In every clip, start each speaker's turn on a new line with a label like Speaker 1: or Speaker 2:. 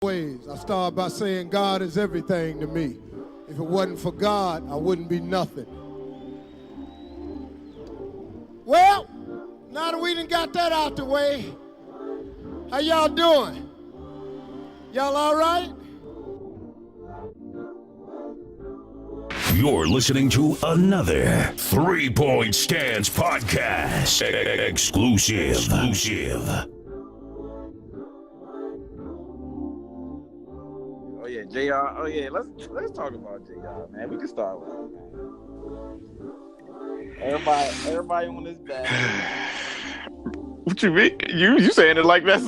Speaker 1: ways. I start by saying God is everything to me. If it wasn't for God, I wouldn't be nothing. Well, now that we done got that out the way, how y'all doing? Y'all all right?
Speaker 2: You're listening to another 3 Point Stance podcast. Exclusive.
Speaker 3: Oh yeah, JR. Oh yeah, let's talk about JR, man. We can start with it, man. Everybody on this back.
Speaker 4: What you mean? You saying it like that's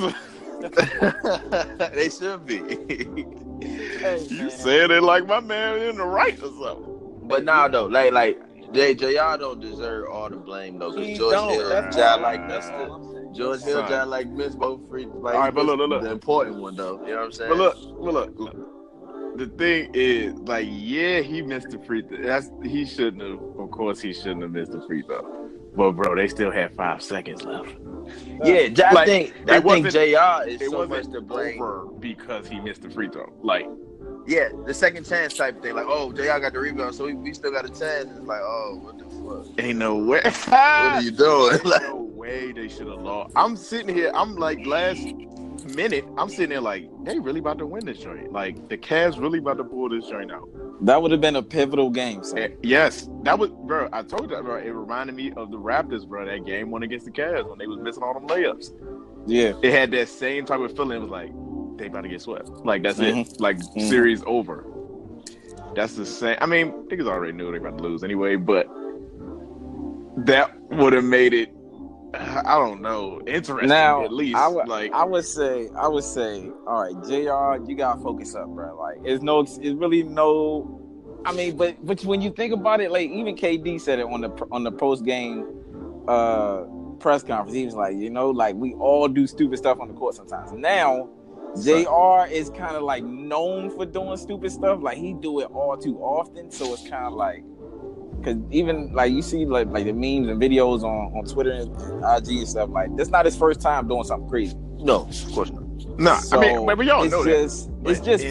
Speaker 5: They should be.
Speaker 3: Hey,
Speaker 4: you saying it like my man in the right or something.
Speaker 5: But nah, though, like JR don't deserve all the blame though, because George Hill, Jai like that's the George Hill, Jai like miss both free. Like,
Speaker 4: all right, but look,
Speaker 5: the important one though. You know what I'm saying?
Speaker 4: But look. The thing is, like, yeah, he missed the free throw. He shouldn't have. Of course, he shouldn't have missed the free throw. But bro, they still had 5 seconds left.
Speaker 5: Yeah, I think JR is
Speaker 4: it
Speaker 5: so
Speaker 4: wasn't
Speaker 5: much to blame
Speaker 4: over because he missed the free throw. Like,
Speaker 5: yeah, the second chance type thing. Like, oh, JR got the rebound, so we still got a chance. It's like, oh, what the fuck?
Speaker 4: ain't no way.
Speaker 5: What are you doing?
Speaker 4: Ain't no way they should have lost. I'm sitting here. I'm like last minute. I'm sitting there like they really about to win this joint. Like the Cavs really about to pull this joint out.
Speaker 3: That would have been a pivotal game, son.
Speaker 4: Yes, that was, bro. I told you, bro. It reminded me of the Raptors, bro. That game one against the Cavs when they was missing all them layups.
Speaker 3: Yeah,
Speaker 4: it had that same type of feeling. It was like they about to get swept. Like that's it. Like series over. That's the same. I mean, niggas already knew they about to lose anyway, but that would have made it. I don't know. Interesting,
Speaker 3: now,
Speaker 4: at least.
Speaker 3: I would say, all right, JR, you gotta focus up, bro. Like, it's really no. I mean, but when you think about it, like even KD said it on the post game press conference. He was like, like we all do stupid stuff on the court sometimes. Now, JR is kind of like known for doing stupid stuff. Like he do it all too often, so it's kind of like. Because even like you see like the memes and videos on Twitter and IG and stuff, like that's not his first time doing something crazy.
Speaker 5: No, of course not.
Speaker 4: Nah,
Speaker 3: so
Speaker 4: I mean, but y'all know
Speaker 3: that. It's just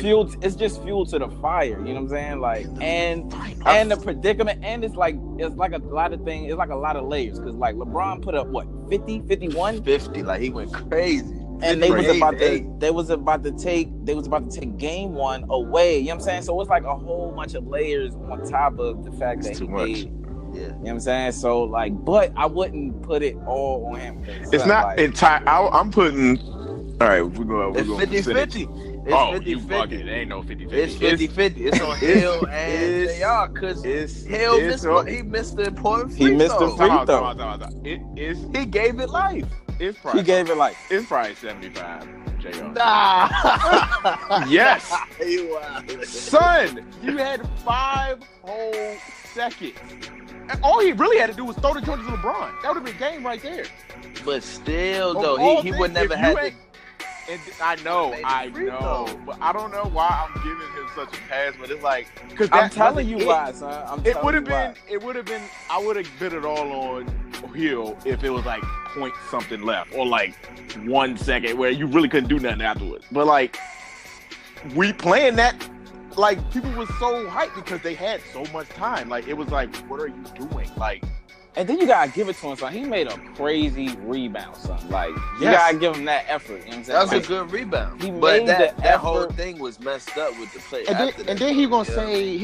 Speaker 3: fuel to the fire. You know what I'm saying? Like and the predicament, and it's like a lot of things. It's like a lot of layers. Because like LeBron put up what 50, 51?
Speaker 5: 50. Like he went crazy.
Speaker 3: And they was about to take game one away. You know what I'm saying? So it's like a whole bunch of layers on top of the fact that he made. Yeah. You know what I'm saying? So like, but I wouldn't put it all on him.
Speaker 4: It's not like, entire. I'm putting. All right, we're going.
Speaker 5: It's 50-50. It's 50-50.
Speaker 4: You bugging. It ain't no 50-50.
Speaker 5: It's 50-50. It's on Hill and JR because Hill missed the important free throw. He gave it life.
Speaker 3: He gave it life.
Speaker 4: It's probably 75. JR.
Speaker 5: Nah.
Speaker 4: Yes.
Speaker 5: Wow.
Speaker 4: Son, you had 5 whole seconds. And all he really had to do was throw the joint to LeBron. That would have been game right there.
Speaker 5: But still, though, he would never have to.
Speaker 4: I know, but I don't know why I'm giving him such a pass. But it's like, because
Speaker 3: I'm telling you why, son.
Speaker 4: It would have been. I would have bet it all on Hill if it was like point something left or like 1 second where you really couldn't do nothing afterwards. But like, we playing that. Like people was so hyped because they had so much time. Like it was like, what are you doing? Like.
Speaker 3: And then you gotta give it to him, son. He made a crazy rebound, son. Like you gotta give him that effort. You know what I'm saying?
Speaker 5: That was a good rebound. But that whole thing was messed up with the play.
Speaker 4: And then he gonna say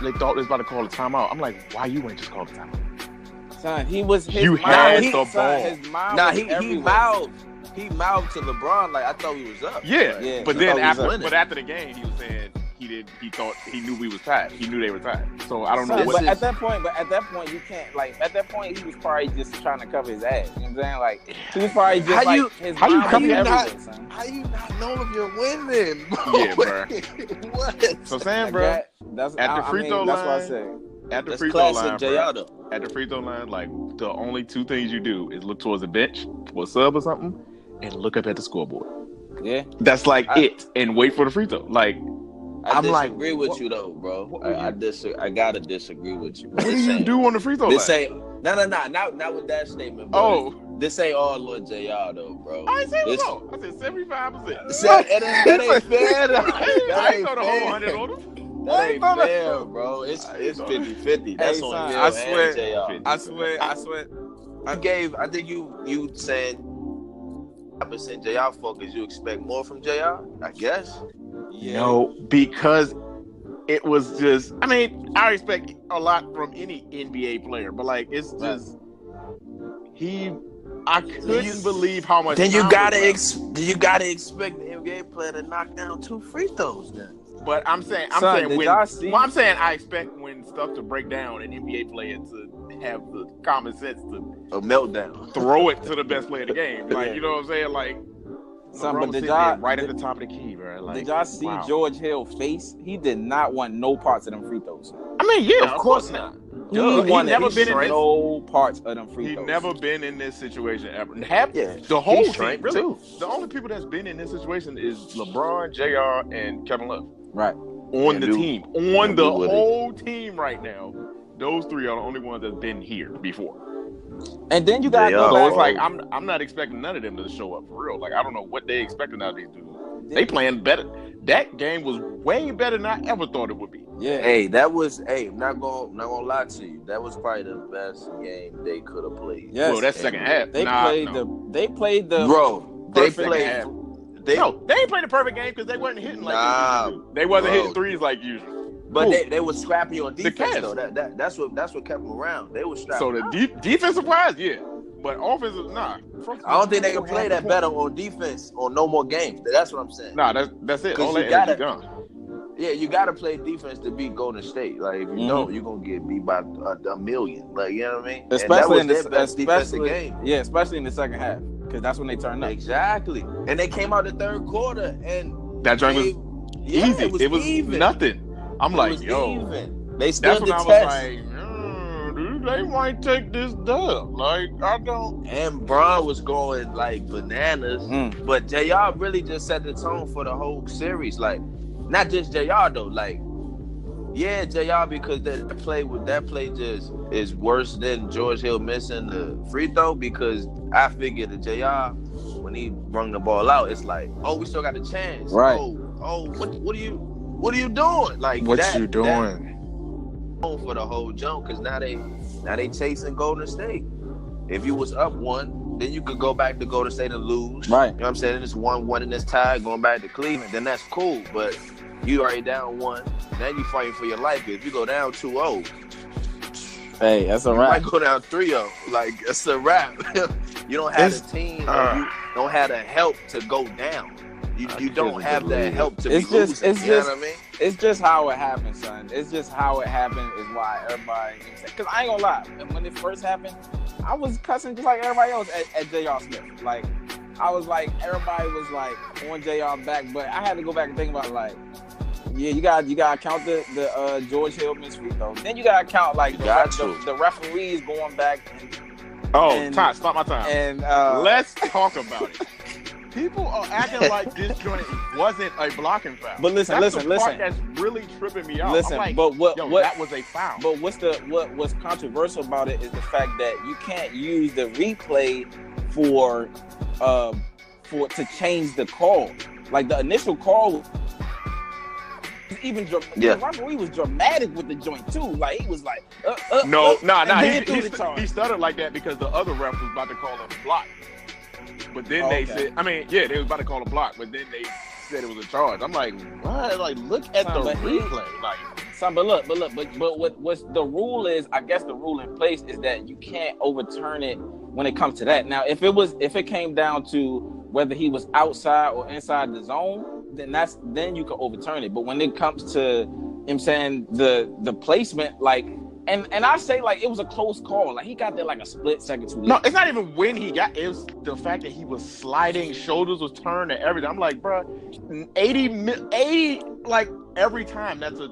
Speaker 4: they thought they was about to call a timeout. I'm like, why you ain't just call a timeout?
Speaker 3: Son, he was his
Speaker 4: you
Speaker 3: mind.
Speaker 4: Had the ball.
Speaker 3: His mind
Speaker 5: he mouthed to LeBron like I thought we was up.
Speaker 4: Yeah. But then after the game, he was saying. He thought he knew we was tied. He knew they were tied. So I don't know.
Speaker 3: But at that point, you can't like. At that point, he was probably just trying to cover his ass. You know what I'm saying? Like he was probably just
Speaker 5: how you
Speaker 3: not
Speaker 5: know if you're winning? Bro?
Speaker 4: Yeah, bro.
Speaker 5: What?
Speaker 4: So saying, bro, at the free throw line.
Speaker 3: That's what I said.
Speaker 4: At the free throw line,
Speaker 5: bro.
Speaker 4: At the free throw line, like the only 2 things you do is look towards the bench for a sub or something, and look up at the scoreboard.
Speaker 3: Yeah,
Speaker 4: that's like it, and wait for the free throw. Like.
Speaker 5: I disagree with you though, bro. I gotta disagree with you.
Speaker 4: What do you do on the free throw line?
Speaker 5: Not with that statement. But This ain't all Lord JR though, bro.
Speaker 4: I ain't saying it was all. I said 75%.
Speaker 5: That ain't fair.
Speaker 4: I ain't throw the whole 100 on him.
Speaker 5: That ain't fair, bro. It's 50-50. That's on Hill and JR.
Speaker 3: I swear.
Speaker 5: I think you said 5% JR focus. You expect more from JR, I guess.
Speaker 4: Yeah. No, because it was just. I mean, I expect a lot from any NBA player, but like it's just I couldn't believe how much.
Speaker 5: Then you gotta expect the NBA player to knock down 2 free throws. Then.
Speaker 4: But I'm saying I expect when stuff to break down an NBA player to have the common sense to
Speaker 5: a meltdown,
Speaker 4: throw it to the best player in the game. Like you know what I'm saying? Like,
Speaker 1: but did y'all
Speaker 4: right at the top of the key, bro? Like,
Speaker 1: did y'all see George Hill face? He did not want no parts of them free throws.
Speaker 4: I mean, yeah,
Speaker 5: of course not.
Speaker 1: He never been in no parts of them free throws.
Speaker 4: He never been in this situation ever. The whole team, really. Too. The only people that's been in this situation is LeBron, JR, and Kevin Love.
Speaker 1: Right.
Speaker 4: On the team. On the whole team right now, those 3 are the only ones that's been here before.
Speaker 1: And then you got
Speaker 4: so it's like I'm not expecting none of them to show up for real. Like I don't know what they expecting out of these dudes. They playing better. That game was way better than I ever thought it would be.
Speaker 1: Yeah.
Speaker 5: Hey, I'm not gonna lie to you. That was probably the best game they could have played.
Speaker 4: Yes. Well, that's second half.
Speaker 1: They played the
Speaker 5: bro. They played.
Speaker 4: Half. They ain't played the perfect game because they wasn't hitting like they wasn't hitting threes like usual.
Speaker 5: But they were scrappy on defense though. That's what kept them around. They were scrappy.
Speaker 4: So the defensive wise, yeah. But offensive, nah.
Speaker 5: I don't think they can play that better on defense on no more games. That's what I'm saying.
Speaker 4: Nah, that's it. All that energy gone.
Speaker 5: Yeah, you gotta play defense to beat Golden State. Like if you don't, you're gonna get beat by a million. Like you know what I mean?
Speaker 1: Especially in
Speaker 5: their best defensive game.
Speaker 1: Yeah, especially in the second half because that's when they turned up.
Speaker 5: Exactly, and they came out the third quarter and
Speaker 4: that joint was easy. It was
Speaker 5: even.
Speaker 4: Nothing. I'm like, yo,
Speaker 5: even. They stood the test.
Speaker 4: They might take this dub. Like, I don't.
Speaker 5: And Bron was going like bananas. But JR really just set the tone for the whole series. Like, not just JR though. Like, yeah, JR because that play just is worse than George Hill missing the free throw because I figured the JR when he brung the ball out, it's like, oh, we still got a chance.
Speaker 1: Right.
Speaker 5: What are you doing? Like
Speaker 4: what you doing?
Speaker 5: For the whole jump because now they chasing Golden State. If you was up 1, then you could go back to Golden State and lose.
Speaker 1: Right.
Speaker 5: You know what I'm saying? It's 1-1 in this tie, going back to Cleveland, then that's cool. But you already down 1, now you fighting for your life. If you go down 2-0,
Speaker 1: hey, that's a wrap.
Speaker 5: You might go down 3-0. Like it's a wrap. You don't have the team. You don't have the help to go down. You don't have that help to be losing. You know what I mean?
Speaker 1: It's just how it happened, son. It's just how it happened is why everybody. Because I ain't gonna lie, when it first happened, I was cussing just like everybody else at J.R. Smith. Like I was like everybody was like on J.R. back, but I had to go back and think about it, like, yeah, you gotta count the George Hill missed free throw. Then you gotta count like the referees going back.
Speaker 4: Time, stop my time.
Speaker 1: And
Speaker 4: let's talk about it. People are acting like this joint wasn't a blocking foul.
Speaker 1: But listen.
Speaker 4: That's really tripping me out.
Speaker 1: Listen,
Speaker 4: like,
Speaker 1: but what
Speaker 4: that was a foul.
Speaker 1: But what's controversial about it is the fact that you can't use the replay to change the call. Like the initial call, the referee was dramatic with the joint too. Like he was like,
Speaker 4: he stuttered like that because the other ref was about to call him block. But then they said, they was about to call a block, but then they said it was a charge. I'm like, what? Like, look at the replay.
Speaker 1: But what's the rule is, I guess the rule in place is that you can't overturn it when it comes to that. Now, if it came down to whether he was outside or inside the zone, then you can overturn it. But when it comes to him saying the placement, like. And I say, like, it was a close call. Like, he got there like a split second too late.
Speaker 4: No, it's not even when he got it. Was the fact that he was sliding, shoulders was turned and everything. I'm like, bro, 80, like, every time that's a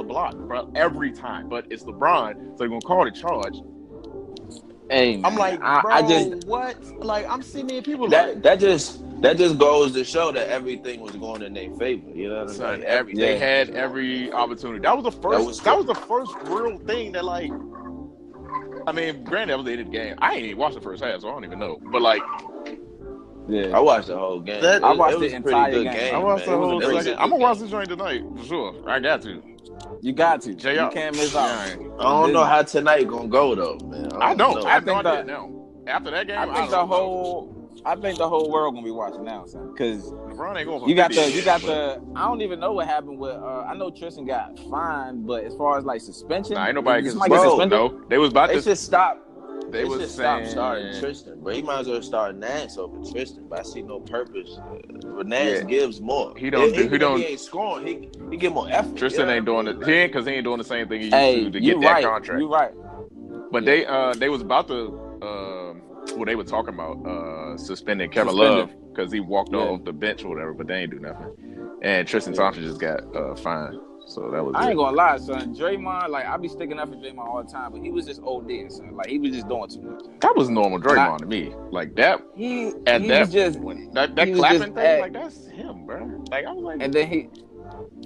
Speaker 4: block, bro. Every time. But it's LeBron, so they're going to call it charge.
Speaker 1: Hey, man,
Speaker 4: I'm like, bro, what? Like, I'm seeing many people
Speaker 5: that just goes to show that everything was going in their favor. You know what I mean?
Speaker 4: They had every opportunity. That was the first. That was the first real thing that, like, I mean, granted, that was the end of the game. I ain't even watched the first half, so I don't even know. But like,
Speaker 5: I watched the whole game.
Speaker 3: I watched
Speaker 5: was
Speaker 3: the
Speaker 5: a pretty
Speaker 3: entire
Speaker 5: good
Speaker 3: game.
Speaker 4: I watched the
Speaker 5: man.
Speaker 4: whole
Speaker 5: It was a
Speaker 4: second.
Speaker 5: good
Speaker 4: I'm gonna watch
Speaker 5: game.
Speaker 4: this joint tonight for sure. I got to.
Speaker 3: You got to.
Speaker 4: JR.
Speaker 3: You can't miss out.
Speaker 4: Yeah,
Speaker 5: I don't know how tonight gonna go though, man.
Speaker 4: I don't.
Speaker 5: know.
Speaker 4: I have no
Speaker 3: think
Speaker 4: idea
Speaker 3: that-
Speaker 4: now. After that game,
Speaker 3: I think the whole world gonna be watching now, son. Because
Speaker 4: LeBron ain't going for
Speaker 3: you got
Speaker 4: 50
Speaker 3: the
Speaker 4: again,
Speaker 3: I don't even know what happened with I know Tristan got fined, but as far as like suspension,
Speaker 4: Nah, ain't nobody
Speaker 3: is
Speaker 4: gets
Speaker 3: somebody get
Speaker 4: suspended.
Speaker 3: suspended?
Speaker 4: No, they was about
Speaker 5: They
Speaker 4: to.
Speaker 5: should stop.
Speaker 4: They was
Speaker 5: should stop
Speaker 4: saying
Speaker 5: starting Tristan, but he might as well start Nance over Tristan. But I see no purpose. But Nance gives more.
Speaker 4: He don't.
Speaker 5: Even
Speaker 4: He
Speaker 5: if
Speaker 4: don't.
Speaker 5: He ain't scoring. He get more effort.
Speaker 4: Tristan
Speaker 5: you know
Speaker 4: ain't
Speaker 5: what I
Speaker 4: doing
Speaker 5: mean?
Speaker 4: it. He ain't because he ain't doing the same thing he used
Speaker 3: Hey,
Speaker 4: to
Speaker 3: you
Speaker 4: get that
Speaker 3: right.
Speaker 4: contract.
Speaker 3: You right.
Speaker 4: But they was about to. Well, they were talking about suspending Kevin Love because he walked off the bench or whatever, but they ain't do nothing. And Tristan Thompson just got fined, so that was.
Speaker 3: I ain't gonna lie, son. Draymond, like I be sticking up for Draymond all the time, but he was just OD, son. Like he was just doing too much.
Speaker 4: That was normal Draymond to me. Like that.
Speaker 3: He
Speaker 4: At
Speaker 3: he
Speaker 4: that
Speaker 3: was just
Speaker 4: when that
Speaker 3: he was
Speaker 4: clapping
Speaker 3: just
Speaker 4: thing, like that's him, bro. Like I was like,
Speaker 3: and then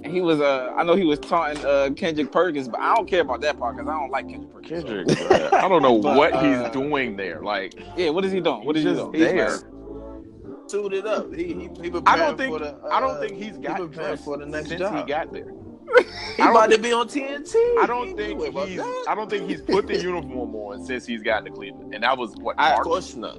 Speaker 3: he was I know he was taunting Kendrick Perkins, but I don't care about that part because I don't like Kendrick Perkins.
Speaker 4: Kendrick, bro, I don't know
Speaker 3: But,
Speaker 4: what he's doing there. Like,
Speaker 3: Yeah, what is he doing? What is he
Speaker 4: he's
Speaker 3: doing?
Speaker 4: just there.
Speaker 5: Suited up. He preparing
Speaker 4: I don't think.
Speaker 5: for the,
Speaker 4: I don't think he's got
Speaker 5: preparing
Speaker 4: dressed
Speaker 5: for the next
Speaker 4: since
Speaker 5: job.
Speaker 4: he got there.
Speaker 5: He about to be on TNT.
Speaker 4: I don't think he's put the uniform on since he's gotten to Cleveland, and that was what.
Speaker 5: Of
Speaker 4: March?
Speaker 5: course not.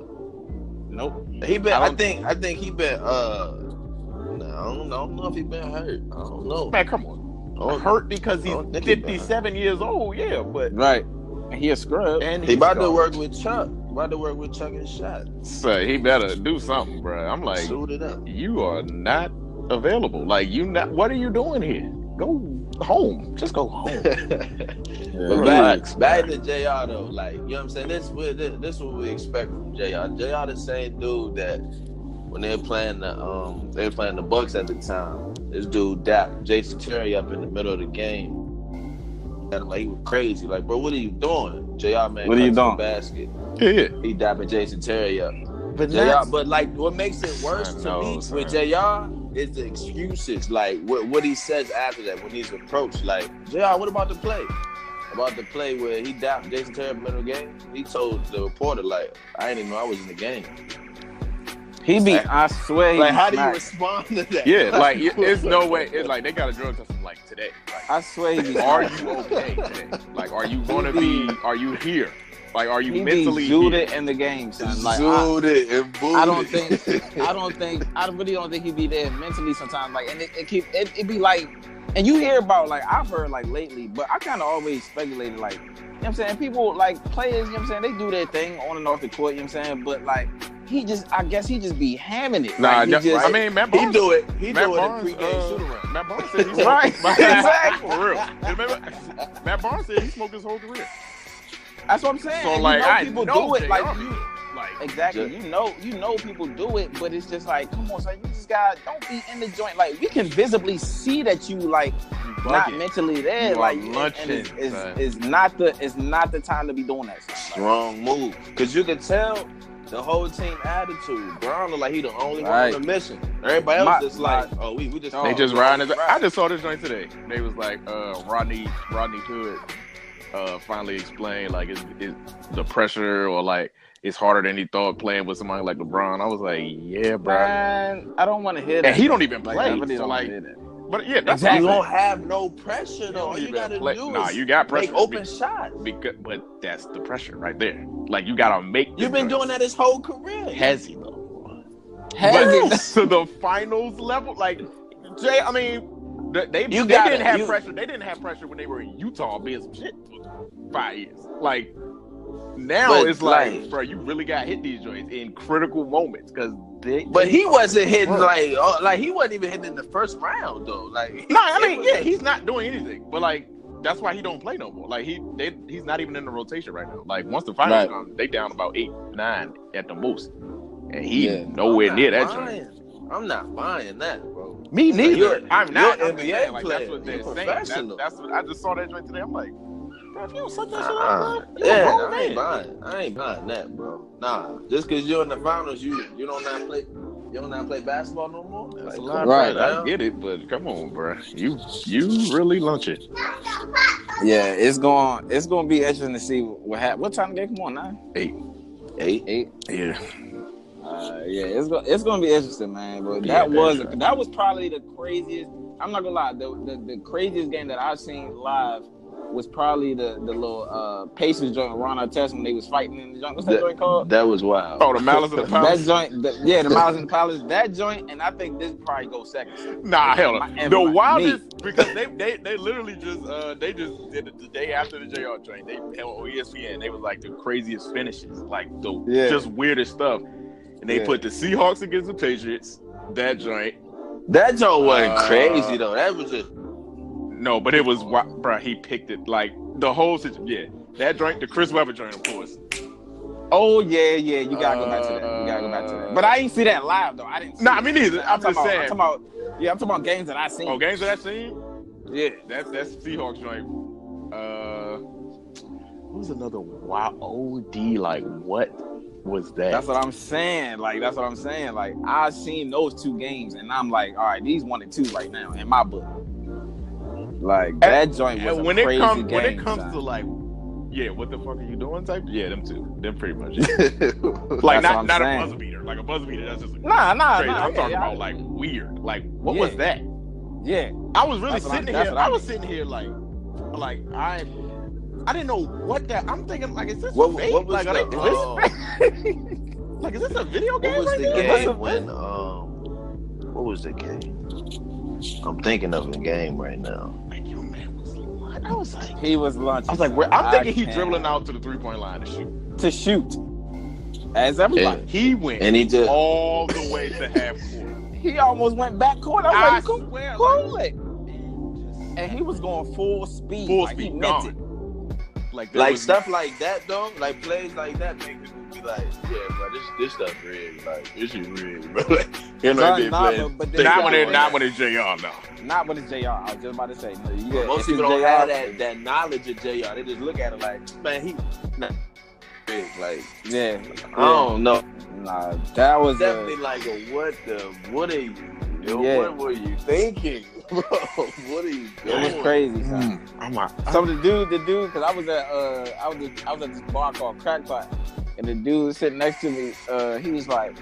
Speaker 3: Nope.
Speaker 5: He been.
Speaker 4: I
Speaker 5: I
Speaker 4: don't-
Speaker 5: think he been. I don't know if he been hurt. I don't know.
Speaker 4: Man, come on.
Speaker 5: Oh,
Speaker 4: Hurt because he's
Speaker 5: I don't think he been
Speaker 4: 57 years old. Yeah, but
Speaker 3: Right. And he a scrub.
Speaker 4: and
Speaker 5: He about to
Speaker 4: gone.
Speaker 5: work with Chuck. About to work with Chuck and Shot.
Speaker 4: So he better do something, bro. I'm like,
Speaker 5: Suited up.
Speaker 4: you are not available. Like you not. What are you doing here? Go home. Just go home.
Speaker 5: But
Speaker 4: Relax,
Speaker 5: back to JR though, like you know what I'm saying. This what we expect from JR. JR the same dude that when they're playing the Bucks at the time, this dude dapped Jason Terry up in the middle of the game. And like he was crazy. Like, bro, what are you doing? JR man,
Speaker 3: What are you
Speaker 5: cuts the
Speaker 3: doing?
Speaker 5: basket.
Speaker 4: Yeah.
Speaker 5: He dapping Jason Terry up.
Speaker 4: But
Speaker 5: JR, but like what makes it worse
Speaker 4: I
Speaker 5: to
Speaker 4: know,
Speaker 5: me
Speaker 4: son.
Speaker 5: with JR is the excuses. Like what he says after that when he's approached. Like, JR, what about the play? About the play where he dapped Jason Terry in the middle of the game? He told the reporter, like, I didn't even know I was in the game.
Speaker 3: He be.
Speaker 5: Like-
Speaker 3: I swear. He
Speaker 5: Like,
Speaker 3: be
Speaker 5: how do you
Speaker 3: smacked.
Speaker 5: respond to that?
Speaker 4: Yeah, like it's no way. It's like they got a drug test him like today. Like,
Speaker 3: I swear he be.
Speaker 4: are
Speaker 3: smacked.
Speaker 4: you okay today? Like, are you gonna be? Are you here? Like, are you
Speaker 3: He
Speaker 4: mentally
Speaker 3: be
Speaker 4: here?
Speaker 3: zooted in the game, son. Like
Speaker 5: Zooted and booted.
Speaker 3: I really don't think he be there mentally sometimes. Like, and it be like, and you hear about like I've heard like lately, but I kind of always speculated like, you know what I'm saying, people like players, you know what I'm saying, they do their thing on and off the court, you know what I'm saying, but like I guess he just be hamming it.
Speaker 4: Nah,
Speaker 3: Like, he just,
Speaker 4: I mean, Matt
Speaker 5: He
Speaker 4: Barnes.
Speaker 5: do it. He
Speaker 4: Matt
Speaker 5: do it in
Speaker 4: Barnes,
Speaker 5: pregame shoot around.
Speaker 4: Matt Barnes said he
Speaker 3: Right.
Speaker 4: Exactly. For real. Remember, Matt Barnes said he smoked his whole career.
Speaker 3: that's what I'm saying.
Speaker 4: So
Speaker 3: And
Speaker 4: like, I
Speaker 3: people
Speaker 4: know
Speaker 3: do it. Like
Speaker 4: JR.
Speaker 3: you,
Speaker 4: Like,
Speaker 3: exactly. You know people do it, but it's just like, come on, son, you just got don't be in the joint. Like we can visibly see that you like not
Speaker 4: bugging.
Speaker 3: mentally there.
Speaker 4: You are
Speaker 3: like
Speaker 4: lunching,
Speaker 3: it's not the time to be doing that. Son. Like,
Speaker 5: Strong move. Because you can tell the whole team attitude. Brown look like he the only one
Speaker 3: Right.
Speaker 5: on the mission. Everybody else is like, we just...
Speaker 4: they just riding his. I just saw this joint today. They was like, Rodney Hood finally explained like is the pressure or like it's harder than he thought playing with somebody like LeBron. I was like, yeah, bro.
Speaker 3: Man, I don't want to hear that.
Speaker 4: And he don't even
Speaker 3: Like,
Speaker 4: play.
Speaker 3: I really
Speaker 4: so
Speaker 3: don't
Speaker 4: like,
Speaker 3: hear that.
Speaker 4: but yeah, that's
Speaker 3: Exactly.
Speaker 5: You
Speaker 4: what I'm
Speaker 5: don't
Speaker 4: saying.
Speaker 5: have no pressure, though.
Speaker 4: don't
Speaker 5: All you
Speaker 4: even
Speaker 5: got to
Speaker 4: play-
Speaker 5: do
Speaker 4: Nah,
Speaker 5: is
Speaker 4: you got pressure.
Speaker 5: make open shots.
Speaker 4: But that's the pressure right there. Like you gotta make.
Speaker 5: You've been doing that his whole career.
Speaker 4: Has he though?
Speaker 3: Has
Speaker 4: To the finals level, like Jay. I mean, they didn't have pressure. They didn't have pressure when they were in Utah being some shit for 5 years. Like now,
Speaker 5: But,
Speaker 4: it's like,
Speaker 5: like-
Speaker 4: bro, you really got hit these joints in critical moments because they.
Speaker 5: But he wasn't hitting
Speaker 4: Bro.
Speaker 5: like he wasn't even hitting in the first round though. Like
Speaker 4: No, I mean, yeah, he's not doing anything. But like, that's why he don't play no more. Like he's not even in the rotation right now. Like once the finals come, they down about 8, 9 at the most, and he's nowhere near that joint.
Speaker 5: I'm not buying that, bro.
Speaker 4: Me neither. I'm not.
Speaker 5: You're
Speaker 4: I'm
Speaker 5: an
Speaker 4: just
Speaker 5: NBA
Speaker 4: saying, like,
Speaker 5: player.
Speaker 4: that's what they're
Speaker 5: You're
Speaker 4: saying.
Speaker 5: professional.
Speaker 4: That's what I just saw that joint today. I'm like, bro, if you don't suck that shit up, bro,
Speaker 5: Yeah,
Speaker 4: you a grown
Speaker 5: I ain't
Speaker 4: man.
Speaker 5: buying. I ain't buying that, bro. Nah, just because you're in the finals, you don't not play. You don't not play basketball no more.
Speaker 4: That's
Speaker 5: Like,
Speaker 4: a lot,
Speaker 5: come
Speaker 3: right,
Speaker 5: on,
Speaker 4: I
Speaker 5: man.
Speaker 4: get it, but come on, bro. You really lunch it.
Speaker 3: Yeah, it's going to be interesting to see what happens. What time the game come on? 9? 8.
Speaker 4: Yeah.
Speaker 3: Yeah, it's gonna be interesting, man. But
Speaker 4: Yeah,
Speaker 3: that was probably the craziest. I'm not gonna lie, the craziest game that I've seen live was probably the little Pacers joint, Ron Artest, when they was fighting in the joint. What's that joint called?
Speaker 5: That was wild.
Speaker 4: Oh, the Malice in the Palace.
Speaker 3: That joint, the Malice in the Palace. That joint, and I think this probably goes second.
Speaker 4: Nah, hell no. The wildest,
Speaker 3: me.
Speaker 4: because they literally just did it the day after the JR train. They on ESPN. They was like the craziest finishes, like the just weirdest stuff. And they put the Seahawks against the Patriots. That joint.
Speaker 5: That joint wasn't crazy though. That was just
Speaker 4: no, but it was, bro. He picked it like the whole situation. Yeah, that joint, the Chris Webber joint, of course.
Speaker 3: Oh yeah. You gotta go back to that. But I didn't see that live though. I didn't.
Speaker 4: Nah, me neither. I'm just saying.
Speaker 3: I'm talking about games that I seen.
Speaker 4: Oh, games that I seen.
Speaker 3: Yeah,
Speaker 4: that's Seahawks joint. What was another wild OD? Like what was that?
Speaker 3: That's what I'm saying. Like I seen those two games, and I'm like, all right, these 1 and 2 right now in my book. Like that joint was
Speaker 4: when
Speaker 3: a crazy game.
Speaker 4: When it comes to like, yeah, what the fuck are you doing? Type, yeah, them two, them pretty much. Like not a buzzer beater, like a buzzer beater. That's just like,
Speaker 3: nah.
Speaker 4: Crazy. I'm talking about like weird. Like what was that?
Speaker 3: Yeah,
Speaker 4: I was really sitting here. I was sitting here like I didn't know what that. I'm thinking like, is this fake?
Speaker 5: What was
Speaker 4: like, like, is this a video game?
Speaker 5: What was the
Speaker 4: right
Speaker 5: game when? What was the game? I'm thinking of the game right now.
Speaker 4: Like, your man was what? I was like,
Speaker 3: he was lunch.
Speaker 4: I was like, I'm thinking he's dribbling out to the 3-point line to shoot.
Speaker 3: As everybody.
Speaker 4: And he went
Speaker 5: and he just
Speaker 4: all the way to half court.
Speaker 3: He almost went back court. I was like,
Speaker 4: swear,
Speaker 3: cool it. And he was going full speed. He meant it.
Speaker 5: Like stuff like that though, like plays like that make people be like, yeah, bro, this stuff rigged. Like this is rigged, bro.
Speaker 4: Not when it's JR, no.
Speaker 3: Not when it's JR. I was just about to say,
Speaker 5: most people don't have that knowledge of JR. They just look at it like, man, he big. Like,
Speaker 3: yeah.
Speaker 5: I don't know.
Speaker 3: Nah, that was
Speaker 5: definitely like what are you? What were you thinking? Bro, what are you doing?
Speaker 3: It was crazy, son. So the dude, because I was at this bar called Crackpot, and the dude sitting next to me, he was like,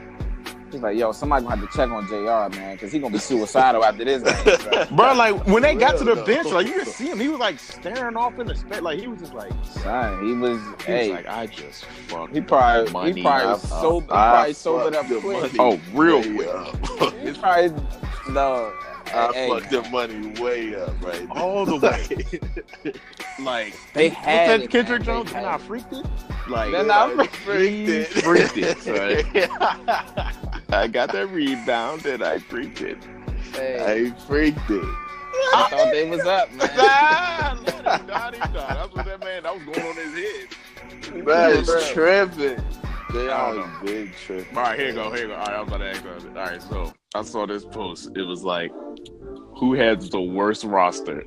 Speaker 3: yo, somebody gonna have to check on JR, man, because he gonna be suicidal after this game.
Speaker 4: Bro, like when they got to the bench, like you could see him, he was like staring off in the space, like he was just like,
Speaker 3: son, he was
Speaker 4: like, I just fucked.
Speaker 3: He probably sobered up quick.
Speaker 4: Oh, real quick.
Speaker 3: He probably
Speaker 5: I fucked the money way up, right?
Speaker 4: All the way. Like
Speaker 3: they had
Speaker 4: that Kendrick Jones, and I freaked it. Like
Speaker 3: then I
Speaker 5: freaked it.
Speaker 4: Right? I got that rebound and I freaked it.
Speaker 5: Hey. I freaked it.
Speaker 3: I thought they was up, man.
Speaker 4: That's what that was going on his head.
Speaker 5: Man was tripping. They are big tripping.
Speaker 4: All right, here you go. All right, I was about to ask you. All right, so I saw this post. It was like, who has the worst roster?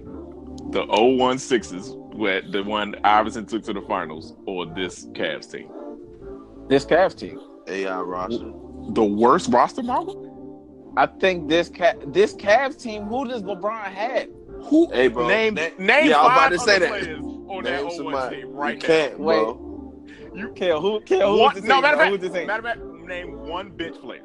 Speaker 4: The 0-1-6s, where the one Iverson took to the finals, or this Cavs team?
Speaker 3: This Cavs team.
Speaker 5: AI roster.
Speaker 4: The worst roster, Malcolm?
Speaker 3: I think this Cavs team. Who does LeBron have?
Speaker 4: Who?
Speaker 5: Hey, bro.
Speaker 4: Name
Speaker 5: yeah,
Speaker 4: 5
Speaker 5: I was about to say
Speaker 4: players on that 0-1 team right now.
Speaker 5: Can't, bro.
Speaker 3: You kill who?
Speaker 4: Matter of fact, name one bench player.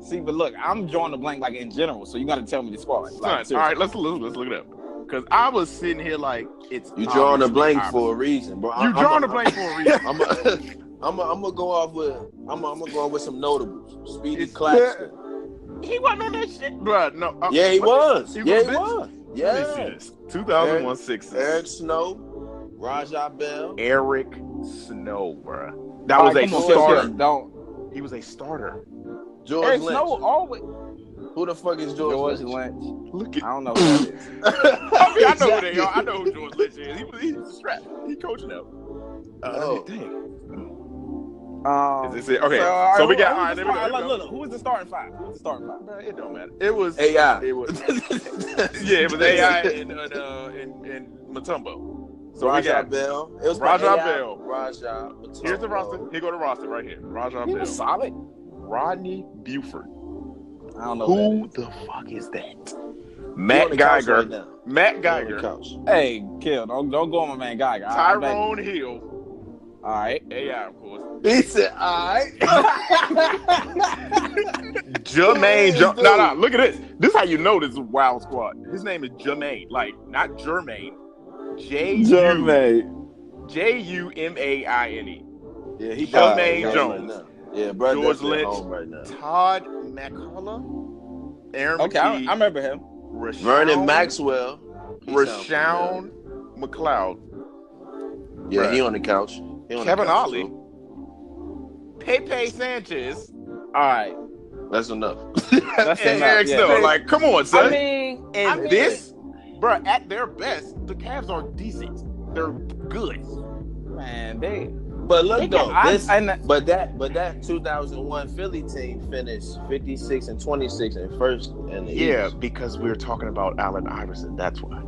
Speaker 3: See, but look, I'm drawing the blank like in general, so you got to tell me the squad. Like,
Speaker 4: all right, let's look it up. Because I was sitting here like,
Speaker 5: you drawing the blank for a reason, bro.
Speaker 4: You drawing the blank for a reason.
Speaker 5: I'm gonna go off with some notables. Speedy Claxton.
Speaker 4: He wasn't on that shit, bro. No.
Speaker 5: Yeah, he was.
Speaker 4: He
Speaker 5: was. Yeah.
Speaker 4: Let me see this. 2001 Sixers.
Speaker 5: Eric Snow, Rajah Bell.
Speaker 4: Eric Snow, bro. That was a starter. He was a starter.
Speaker 5: George
Speaker 3: Eric
Speaker 5: Lynch.
Speaker 3: Snow always.
Speaker 5: Who the fuck is George Lynch?
Speaker 3: Look at. I don't know who that is.
Speaker 4: I know who they are. I know who George Lynch is. He's a strap. He coaching them. Is this it? Okay. So we got. All right. There we go.
Speaker 3: Look. Who was the starting five?
Speaker 4: Bro, it don't matter. It was
Speaker 5: AI.
Speaker 4: It was. Yeah, it was AI and Mutombo. So
Speaker 5: Rajah Bell. It was
Speaker 4: Rajah Bell.
Speaker 5: Rajah.
Speaker 4: Here's the roster. Here go the roster right here. Rajah Bell.
Speaker 3: He was solid.
Speaker 4: Rodney Buford.
Speaker 1: I don't know
Speaker 4: Who the fuck is that?
Speaker 5: He on
Speaker 4: Matt
Speaker 5: the couch
Speaker 4: Geiger.
Speaker 5: right now.
Speaker 4: Matt
Speaker 5: He on the
Speaker 4: Geiger.
Speaker 5: couch.
Speaker 1: Hey, Kill, don't go on my man Geiger.
Speaker 4: Tyrone Hill.
Speaker 1: All right.
Speaker 4: AI, of course.
Speaker 5: He said, "All right."
Speaker 4: Jermaine.
Speaker 5: Dude.
Speaker 4: No. Look at this. This is how you know this is a wild squad. His name is Jermaine. Like, not Jermaine. Jumaine.
Speaker 5: Yeah, he
Speaker 4: Jermaine
Speaker 5: probably
Speaker 4: Jones.
Speaker 5: right now. Yeah, bro.
Speaker 4: George
Speaker 5: George Lynch.
Speaker 4: Lynch.
Speaker 5: Home right now.
Speaker 4: Todd McCullough. Aaron
Speaker 1: Okay, I
Speaker 4: McKee.
Speaker 1: remember him.
Speaker 5: Vernon Maxwell.
Speaker 4: Rashawn McLeod.
Speaker 5: Yeah,
Speaker 4: Bruh.
Speaker 5: he on the couch. He on
Speaker 4: Kevin
Speaker 5: the couch,
Speaker 4: Ollie.
Speaker 5: too.
Speaker 4: Pepe Sanchez.
Speaker 1: All right.
Speaker 5: That's enough.
Speaker 1: That's
Speaker 4: And
Speaker 1: enough.
Speaker 4: Eric
Speaker 1: Yeah.
Speaker 4: Snow. Like, come on, son.
Speaker 1: I mean,
Speaker 4: this, bro, at their best, the Cavs are decent. They're good.
Speaker 1: man,
Speaker 5: But look
Speaker 1: They
Speaker 5: though,
Speaker 1: can-
Speaker 5: but that 2001 Philly team finished 56-26 and first in the East.
Speaker 4: because we were talking about Allen Iverson. That's why.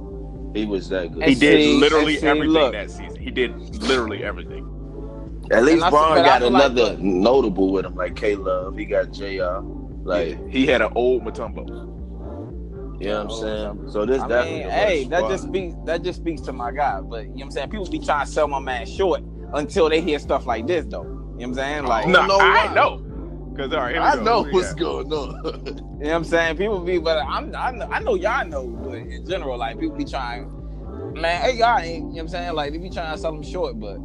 Speaker 5: He was that good.
Speaker 1: And
Speaker 4: He did
Speaker 1: see-
Speaker 4: literally
Speaker 1: and see,
Speaker 4: everything
Speaker 1: look.
Speaker 4: that season. He did literally everything.
Speaker 5: At least
Speaker 1: I-
Speaker 5: Braun
Speaker 1: but I
Speaker 5: got
Speaker 1: feel like
Speaker 5: another
Speaker 1: the-
Speaker 5: notable with him, like K-Love. He got JR. Like,
Speaker 4: He had an old Mutombo.
Speaker 5: you know what I'm saying? So this
Speaker 1: I
Speaker 5: definitely
Speaker 1: mean,
Speaker 5: a
Speaker 1: hey,
Speaker 5: worse
Speaker 1: that
Speaker 5: squad.
Speaker 1: just speaks to my guy. But you know what I'm saying? People be trying to sell my man short until they hear stuff like this, though. You know what I'm saying? Like,
Speaker 5: No. know
Speaker 4: I
Speaker 5: why.
Speaker 4: know. Because all right, here we
Speaker 5: I
Speaker 4: go.
Speaker 5: know
Speaker 4: Who we
Speaker 5: what's
Speaker 4: got?
Speaker 5: going on.
Speaker 1: you know what I'm saying? People be, but I know y'all know, but in general, like people be trying, man, hey, y'all ain't, you know what I'm saying? Like they be trying to sell them short, but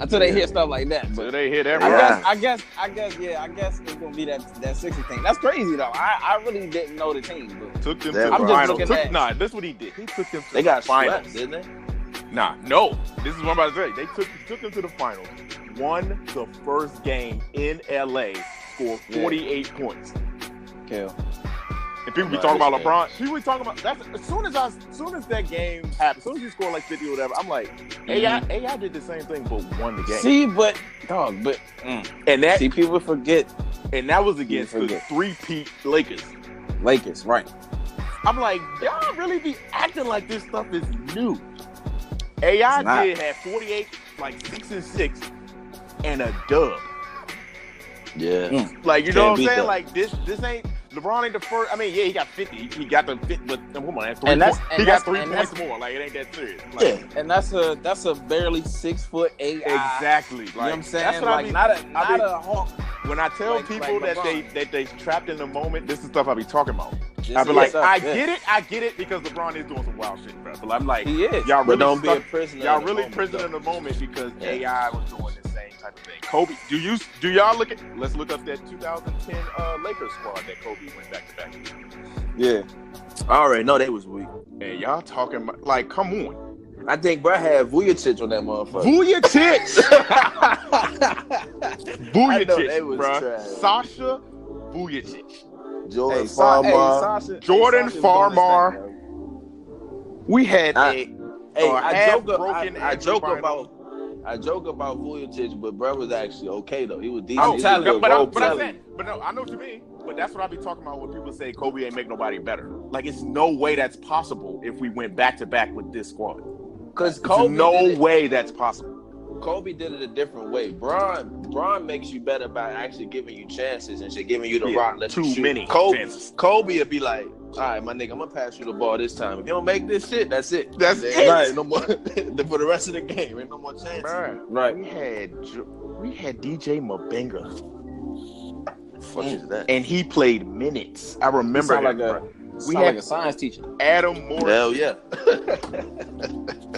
Speaker 1: until they hear stuff like that.
Speaker 4: So
Speaker 1: But
Speaker 4: they hit
Speaker 1: I
Speaker 4: everything.
Speaker 5: Yeah.
Speaker 1: guess it's gonna be that 60 thing. That's crazy though. I really didn't know the team, but
Speaker 4: Took them
Speaker 5: That
Speaker 4: to the
Speaker 5: I'm just
Speaker 4: finals.
Speaker 1: looking at-
Speaker 4: Nah, this is what he did. He took them to
Speaker 5: They
Speaker 4: the
Speaker 5: got
Speaker 4: finals.
Speaker 5: swept, didn't they?
Speaker 4: Nah, no. This is what I'm about to say. They took them to the finals. Won the first game in LA, scored 48 points.
Speaker 1: Kill.
Speaker 4: And people be
Speaker 5: Right,
Speaker 4: talking about
Speaker 5: yeah.
Speaker 4: LeBron. People be talking about that's as soon as that game happened, as soon as he scored like 50 or whatever, I'm like, AI did the same thing but won the game.
Speaker 1: See, but
Speaker 4: and that
Speaker 1: see, people forget
Speaker 4: was against the
Speaker 1: forget.
Speaker 4: 3-peat Lakers.
Speaker 1: Lakers, right?
Speaker 4: I'm like, y'all really be acting like this stuff is new. AI
Speaker 1: It's not.
Speaker 4: did have 48, like 6-6, and a dub.
Speaker 5: Yeah.
Speaker 4: Like, you
Speaker 5: Can't
Speaker 4: know what I'm
Speaker 5: beat
Speaker 4: saying?
Speaker 5: that.
Speaker 4: Like, this ain't LeBron ain't the first. I mean, yeah, he got 50. He got the 50, but come on, that's 3
Speaker 1: And that's-
Speaker 4: points.
Speaker 1: and
Speaker 4: He got
Speaker 1: that's-
Speaker 4: 3
Speaker 1: and
Speaker 4: points
Speaker 1: that's-
Speaker 4: more. Like, it ain't that serious. Like,
Speaker 5: Yeah.
Speaker 1: And that's a barely 6'8" AI.
Speaker 4: exactly. Like,
Speaker 1: You know what I'm saying?
Speaker 4: That's what
Speaker 1: like
Speaker 4: I mean.
Speaker 1: not
Speaker 4: I
Speaker 1: a
Speaker 4: mean-
Speaker 1: hawk.
Speaker 4: When I tell
Speaker 1: like
Speaker 4: people
Speaker 1: LeBron.
Speaker 4: that they trapped in the moment, this is stuff I be talking about.
Speaker 1: This
Speaker 4: I be
Speaker 1: is
Speaker 4: like,
Speaker 1: up,
Speaker 4: I
Speaker 1: yeah.
Speaker 4: get it because LeBron is doing some wild shit, bro. But I'm like,
Speaker 1: He is.
Speaker 4: y'all
Speaker 5: But
Speaker 4: really
Speaker 5: don't be a
Speaker 4: stuck,
Speaker 5: prisoner.
Speaker 4: y'all
Speaker 5: in the
Speaker 4: really
Speaker 5: moment,
Speaker 4: prison
Speaker 5: though.
Speaker 4: in the moment because
Speaker 5: Yeah.
Speaker 4: AI was doing the same type of thing. Kobe, do y'all look at? Let's look up that 2010 Lakers squad that Kobe went back to back.
Speaker 1: Yeah.
Speaker 5: I already know they was weak.
Speaker 4: And y'all talking about, like, come on,
Speaker 5: I think bro had Vujacic on that motherfucker.
Speaker 4: Vujacic,
Speaker 5: I know they was
Speaker 4: bro,
Speaker 5: trash.
Speaker 4: Sasha Vujacic.
Speaker 5: Jordan
Speaker 1: Hey,
Speaker 5: Farmer.
Speaker 4: Jordan
Speaker 1: Sasha's doing his
Speaker 4: Farmer.
Speaker 1: thing, yo.
Speaker 4: We had
Speaker 5: I joke
Speaker 4: broken
Speaker 5: about Vujacic, but bro was actually okay though. He was decent.
Speaker 1: I'm
Speaker 5: He was
Speaker 1: telling
Speaker 5: a
Speaker 1: you,
Speaker 5: good
Speaker 4: but
Speaker 5: role
Speaker 4: I'm
Speaker 5: player.
Speaker 4: saying, but no, I know what you mean. But that's what I be talking about when people say Kobe ain't make nobody better. Like, it's no way that's possible if we went back to back with this squad.
Speaker 5: Because
Speaker 4: There's
Speaker 5: Kobe
Speaker 4: no
Speaker 5: did it-
Speaker 4: way that's possible.
Speaker 5: Kobe did it a different way. Braun makes you better by actually giving you chances and shit, giving you the
Speaker 4: Yeah,
Speaker 5: rock. Let you
Speaker 4: too
Speaker 5: shoot.
Speaker 4: many
Speaker 5: Kobe
Speaker 4: chances.
Speaker 5: would be like, all right, my nigga, I'm gonna pass you the ball this time. If you don't make this shit, that's it.
Speaker 4: That's
Speaker 5: There
Speaker 4: it.
Speaker 5: ain't no more for the rest of the game. Ain't no more chances.
Speaker 4: Bruh,
Speaker 5: Right.
Speaker 4: we had DJ Mabenga,
Speaker 5: Fuck is that?
Speaker 4: and he played minutes. I
Speaker 1: You
Speaker 4: remember
Speaker 1: sound
Speaker 4: that.
Speaker 1: like a
Speaker 4: bruh.
Speaker 1: sound
Speaker 4: had-
Speaker 1: like a science teacher.
Speaker 4: Adam Morris.
Speaker 5: Hell yeah.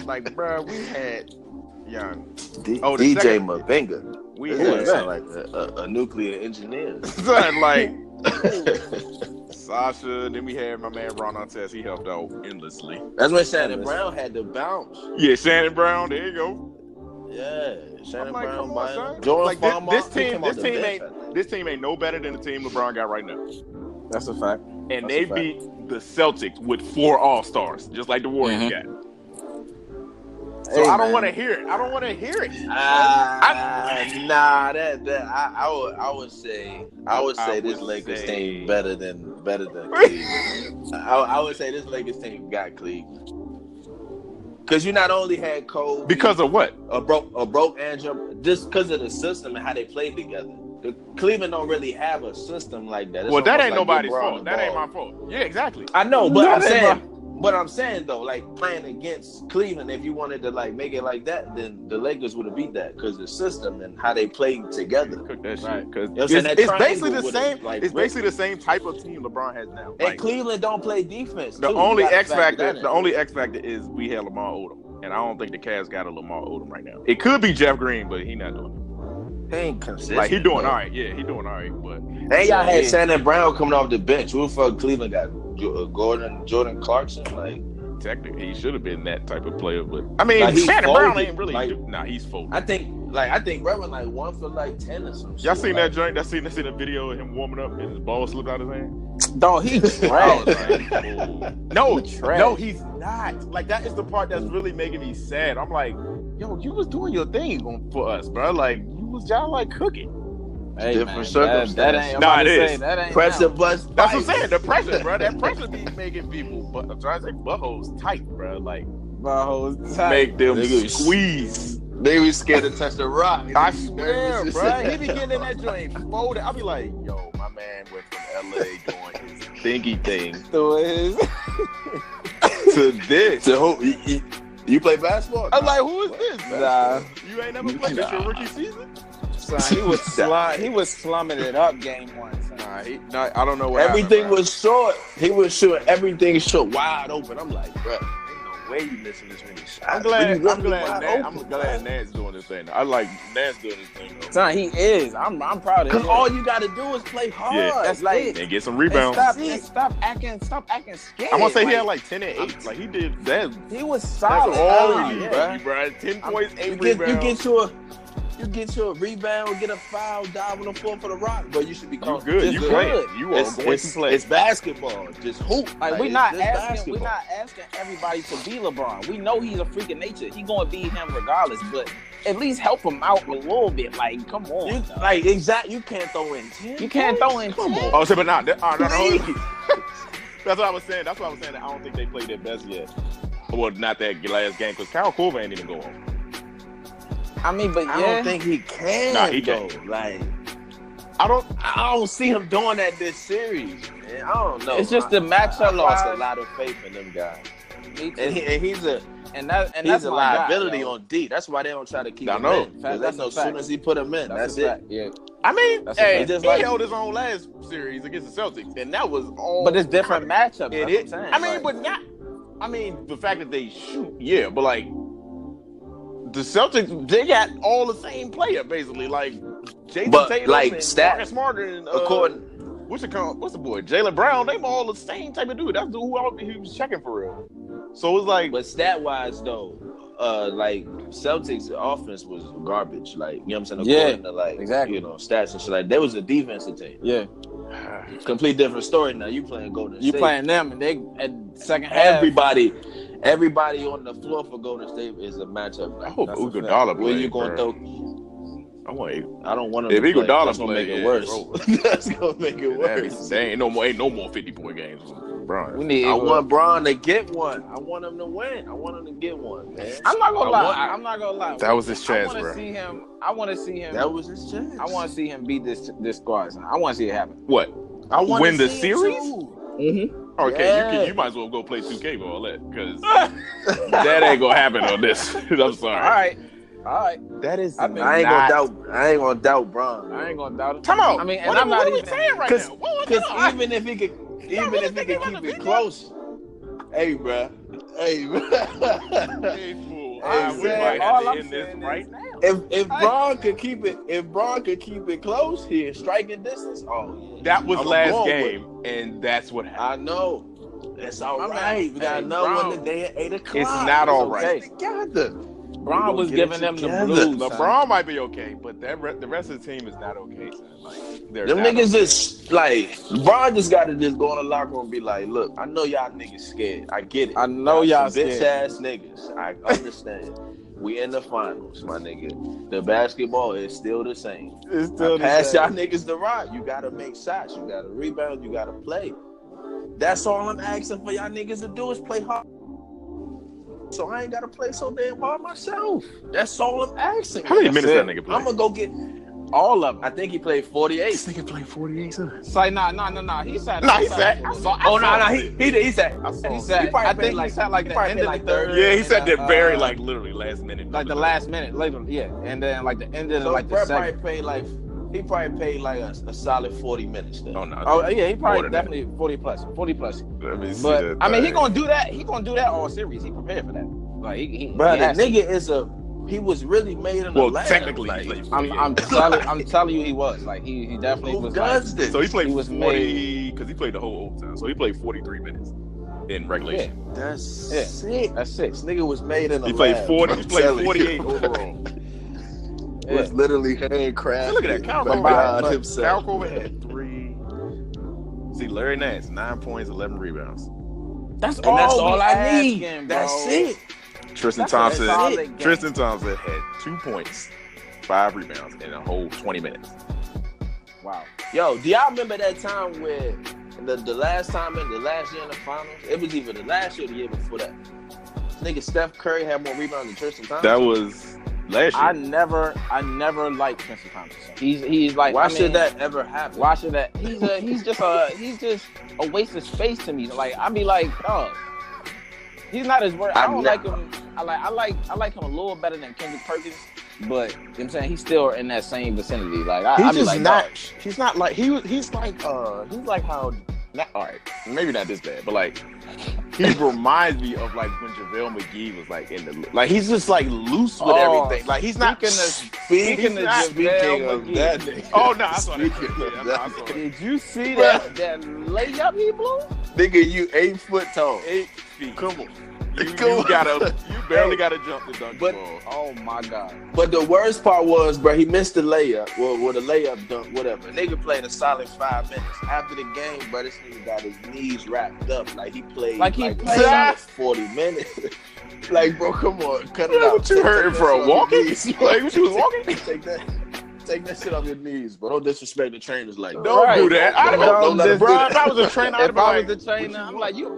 Speaker 4: Like, bro, we had young.
Speaker 5: DJ
Speaker 4: second-
Speaker 5: Mabenga.
Speaker 4: We
Speaker 5: This
Speaker 4: had
Speaker 5: nigga sound like a nuclear engineer.
Speaker 4: son, like Sasha. Then we had my man Ron Artest. He helped out endlessly.
Speaker 5: That's when Shannon Brown had to bounce.
Speaker 4: Yeah, Shannon Brown. There you go.
Speaker 5: Yeah, Shannon
Speaker 4: I'm like,
Speaker 5: Brown.
Speaker 4: come on, son.
Speaker 5: Jordan
Speaker 4: Like,
Speaker 5: Farmer.
Speaker 4: this
Speaker 5: he
Speaker 4: team
Speaker 5: came off the bench,
Speaker 4: ain't
Speaker 5: I think.
Speaker 4: this team ain't no better than the team LeBron got right now.
Speaker 1: That's a fact.
Speaker 4: And
Speaker 1: That's
Speaker 4: they
Speaker 1: a fact.
Speaker 4: beat the Celtics with 4 All-Stars, just like the Warriors
Speaker 1: Mhm.
Speaker 4: got. So
Speaker 1: Hey,
Speaker 4: I don't
Speaker 1: man.
Speaker 4: want to hear it. I don't want to hear it.
Speaker 5: Nah, I would say this Lakers team better than Cleveland. I would say this Lakers team got Cleveland. Because you not only had Kobe
Speaker 4: Because of what?
Speaker 5: a broke Andrew, just because of the system and how they played together. Cleveland don't really have a system like that. It's
Speaker 4: Well, that
Speaker 5: almost
Speaker 4: ain't
Speaker 5: like
Speaker 4: nobody's
Speaker 5: LeBron
Speaker 4: fault.
Speaker 5: the
Speaker 4: That ain't
Speaker 5: ball.
Speaker 4: my fault. Yeah, exactly.
Speaker 5: I know, but
Speaker 1: No,
Speaker 5: I'm saying though, like playing against Cleveland, if you wanted to like make it like that, then the Lakers would have beat that because the system and how they played together.
Speaker 4: Cook that shit.
Speaker 1: Right.
Speaker 4: Because
Speaker 5: You know what I'm saying? That
Speaker 4: it's basically
Speaker 5: triangle
Speaker 4: the same.
Speaker 5: would've, like,
Speaker 4: It's basically the same type of team LeBron has now.
Speaker 5: And
Speaker 4: Like,
Speaker 5: Cleveland don't play defense.
Speaker 4: the
Speaker 5: too. You
Speaker 4: only
Speaker 5: gotta
Speaker 4: X
Speaker 5: factor
Speaker 4: factor,
Speaker 5: that in.
Speaker 4: the only X factor is we had Lamar Odom, and I don't think the Cavs got a Lamar Odom right now. It could be Jeff Green, but he not doing it.
Speaker 5: He ain't consistent.
Speaker 4: Like he doing
Speaker 5: bro.
Speaker 4: all right. Yeah, he doing all right. But
Speaker 5: And y'all had Shannon Brown coming off the bench. Who the fuck Cleveland got? Jordan Clarkson? Like,
Speaker 4: technically, he should have been that type of player. But I mean,
Speaker 5: Like, he
Speaker 4: Shannon Brown
Speaker 5: folded.
Speaker 4: ain't really.
Speaker 5: Like,
Speaker 4: He's folded.
Speaker 5: I think Reverend like 1 for like 10 or something.
Speaker 4: Y'all seen that joint? Y'all seen a video of him warming up and his ball slipped out his hand?
Speaker 1: Dog, he
Speaker 4: I was
Speaker 1: trash.
Speaker 4: like, oh. No,
Speaker 1: trash.
Speaker 4: no, he's not. Like that is the part that's really making me sad. I'm like, yo, you was doing your thing for us, bro. Like y'all like cooking.
Speaker 1: Hey,
Speaker 5: Different
Speaker 1: man,
Speaker 5: circumstances.
Speaker 1: That ain't. I'm
Speaker 4: Nah,
Speaker 1: about to
Speaker 4: it
Speaker 1: say,
Speaker 4: is.
Speaker 1: that ain't
Speaker 5: Pressure
Speaker 1: now.
Speaker 5: bust.
Speaker 4: That's what I'm saying. The pressure, bro. That pressure be making people, but I'm trying to say buttholes tight, bro. Like
Speaker 1: Buttholes tight.
Speaker 4: make them
Speaker 5: Nigga,
Speaker 4: squeeze.
Speaker 5: They was scared to touch the rock.
Speaker 4: I swear, bro. He be getting in that joint folded. I be like, yo, my man went from LA doing his thingy thing
Speaker 1: So his.
Speaker 4: to this.
Speaker 5: So you play basketball?
Speaker 4: I'm like, who is this?
Speaker 1: Nah.
Speaker 4: You ain't never played this your rookie season?
Speaker 1: Son, he was slumming it up game 1. Son.
Speaker 4: Nah, I don't know what
Speaker 5: Everything
Speaker 4: happened,
Speaker 5: was short. He was short. Everything short, wide open. I'm like, bro, ain't no way you missing this many shots.
Speaker 4: I'm glad
Speaker 5: Wide open.
Speaker 4: Nance doing this thing. I like Nance doing this thing though.
Speaker 1: Son, he is. I'm proud of him.
Speaker 5: Because all you got to do is play hard.
Speaker 4: Yeah.
Speaker 1: That's
Speaker 5: like,
Speaker 1: it.
Speaker 4: And get some
Speaker 1: And
Speaker 4: rebounds.
Speaker 1: stop acting scared.
Speaker 4: I'm gonna say he
Speaker 1: Like,
Speaker 4: had like 10 and 8. Like he did that.
Speaker 1: he was
Speaker 4: That's
Speaker 1: solid.
Speaker 4: all you need,
Speaker 1: yeah.
Speaker 4: bro. 10 points, 8
Speaker 5: you
Speaker 4: rebounds.
Speaker 5: get your rebound, get a foul, dive on the floor for the rock, but you should be
Speaker 4: You
Speaker 5: called.
Speaker 4: good. You
Speaker 5: just
Speaker 4: playing.
Speaker 5: good.
Speaker 4: You are going to play.
Speaker 5: It's basketball. Just hoop.
Speaker 1: Like we're
Speaker 5: it's
Speaker 1: not
Speaker 5: just
Speaker 1: asking
Speaker 5: basketball.
Speaker 1: everybody to be LeBron. We know he's a freak of nature. He gonna be him regardless, but at least help him out a little bit. Like, come on.
Speaker 5: You,
Speaker 1: dog.
Speaker 5: like exactly. You can't throw in 10.
Speaker 1: You can't throw in
Speaker 5: Come
Speaker 1: 10.
Speaker 5: on.
Speaker 4: Oh, so but not.
Speaker 5: Please.
Speaker 4: That's what I was saying. That's what I was saying. That I don't think they played their best yet. Well, not that last game because Kyle Korver ain't even go home.
Speaker 1: I mean, but
Speaker 5: I
Speaker 1: yeah,
Speaker 5: don't think he can.
Speaker 4: Nah, he
Speaker 5: though.
Speaker 4: can't.
Speaker 5: Like,
Speaker 4: I don't.
Speaker 5: I don't see him doing that this series. Man. I don't know.
Speaker 1: it's just the matchup.
Speaker 5: I lost a
Speaker 1: wise.
Speaker 5: lot of faith in them guys.
Speaker 1: Me too.
Speaker 5: And he's a
Speaker 1: that's
Speaker 5: a
Speaker 1: my guy,
Speaker 5: liability
Speaker 1: yo.
Speaker 5: on D. That's why they don't try to keep
Speaker 4: I
Speaker 5: him
Speaker 4: know.
Speaker 5: in. 'Cause
Speaker 1: That's
Speaker 5: they
Speaker 1: a
Speaker 5: know as
Speaker 1: fact.
Speaker 5: soon as he put him in, that's
Speaker 1: a
Speaker 5: it.
Speaker 1: fact, yeah.
Speaker 4: I mean,
Speaker 1: That's a
Speaker 4: hey,
Speaker 1: fact.
Speaker 4: he
Speaker 5: Just like-
Speaker 4: held his own last series against the Celtics, and that was all.
Speaker 1: But it's different matchups.
Speaker 4: It
Speaker 1: That's
Speaker 4: is.
Speaker 1: what I'm saying.
Speaker 4: I mean,
Speaker 1: Like,
Speaker 4: but not. I mean, the fact that they shoot, yeah, but like the Celtics, they got all the same player basically. Like Jason
Speaker 5: But,
Speaker 4: Tatum
Speaker 5: like,
Speaker 4: and
Speaker 5: stat-
Speaker 4: Marcus Smart and
Speaker 5: According,
Speaker 4: what's the boy? Jaylen Brown. They all the same type of dude. That's who he was checking for real. So it's like,
Speaker 5: but stat wise though, like Celtics offense was garbage. Like, you know what I'm saying?
Speaker 1: Yeah,
Speaker 5: According to like
Speaker 1: exactly.
Speaker 5: you know, stats and shit like there was a defensive team.
Speaker 1: yeah,
Speaker 5: Complete different story now. You playing Golden
Speaker 1: you
Speaker 5: State.
Speaker 1: playing them, and they at second half.
Speaker 5: Everybody on the floor for Golden State is a matchup.
Speaker 4: I hope
Speaker 5: That's a
Speaker 4: Iguodala
Speaker 5: fact. Where
Speaker 4: play,
Speaker 5: you gonna
Speaker 4: bro.
Speaker 5: throw?
Speaker 4: I want.
Speaker 5: I don't want him
Speaker 4: If
Speaker 5: to play.
Speaker 4: Iguodala
Speaker 5: That's gonna
Speaker 4: play,
Speaker 5: make it
Speaker 4: yeah,
Speaker 5: worse.
Speaker 4: bro.
Speaker 5: That's gonna make it worse.
Speaker 4: They ain't no more 50-point games. Bron.
Speaker 1: We need.
Speaker 5: I want Bron to get one. I want him to win. I want him to get one, man.
Speaker 1: I'm not gonna
Speaker 5: I
Speaker 1: lie.
Speaker 5: want-
Speaker 1: I'm not gonna lie.
Speaker 4: That was his
Speaker 1: I
Speaker 4: chance,
Speaker 1: want to
Speaker 4: bro.
Speaker 1: see him. I want to see him.
Speaker 5: That was his chance.
Speaker 1: I want to see him beat this squad. Son. I want to see it happen.
Speaker 4: What?
Speaker 5: I wanna
Speaker 4: win the
Speaker 5: see it
Speaker 4: series?
Speaker 5: too.
Speaker 1: Mm-hmm.
Speaker 4: Okay,
Speaker 5: Yeah.
Speaker 4: you might as well go play 2K for all that because that ain't gonna happen on this. I'm sorry.
Speaker 1: All right.
Speaker 4: That is.
Speaker 1: I think-
Speaker 5: I ain't gonna doubt Bron.
Speaker 1: I ain't gonna doubt it.
Speaker 4: Come on.
Speaker 1: I mean, and
Speaker 4: what
Speaker 1: I'm not
Speaker 4: are we
Speaker 1: even
Speaker 4: saying right
Speaker 5: Cause-
Speaker 4: now? What?
Speaker 5: Because even if he could
Speaker 4: really think he
Speaker 5: keep
Speaker 4: wanna
Speaker 5: it
Speaker 4: beat
Speaker 5: close, hey, bruh. Hey, bruh.
Speaker 4: Hey, fool.
Speaker 5: I'm
Speaker 4: We
Speaker 5: saying,
Speaker 4: might
Speaker 1: all
Speaker 4: have to
Speaker 1: I'm
Speaker 4: end this
Speaker 1: saying
Speaker 4: right
Speaker 1: is-
Speaker 4: now.
Speaker 5: if Bron could keep it close here, striking distance. Oh, yeah.
Speaker 4: That was
Speaker 5: I'm
Speaker 4: last
Speaker 5: going
Speaker 4: game, and that's what happened.
Speaker 5: I know. It's all
Speaker 1: My man,
Speaker 5: right. We got
Speaker 1: hey,
Speaker 5: another
Speaker 1: Bron,
Speaker 5: one today at 8:00.
Speaker 4: It's not all
Speaker 5: okay.
Speaker 1: right.
Speaker 5: Together.
Speaker 1: Braun was
Speaker 5: We gonna
Speaker 1: giving
Speaker 5: get
Speaker 1: them
Speaker 5: it
Speaker 1: the
Speaker 5: together.
Speaker 1: blues. son.
Speaker 4: LeBron might be okay, but the rest of the team is not okay. Son. Like, they're
Speaker 5: Them
Speaker 4: not
Speaker 5: niggas
Speaker 4: okay.
Speaker 5: just like Bron just got to just go in the locker room and be like, look, I know y'all niggas scared. I get it.
Speaker 1: I know y'all
Speaker 5: some bitch
Speaker 1: scared.
Speaker 5: ass niggas. I understand. We in the finals, my nigga. The basketball is still the same.
Speaker 1: It's
Speaker 5: I
Speaker 1: still the
Speaker 5: pass
Speaker 1: same.
Speaker 5: y'all niggas the rock. You gotta make shots. You gotta rebound. You gotta play. That's all I'm asking for y'all niggas to do is play hard. So I ain't gotta play so damn hard myself. That's all I'm asking.
Speaker 4: How many
Speaker 1: That's
Speaker 4: minutes
Speaker 1: it.
Speaker 4: that nigga play?
Speaker 5: I'm gonna go get.
Speaker 1: All of them.
Speaker 5: I think he played 48.
Speaker 4: This nigga played 48, son.
Speaker 1: It's like, nah. He sat.
Speaker 4: He sat.
Speaker 5: He said.
Speaker 1: He sat. I think he sat like the end of the third.
Speaker 4: Yeah, he said that very like literally last minute.
Speaker 1: Like the last minute, later, yeah, and then like the end of
Speaker 5: So
Speaker 1: like the
Speaker 5: Brett
Speaker 1: second.
Speaker 5: he probably paid like a solid 40 minutes. Then.
Speaker 4: Oh no.
Speaker 1: Oh yeah, he probably
Speaker 4: More than that.
Speaker 1: definitely 40 plus.
Speaker 4: Let me see
Speaker 1: But
Speaker 4: that
Speaker 1: I mean, he
Speaker 4: thing.
Speaker 1: gonna do that. He gonna do that all series. He prepared for that. Like he
Speaker 5: Bro, the
Speaker 1: has to.
Speaker 5: nigga he was really made in the
Speaker 4: Well,
Speaker 5: lab.
Speaker 4: technically,
Speaker 5: like,
Speaker 4: he played
Speaker 1: I'm
Speaker 4: 48.
Speaker 1: I'm telling you, he was like he definitely
Speaker 5: who
Speaker 1: was.
Speaker 5: does
Speaker 1: Like,
Speaker 5: this?
Speaker 4: So he played
Speaker 1: He was
Speaker 4: 40 because he played the whole overtime. So he played 43 minutes in regulation.
Speaker 5: That's
Speaker 1: Yeah.
Speaker 5: sick.
Speaker 1: That's six.
Speaker 5: This nigga was made in the
Speaker 4: He played
Speaker 5: lab.
Speaker 4: 40.
Speaker 5: I'm
Speaker 4: He played
Speaker 5: telling you.
Speaker 4: 48 overall.
Speaker 5: It was literally handcrafted.
Speaker 4: Look at that. Cal
Speaker 5: by
Speaker 4: Kobe
Speaker 5: God
Speaker 4: had,
Speaker 5: himself.
Speaker 4: Cal Kobe had 3. See, Larry Nance, 9 points, 11 rebounds.
Speaker 1: That's
Speaker 5: And that's all
Speaker 1: we
Speaker 5: I need.
Speaker 1: asking,
Speaker 5: That's
Speaker 1: bro.
Speaker 5: it.
Speaker 4: Tristan
Speaker 1: That's a
Speaker 4: Thompson.
Speaker 1: solid game.
Speaker 4: Tristan Thompson had 2 points, 5 rebounds in a whole 20 minutes.
Speaker 1: Wow.
Speaker 5: Yo, do y'all remember that time where the last time in the last year in the finals? It was either the last year or the year before that. Nigga Steph Curry had more rebounds than Tristan Thompson.
Speaker 4: That was last year.
Speaker 1: I never liked Tristan Thompson. He's like,
Speaker 5: Why
Speaker 1: I mean,
Speaker 5: should that ever happen?
Speaker 1: Why should that? He's just a waste of space to me. Like I'd be like, dog. He's not as worth. I don't like him. I like him a little better than Kendrick Perkins, but you know what I'm saying he's still in that same vicinity. Like I be
Speaker 4: He's
Speaker 1: like,
Speaker 4: just not.
Speaker 1: dog.
Speaker 4: He's not like he's like how. Not, all right, maybe not this bad, but like he reminds me of like when JaVale McGee was like in the like he's just like loose with everything. Like he's not
Speaker 1: Speaking of
Speaker 5: that nigga.
Speaker 4: Oh no, I saw that.
Speaker 5: Speaking of
Speaker 4: Yeah,
Speaker 5: that
Speaker 4: I saw that.
Speaker 1: Did you see that layup he blew?
Speaker 5: Nigga, you 8 foot tall.
Speaker 4: 8 feet.
Speaker 5: Come on.
Speaker 4: You
Speaker 5: Come
Speaker 4: barely gotta jump to dunk the
Speaker 5: But-
Speaker 4: ball.
Speaker 1: Oh my god.
Speaker 5: But the worst part was, bro, he missed the layup. Well, the layup dunk, whatever. Nigga played a solid 5 minutes. After the game, bro, this nigga got his knees wrapped up like he played
Speaker 1: Like he
Speaker 5: a
Speaker 1: played-
Speaker 5: solid 40 minutes. Like, bro, come on, cut it
Speaker 4: Yeah,
Speaker 5: out.
Speaker 4: what you
Speaker 5: Take
Speaker 4: hurting
Speaker 5: that
Speaker 4: for
Speaker 5: shit
Speaker 4: a
Speaker 5: off your
Speaker 4: walking?
Speaker 5: knees.
Speaker 4: Like what you was walking?
Speaker 5: Take that shit off your knees, bro. Don't disrespect the trainers like that.
Speaker 4: Don't
Speaker 1: Right.
Speaker 4: do that. I
Speaker 5: Don't
Speaker 4: don't
Speaker 5: let him
Speaker 4: bro.
Speaker 5: do that.
Speaker 4: If I was a trainer, I'd
Speaker 1: If
Speaker 4: have been
Speaker 1: I
Speaker 4: like,
Speaker 1: was the trainer, I'm like, you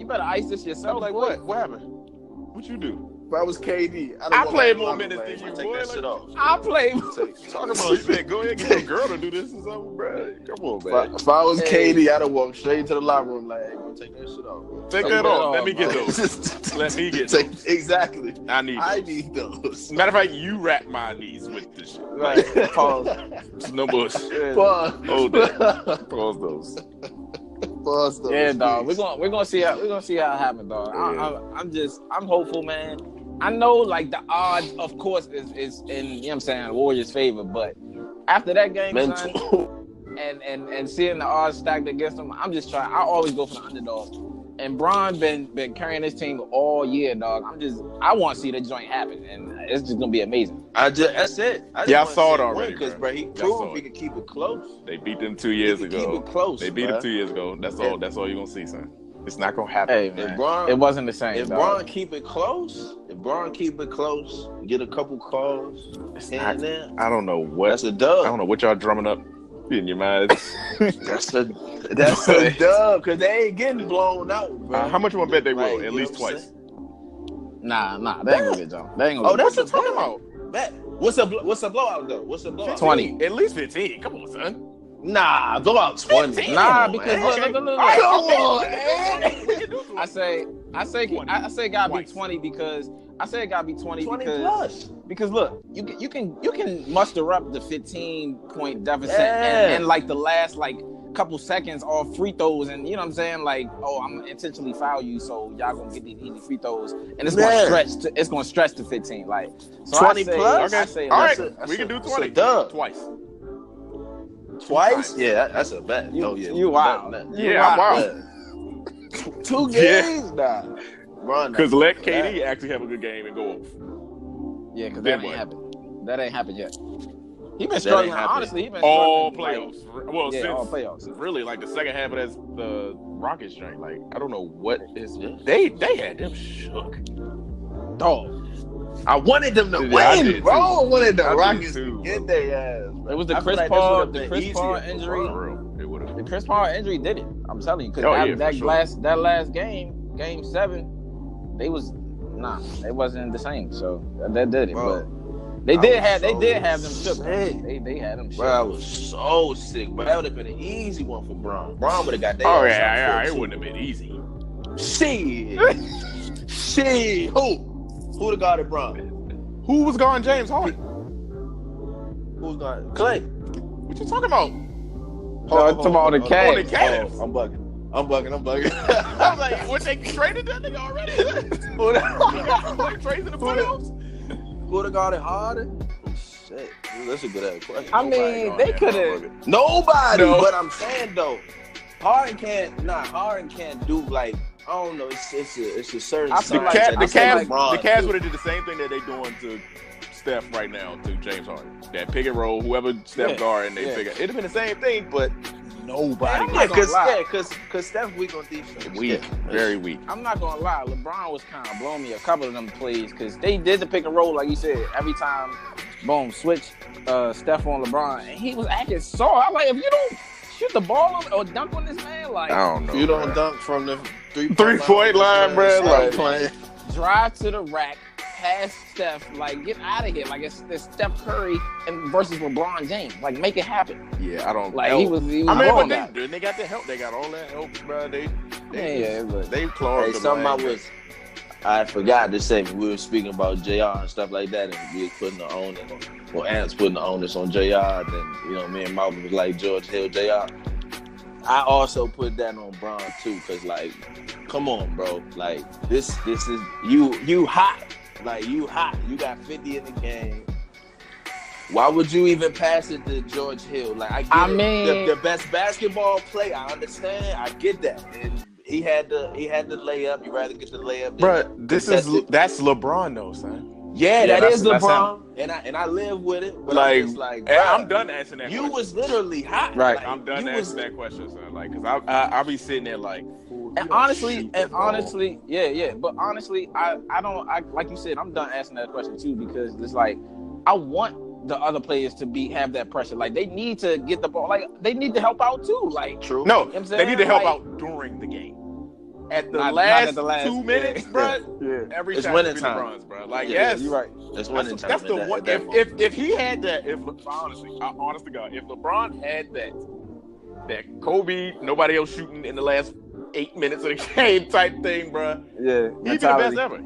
Speaker 1: better ice this
Speaker 4: I
Speaker 1: yourself.
Speaker 4: was like,
Speaker 1: boy.
Speaker 4: what? What happened? What you do?
Speaker 5: If I was KD,
Speaker 4: I played more minutes than you,
Speaker 5: Take
Speaker 4: boy.
Speaker 5: that
Speaker 4: Like,
Speaker 5: shit off.
Speaker 1: I played.
Speaker 4: Talking about you said go ahead and get your girl to do this or something, bro. Come on, man.
Speaker 5: If I was
Speaker 1: Hey.
Speaker 5: KD, I'd have walked straight into the locker room like, hey, bro, take that shit off, bro.
Speaker 4: Take
Speaker 1: Take
Speaker 4: that
Speaker 1: that
Speaker 4: off.
Speaker 1: off,
Speaker 4: Let me get
Speaker 1: bro.
Speaker 4: those. Let me get
Speaker 5: Take,
Speaker 4: those.
Speaker 5: exactly.
Speaker 4: I need
Speaker 5: I
Speaker 4: those.
Speaker 5: need those.
Speaker 4: Matter of fact, you wrap my knees with this shit.
Speaker 1: Right. Pause.
Speaker 4: It's no bullshit.
Speaker 5: Pause.
Speaker 4: Hold that. Pause those.
Speaker 5: Pause those,
Speaker 1: Yeah, dog.
Speaker 5: please.
Speaker 1: We're gonna see how it happens, dog. I'm hopeful, man. I know, like the odds, of course, is in you know what I'm saying Warriors' favor, but after that game, son,
Speaker 5: Mental.
Speaker 1: and seeing the odds stacked against them, I'm just trying. I always go for the underdog. And Bron been carrying this team all year, dog. I want to see the joint happen, and it's just gonna be amazing.
Speaker 5: That's it.
Speaker 4: Yeah, I saw it already,
Speaker 5: because
Speaker 4: bro.
Speaker 5: he
Speaker 4: I saw
Speaker 5: proved he
Speaker 4: it.
Speaker 5: could keep it close.
Speaker 4: They beat them 2 years
Speaker 5: He could
Speaker 4: ago.
Speaker 5: keep it close.
Speaker 4: They beat
Speaker 5: bro.
Speaker 4: them 2 years ago. That's all. That's all you're gonna see, son. It's not gonna happen.
Speaker 1: Hey,
Speaker 5: If
Speaker 1: man,
Speaker 5: Bron,
Speaker 1: it wasn't the same.
Speaker 5: if
Speaker 1: dog.
Speaker 5: Bron keep it close, get a couple calls
Speaker 4: It's
Speaker 5: here
Speaker 4: not-
Speaker 5: and there,
Speaker 4: I don't know what.
Speaker 5: that's a
Speaker 4: I
Speaker 5: dub.
Speaker 4: don't know what y'all drumming up in your minds.
Speaker 5: That's a dub because they ain't getting blown out, bro.
Speaker 4: How much you want to bet they will?
Speaker 5: Like,
Speaker 4: At
Speaker 5: you
Speaker 4: least
Speaker 5: know what I'm
Speaker 4: twice.
Speaker 1: Nah, they ain't gonna get jumped. They ain't gonna
Speaker 5: Oh,
Speaker 1: get
Speaker 5: that's
Speaker 1: jumped.
Speaker 5: what I'm talking about. Bet. What's a blowout though? What's a blowout?
Speaker 1: 20.
Speaker 4: At least 15. Come on, son.
Speaker 5: Nah, blowout 20.
Speaker 4: 15.
Speaker 1: Nah,
Speaker 4: Come on,
Speaker 1: because
Speaker 4: man.
Speaker 1: look.
Speaker 5: Come on,
Speaker 1: I say it gotta be 20 because I say it gotta be 20
Speaker 5: 20
Speaker 1: because
Speaker 5: plus.
Speaker 1: because look, you can muster up the 15-point deficit
Speaker 5: Yeah.
Speaker 1: and like the last like couple seconds off free throws, and you know what I'm saying, like, oh, I'm gonna intentionally foul you so y'all gonna get these easy free throws, and it's gonna stretch to 15, like so
Speaker 5: 20
Speaker 1: I say,
Speaker 5: plus?
Speaker 1: I say
Speaker 4: All right,
Speaker 5: that's
Speaker 4: we can do
Speaker 5: that's
Speaker 4: 20.
Speaker 5: a dub.
Speaker 4: Twice.
Speaker 5: Twice? Yeah, that's a bet.
Speaker 1: You,
Speaker 5: Oh yeah,
Speaker 1: you wild.
Speaker 4: Yeah, I'm wild.
Speaker 5: Yeah. 2
Speaker 4: Yeah.
Speaker 5: games? Nah. Run.
Speaker 4: Because let KD actually have a good game and go off.
Speaker 1: Yeah, because
Speaker 4: Then
Speaker 1: that ain't
Speaker 4: what?
Speaker 1: happened. That ain't happened yet. He been
Speaker 5: ain't
Speaker 1: struggling.
Speaker 5: happened.
Speaker 1: Honestly, he been
Speaker 4: All
Speaker 1: struggling.
Speaker 4: playoffs. Well,
Speaker 1: Yeah, all
Speaker 4: since
Speaker 1: playoffs.
Speaker 4: really like the second half of the Rockets drink. Like I don't know what is.
Speaker 5: Yeah.
Speaker 4: They had them shook.
Speaker 1: Dog.
Speaker 5: I wanted them to
Speaker 4: Yeah, I
Speaker 5: win,
Speaker 4: did
Speaker 5: bro.
Speaker 4: too.
Speaker 5: I wanted the
Speaker 4: I did
Speaker 5: Rockets
Speaker 4: too,
Speaker 5: to get
Speaker 4: bro.
Speaker 5: their ass. Bro.
Speaker 1: It was the
Speaker 5: I feel
Speaker 1: Chris
Speaker 5: like this
Speaker 1: Paul,
Speaker 5: would've
Speaker 1: the
Speaker 5: been
Speaker 1: Chris
Speaker 5: easier
Speaker 1: Paul
Speaker 5: for
Speaker 1: injury.
Speaker 4: For real, it would have.
Speaker 1: The Chris Paul injury did it. I'm telling you, because
Speaker 4: Oh, yeah,
Speaker 1: that
Speaker 4: for sure.
Speaker 1: last game, game 7, it wasn't the same. So that did it.
Speaker 5: Bro.
Speaker 1: But They did have them shook.
Speaker 5: Sick.
Speaker 1: They had them shook.
Speaker 5: Bro, I was so sick. Bro, that would have been an easy one for Braun. Braun would have got that.
Speaker 4: Oh yeah, it wouldn't have been easy.
Speaker 5: Shit. Shit. Who would have guarded Braun?
Speaker 4: Who was guarding James Harden?
Speaker 5: Who's guarding Clay?
Speaker 4: What you talking about?
Speaker 1: Talking about the Cavs.
Speaker 4: Oh, the Cavs.
Speaker 5: I'm bugging.
Speaker 4: I was like, what, they traded that nigga already? Like trades in the playoffs?
Speaker 5: Who would have guarded Harden? Shit. That's a good ass question.
Speaker 1: I mean, they could have.
Speaker 5: Nobody.
Speaker 4: No.
Speaker 5: But I'm saying though, Harden can't do like, I don't know. It's a certain.
Speaker 1: I feel
Speaker 4: The
Speaker 1: like-
Speaker 4: Cavs would have did the same thing that they doing to Steph right now to James Harden. That pick and roll, whoever Steph guard, and they figure it'd have been the same thing, but nobody.
Speaker 1: Yeah,
Speaker 5: because Steph weak on defense.
Speaker 4: Weak, very weak.
Speaker 1: I'm not gonna lie, LeBron was kind of blowing me a couple of them plays because they did the pick and roll, like you said. Every time, boom, switch Steph on LeBron, and he was acting soft. I'm like, if you don't shoot the ball or dunk on this man, like
Speaker 4: I don't know.
Speaker 5: You don't dunk from the
Speaker 4: 3-point line, bro. Like
Speaker 5: playing.
Speaker 1: drive to the rack, pass Steph, like get out of here, like it's Steph Curry and versus LeBron James, like make it happen.
Speaker 4: yeah, I don't
Speaker 1: Like
Speaker 4: know.
Speaker 1: he was
Speaker 4: I mean,
Speaker 1: wrong
Speaker 4: but they got the help. They got all that help, bro. They
Speaker 1: but
Speaker 4: clawed
Speaker 5: Hey,
Speaker 4: the
Speaker 5: something I forgot to say. We were speaking about JR and stuff like that, and we was putting the onus on, or Ants putting the onus on JR. Then me and Marvin was like George Hill, JR. I also put that on Braun too, cause like, come on, bro. Like this is you hot. Like you hot. You got 50 in the game. Why would you even pass it to George Hill? Like I get the best basketball play. I understand. I get that. And he had the layup. You rather get the layup.
Speaker 4: Bro, that's LeBron though, son.
Speaker 5: Yeah, that is
Speaker 4: that's
Speaker 5: LeBron, and I live with it. But
Speaker 4: Like,
Speaker 5: I'm just like,
Speaker 4: and
Speaker 5: bruh,
Speaker 4: I'm done answering that.
Speaker 5: you
Speaker 4: question.
Speaker 5: was literally hot.
Speaker 1: Right.
Speaker 5: Like,
Speaker 4: I'm done
Speaker 5: you
Speaker 4: answering that question, son. Like, cause I'll be sitting there like,
Speaker 1: And honestly, yeah. But honestly, I like you said, I'm done asking that question too because it's like I want the other players to have that pressure. Like they need to get the ball. Like they need to help out too. Like
Speaker 5: True.
Speaker 4: no,
Speaker 1: You know what I'm
Speaker 4: they need to
Speaker 1: saying?
Speaker 4: help
Speaker 1: Like-
Speaker 4: out during the game. At the
Speaker 1: Not
Speaker 4: last
Speaker 1: at the last
Speaker 4: 2 minutes, bro.
Speaker 1: Yeah.
Speaker 4: Every
Speaker 5: It's
Speaker 4: time
Speaker 5: winning
Speaker 4: be
Speaker 5: time.
Speaker 4: LeBron's, bro. Like,
Speaker 5: Yeah,
Speaker 4: yes,
Speaker 1: You're right.
Speaker 5: That's winning time.
Speaker 4: That's the
Speaker 5: at
Speaker 4: one.
Speaker 5: that moment.
Speaker 4: If he had that, honest to God, if LeBron had that Kobe, nobody else shooting in the last 8 minutes of the game type thing, bro.
Speaker 1: Yeah.
Speaker 4: He'd be the best ever.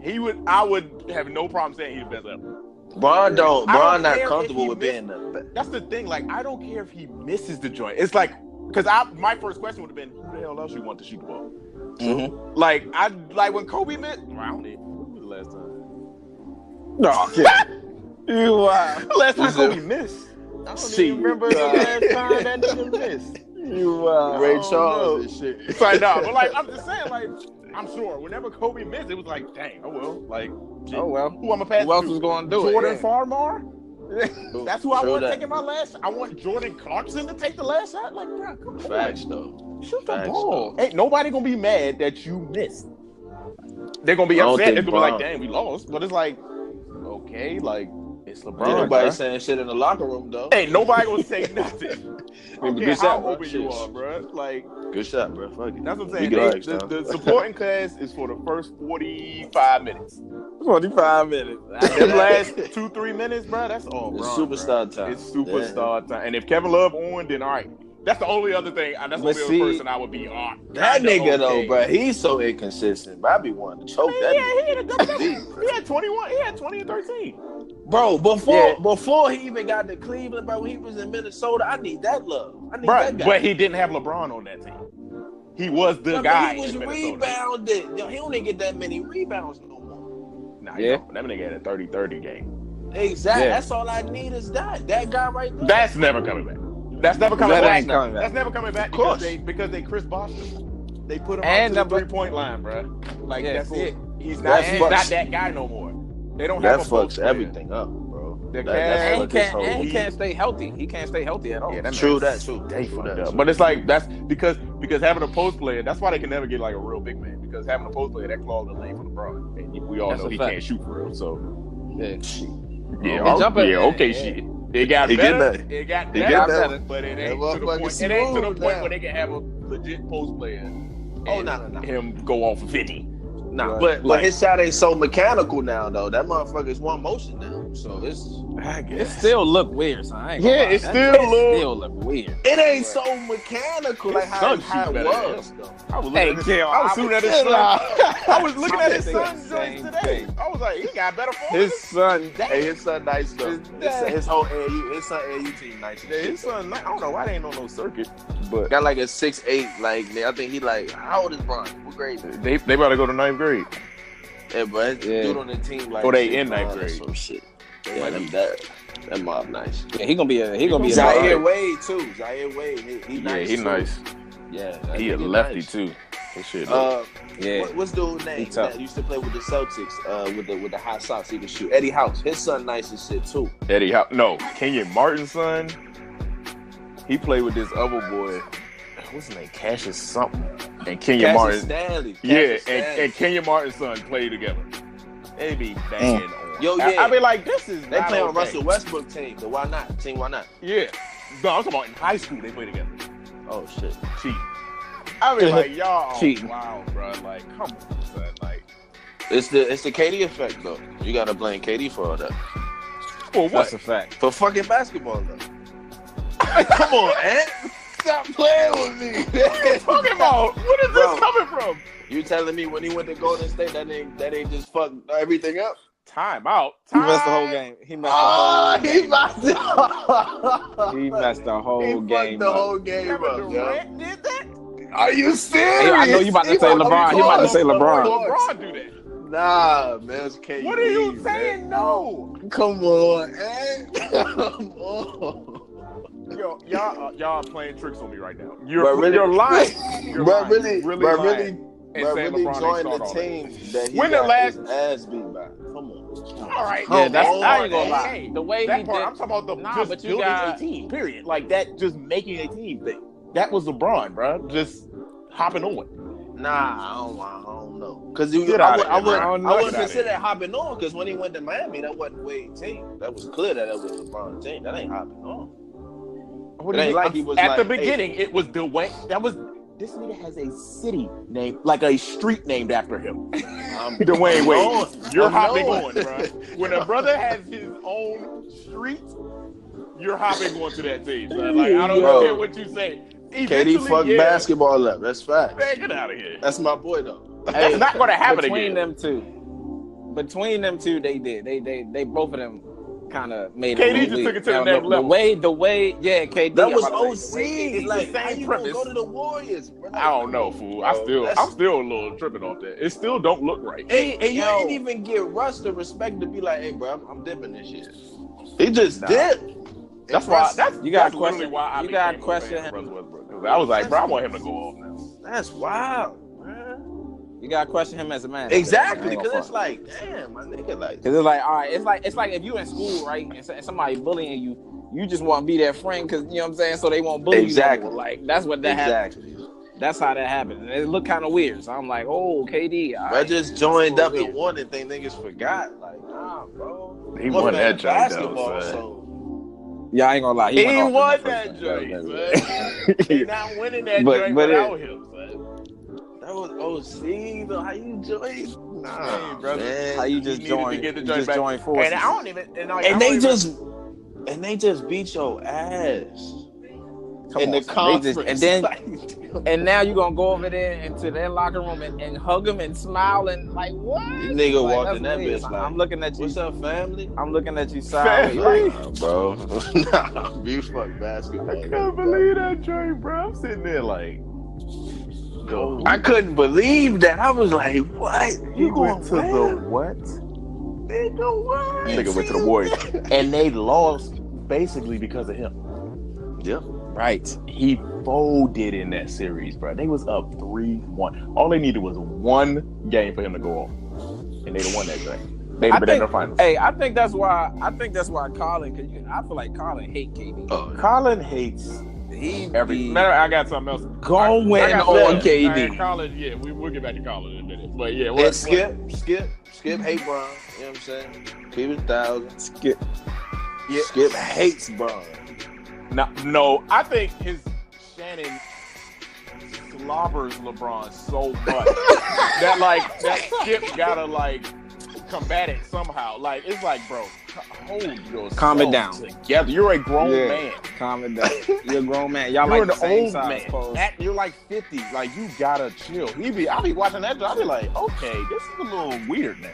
Speaker 4: I would have no problem saying he's the best ever.
Speaker 5: Braun
Speaker 4: don't
Speaker 5: not
Speaker 4: care if
Speaker 5: comfortable
Speaker 4: he
Speaker 5: with being the best.
Speaker 4: That's the thing. Like, I don't care if he misses the joint. It's like, because my first question would have been, who the hell else you want to shoot the ball?
Speaker 5: Mm-hmm.
Speaker 4: Like when Kobe missed. I don't even. When was the last time?
Speaker 1: No, you
Speaker 4: Last time Kobe missed. I don't even remember the last time that nigga missed.
Speaker 5: Ray Charles and shit.
Speaker 4: It's like, nah, but like I'm just saying, like I'm sure whenever Kobe missed, it was like, dang, oh well, like, shit,
Speaker 1: Oh well.
Speaker 4: who I'm gonna pass?
Speaker 1: Who else
Speaker 4: to?
Speaker 1: was going to do it?
Speaker 4: Jordan
Speaker 1: Yeah.
Speaker 4: Farmar. That's who I
Speaker 5: True
Speaker 4: want
Speaker 5: that.
Speaker 4: taking my last. I want Jordan Clarkson to take the last shot. Like, bro, come on,
Speaker 5: Facts though.
Speaker 4: shoot the
Speaker 5: Facts,
Speaker 4: ball.
Speaker 5: though.
Speaker 4: Ain't nobody gonna be mad that you missed. They're gonna be
Speaker 5: I don't
Speaker 4: upset.
Speaker 5: think
Speaker 4: It's gonna be like,
Speaker 5: Bron-
Speaker 4: dang, we lost. But it's like, okay, like it's LeBron.
Speaker 5: Ain't nobody
Speaker 4: bruh.
Speaker 5: saying shit in the locker room though.
Speaker 4: Ain't nobody gonna say nothing. Okay,
Speaker 5: good
Speaker 4: how
Speaker 5: shot, bro.
Speaker 4: open you
Speaker 5: Shit.
Speaker 4: are, bro. Like,
Speaker 5: Good shot, bro. Fuck it.
Speaker 4: that's what I'm
Speaker 5: We
Speaker 4: saying.
Speaker 5: get our X
Speaker 4: The
Speaker 5: now.
Speaker 4: supporting class is for the first 45 minutes.
Speaker 1: 45 minutes.
Speaker 4: Them last 2-3 minutes, bro, that's all
Speaker 5: It's
Speaker 4: Bron,
Speaker 5: superstar
Speaker 4: bro.
Speaker 5: time.
Speaker 4: It's superstar time. And if Kevin Love on, then all right. That's the only other thing. That's the
Speaker 1: But
Speaker 4: only
Speaker 1: see,
Speaker 4: other person I would be on.
Speaker 5: That
Speaker 4: kinda
Speaker 5: nigga
Speaker 4: okay.
Speaker 5: though, bro, he's so inconsistent. Bro, I be wanting to choke that
Speaker 4: Yeah, he had a double
Speaker 5: nigga.
Speaker 4: double. He had 21. He had 20 and 13.
Speaker 5: Bro, before he even got to Cleveland, bro, when he was in Minnesota, I need that love. I need
Speaker 4: Bro,
Speaker 5: that guy.
Speaker 4: but he didn't have LeBron on that team. He was the
Speaker 5: Bro,
Speaker 4: guy.
Speaker 5: he was
Speaker 4: in Minnesota.
Speaker 5: rebounded. Yo, he don't even get that many rebounds no more.
Speaker 4: Nah,
Speaker 1: Yeah.
Speaker 4: that nigga had a 30-30 game.
Speaker 5: Exactly.
Speaker 1: Yeah.
Speaker 5: That's all I need is that guy right there.
Speaker 4: That's never coming back. That's never coming
Speaker 1: That
Speaker 4: back.
Speaker 1: ain't coming back.
Speaker 4: That's never coming back
Speaker 5: Of course.
Speaker 4: because they Chris Bosh him. They put him
Speaker 1: And
Speaker 4: out to the
Speaker 1: number-
Speaker 4: 3-point line, bro. Like
Speaker 1: Yeah,
Speaker 4: that's
Speaker 1: cool.
Speaker 4: it. He's
Speaker 5: That
Speaker 4: not
Speaker 5: fucks-
Speaker 4: that guy no more. They don't
Speaker 5: That
Speaker 4: have a post
Speaker 5: fucks
Speaker 4: player.
Speaker 5: everything up, bro.
Speaker 4: The
Speaker 5: That
Speaker 1: And he
Speaker 5: fucks his whole-
Speaker 1: can't. He can't stay healthy. He can't stay healthy at all.
Speaker 4: Yeah, that
Speaker 5: True
Speaker 4: man-
Speaker 5: that too.
Speaker 4: They
Speaker 5: True
Speaker 4: fucked
Speaker 5: that,
Speaker 4: up.
Speaker 5: too.
Speaker 4: But it's like that's because having a post player, that's why they can never get like a real big man. Because having a post player that clogs the lane for LeBron, and we all
Speaker 1: That's
Speaker 4: know
Speaker 1: a
Speaker 4: he
Speaker 1: fact.
Speaker 4: can't shoot for real. So
Speaker 1: Yeah.
Speaker 4: yeah,
Speaker 1: And jumping-
Speaker 4: okay,
Speaker 1: yeah.
Speaker 4: shit. It got
Speaker 5: He get
Speaker 4: better.
Speaker 5: that.
Speaker 4: It got
Speaker 5: He
Speaker 4: better,
Speaker 5: get that.
Speaker 4: but it
Speaker 5: That
Speaker 4: ain't to the
Speaker 5: motherfucker
Speaker 4: point. It ain't to the
Speaker 5: smooth
Speaker 4: point
Speaker 5: now.
Speaker 4: where they can have a legit post player.
Speaker 5: Oh,
Speaker 4: and
Speaker 5: no.
Speaker 4: Him go off of 50.
Speaker 5: Nah,
Speaker 1: Right.
Speaker 5: but
Speaker 4: Like-
Speaker 5: his shot ain't so mechanical now though. That motherfucker's one motion now. him, so
Speaker 4: I guess.
Speaker 3: It still look weird, son. I ain't gonna lie.
Speaker 4: It
Speaker 3: That
Speaker 4: still
Speaker 3: look weird.
Speaker 5: it ain't so mechanical like how it was. Though.
Speaker 4: I was
Speaker 3: Hey,
Speaker 4: looking
Speaker 3: Kill,
Speaker 4: I was shooting at his son. I was looking at his
Speaker 3: thinking
Speaker 4: son's
Speaker 3: the
Speaker 4: joints
Speaker 3: same
Speaker 4: today.
Speaker 3: thing.
Speaker 4: I was like, he got better form.
Speaker 3: His son,
Speaker 5: Hey, his son nice though. His whole AAU, his son AAU team nice.
Speaker 4: Yeah, his son, I don't know why they ain't on no circuit, but
Speaker 5: Got like a 6'8", like I think he like how old is Bron? What grade?
Speaker 4: they about to go to 9th grade.
Speaker 5: Yeah, but
Speaker 3: Yeah.
Speaker 5: dude on the team like
Speaker 4: they in 9th
Speaker 5: Bron or
Speaker 4: grade.
Speaker 5: some shit.
Speaker 4: They
Speaker 5: Yeah,
Speaker 4: might be-
Speaker 5: that mob nice.
Speaker 3: yeah, he gonna be a
Speaker 5: Zaire
Speaker 3: dog.
Speaker 5: Wade too. Zaire Wade, he nice.
Speaker 4: He
Speaker 5: too.
Speaker 4: nice.
Speaker 5: Yeah, that
Speaker 4: He a
Speaker 5: nigga
Speaker 4: lefty
Speaker 5: nice.
Speaker 4: too. His shit.
Speaker 3: Yeah,
Speaker 5: What's dude's name
Speaker 3: He tough.
Speaker 5: that used to play with the Celtics? With the hot socks, he could shoot. Eddie House, his son nice as shit too.
Speaker 4: Eddie, Kenyon Martin's son. He played with this other boy. What's his name? Cassius something. And Kenyon
Speaker 5: Cassius
Speaker 4: Martin.
Speaker 5: Stanley.
Speaker 4: Yeah,
Speaker 5: Cassius
Speaker 4: and
Speaker 5: Stanley.
Speaker 4: Kenyon Martin's son played together. They be banging on.
Speaker 5: Yo, yeah.
Speaker 4: I be like, this is
Speaker 5: They
Speaker 4: not
Speaker 5: play on
Speaker 4: okay.
Speaker 5: Russell Westbrook team. The why not? Team why not?
Speaker 4: Yeah. No, I'm talking about in high school they play together.
Speaker 5: Oh shit.
Speaker 4: Cheat. I be like, y'all
Speaker 3: Cheating.
Speaker 4: wow, bro. Like, come on, son. Like,
Speaker 5: It's the KD effect though. You gotta blame KD for all that.
Speaker 4: for what?
Speaker 3: that's a fact.
Speaker 5: For fucking basketball though. Come on, Ant. Stop playing with me.
Speaker 4: Talking about? What is
Speaker 5: Bro.
Speaker 4: this coming from?
Speaker 5: You telling me when he went to Golden State that ain't just fucked everything up?
Speaker 4: Time out.
Speaker 3: He messed the whole game. He messed the whole game. He messed the whole
Speaker 5: He
Speaker 3: game.
Speaker 5: fucked the
Speaker 3: up.
Speaker 5: whole game
Speaker 4: Kevin
Speaker 5: up, yo.
Speaker 4: Durant did that?
Speaker 5: Are you serious?
Speaker 3: Hey, I know you about to say LeBron. You about to say LeBron.
Speaker 4: LeBron do that.
Speaker 5: Nah, man, it's KD.
Speaker 4: What are you
Speaker 5: man.
Speaker 4: saying? No.
Speaker 5: Come on, Ant. Come on.
Speaker 4: Yo, y'all playing tricks on me right now. You're
Speaker 5: But really-
Speaker 4: you're lying. You're
Speaker 5: Bro,
Speaker 4: lying.
Speaker 5: really,
Speaker 4: Really
Speaker 5: bro,
Speaker 4: lying.
Speaker 5: really,
Speaker 4: And
Speaker 5: bro,
Speaker 4: saying
Speaker 5: really
Speaker 4: LeBron ain't
Speaker 5: joined
Speaker 4: start
Speaker 5: the
Speaker 4: all
Speaker 5: team that he
Speaker 4: When the
Speaker 5: got
Speaker 4: last-
Speaker 5: his ass beat by. Come on.
Speaker 4: All right.
Speaker 3: Yeah, that's
Speaker 5: on,
Speaker 3: I ain't gonna
Speaker 5: man.
Speaker 3: lie.
Speaker 4: Hey,
Speaker 3: The way
Speaker 4: that
Speaker 3: he
Speaker 4: part,
Speaker 3: did.
Speaker 4: I'm talking about the
Speaker 3: Nah,
Speaker 4: just
Speaker 3: but you
Speaker 4: building
Speaker 3: got-
Speaker 4: a team. Period. Like that, just making a team thing. That was LeBron, bro. Just hopping on.
Speaker 5: Nah, I don't know. Cause you,
Speaker 4: Get
Speaker 5: I
Speaker 4: outta
Speaker 5: would,
Speaker 4: here,
Speaker 5: I would,
Speaker 4: bro.
Speaker 5: I would
Speaker 4: Get outta
Speaker 5: consider
Speaker 4: here.
Speaker 5: hopping on. Cause when he went to Miami, that wasn't Wade's team. That was clear that was LeBron's team. That ain't hopping on.
Speaker 4: What
Speaker 5: It
Speaker 4: do you
Speaker 5: ain't
Speaker 4: mean?
Speaker 5: like he was
Speaker 4: At
Speaker 5: like,
Speaker 4: the
Speaker 5: hey.
Speaker 4: beginning, it was Dwayne. That was this nigga has a city named, like a street named after him. Dwayne Wade. You're hopping on, bro. When a brother has his own street, you're hopping on to that team. Son. Like I don't
Speaker 5: Bro.
Speaker 4: care what you say.
Speaker 5: KD
Speaker 4: Eventually,
Speaker 5: fucked
Speaker 4: yeah.
Speaker 5: basketball up. That's fact.
Speaker 4: Man, get out of here.
Speaker 5: That's my boy though.
Speaker 4: That's not going to happen
Speaker 3: between
Speaker 4: again.
Speaker 3: Between them two, they did. They both of them kind of made it.
Speaker 4: KD
Speaker 3: really
Speaker 4: just
Speaker 3: weak.
Speaker 4: took it to the
Speaker 3: Now,
Speaker 4: next level.
Speaker 3: The way, yeah, KD.
Speaker 5: That
Speaker 3: I'm
Speaker 5: was
Speaker 3: about to say,
Speaker 5: OC. Like,
Speaker 4: the same
Speaker 5: how you
Speaker 4: premise.
Speaker 5: gonna go to the Warriors? Bro? Like,
Speaker 4: I don't know, fool. I'm still a little tripping off that. It still don't look right.
Speaker 5: And you
Speaker 3: Yo.
Speaker 5: ain't even get Russ the respect to be like, hey, bro, I'm dipping this shit. He just dipped.
Speaker 4: That's why.
Speaker 3: You gotta
Speaker 4: that's literally
Speaker 3: question-
Speaker 4: why I
Speaker 3: you gotta
Speaker 4: became a
Speaker 3: question
Speaker 4: fan of
Speaker 3: him.
Speaker 4: Russell Westbrook. 'Cause I was like, bro, I want him to go off now.
Speaker 5: That's wild, man.
Speaker 3: You gotta question him as a man.
Speaker 5: Exactly,
Speaker 3: I ain't
Speaker 5: because
Speaker 3: gonna
Speaker 5: it's
Speaker 3: front.
Speaker 5: like, damn, my nigga, like,
Speaker 3: Cause it's like, all right, it's like if you in school, right, and somebody bullying you, you just want to be their friend, cause you know what I'm saying, so they won't bully
Speaker 5: Exactly.
Speaker 3: you. Like that's what that happened.
Speaker 5: exactly.
Speaker 3: That's how that happened. And it looked kind of weird. So I'm like, oh, KD. all
Speaker 5: I
Speaker 3: right.
Speaker 5: just joined
Speaker 3: That's
Speaker 5: up
Speaker 3: a little
Speaker 5: and won and think niggas forgot. Like, nah, bro.
Speaker 4: He
Speaker 5: I'm a
Speaker 4: won
Speaker 5: fan
Speaker 4: that
Speaker 5: of
Speaker 4: joint,
Speaker 5: basketball,
Speaker 4: though, son.
Speaker 5: so
Speaker 3: Yeah, I ain't gonna lie.
Speaker 4: He
Speaker 3: went off
Speaker 4: won
Speaker 3: in the
Speaker 4: that
Speaker 3: first
Speaker 4: joint,
Speaker 3: game.
Speaker 4: son. They not winning that
Speaker 3: But-
Speaker 4: joint
Speaker 3: but
Speaker 4: without him, son.
Speaker 5: that was OC, though. How you joined? Nah,
Speaker 4: Hey, brother.
Speaker 5: man.
Speaker 3: How you just
Speaker 4: needed to
Speaker 3: joined?
Speaker 4: get the
Speaker 3: You
Speaker 4: joint
Speaker 3: just
Speaker 4: back.
Speaker 3: joined forces.
Speaker 4: And I don't even. And, like, I
Speaker 5: And
Speaker 4: don't
Speaker 5: they
Speaker 4: even-
Speaker 5: just beat your ass
Speaker 3: Come
Speaker 5: in
Speaker 3: on,
Speaker 5: the
Speaker 3: son.
Speaker 5: conference.
Speaker 3: And then
Speaker 5: Like,
Speaker 3: and now you gonna go over there into their locker room and hug them and smile and like what?
Speaker 5: nigga
Speaker 3: Like,
Speaker 5: walked
Speaker 3: that's
Speaker 5: in that
Speaker 3: weird.
Speaker 5: bitch like,
Speaker 3: I'm looking at you.
Speaker 5: what's up, family?
Speaker 3: I'm looking at you sideways.
Speaker 4: Family.
Speaker 3: Like,
Speaker 5: Nah, bro. Nah, you fuck basketball.
Speaker 4: I couldn't believe that joint, bro. I'm sitting there like, yo.
Speaker 5: I couldn't believe that. I was like, what? You going
Speaker 4: to
Speaker 5: where?
Speaker 4: the what?
Speaker 5: Nigga, what?
Speaker 4: Nigga went to the Warriors, and they lost basically because of him.
Speaker 5: Yep.
Speaker 3: right.
Speaker 4: He folded in that series, bro. They was up 3-1. All they needed was one game for him to go on, and they'd have won that thing. They'd have been in the finals.
Speaker 3: Hey, I think that's why Colin. Cause I feel like Colin hate KD.
Speaker 5: Oh,
Speaker 4: Colin hates
Speaker 3: He
Speaker 4: every.
Speaker 3: be
Speaker 4: Matter, I got something else.
Speaker 3: going
Speaker 4: I got
Speaker 3: on
Speaker 4: something.
Speaker 3: KD.
Speaker 4: Colin, yeah, we'll get back to Colin in a minute. But yeah,
Speaker 5: and Skip hate Bron. You know what I'm saying? Keep it 1,000.
Speaker 3: Skip.
Speaker 5: Yeah. Skip hates Bron.
Speaker 4: No, I think his Shannon slobbers LeBron so much that Skip gotta combat it somehow. Like it's like, bro, hold yourself
Speaker 1: Calm it down
Speaker 4: together. You're a grown man.
Speaker 1: Calm it down. You're a grown man. Y'all
Speaker 4: You're
Speaker 1: like the
Speaker 4: an
Speaker 1: same
Speaker 4: old
Speaker 1: size.
Speaker 4: man. You're like 50. Like you gotta chill. I'll be watching that. I'll be like, okay, this is a little weird now.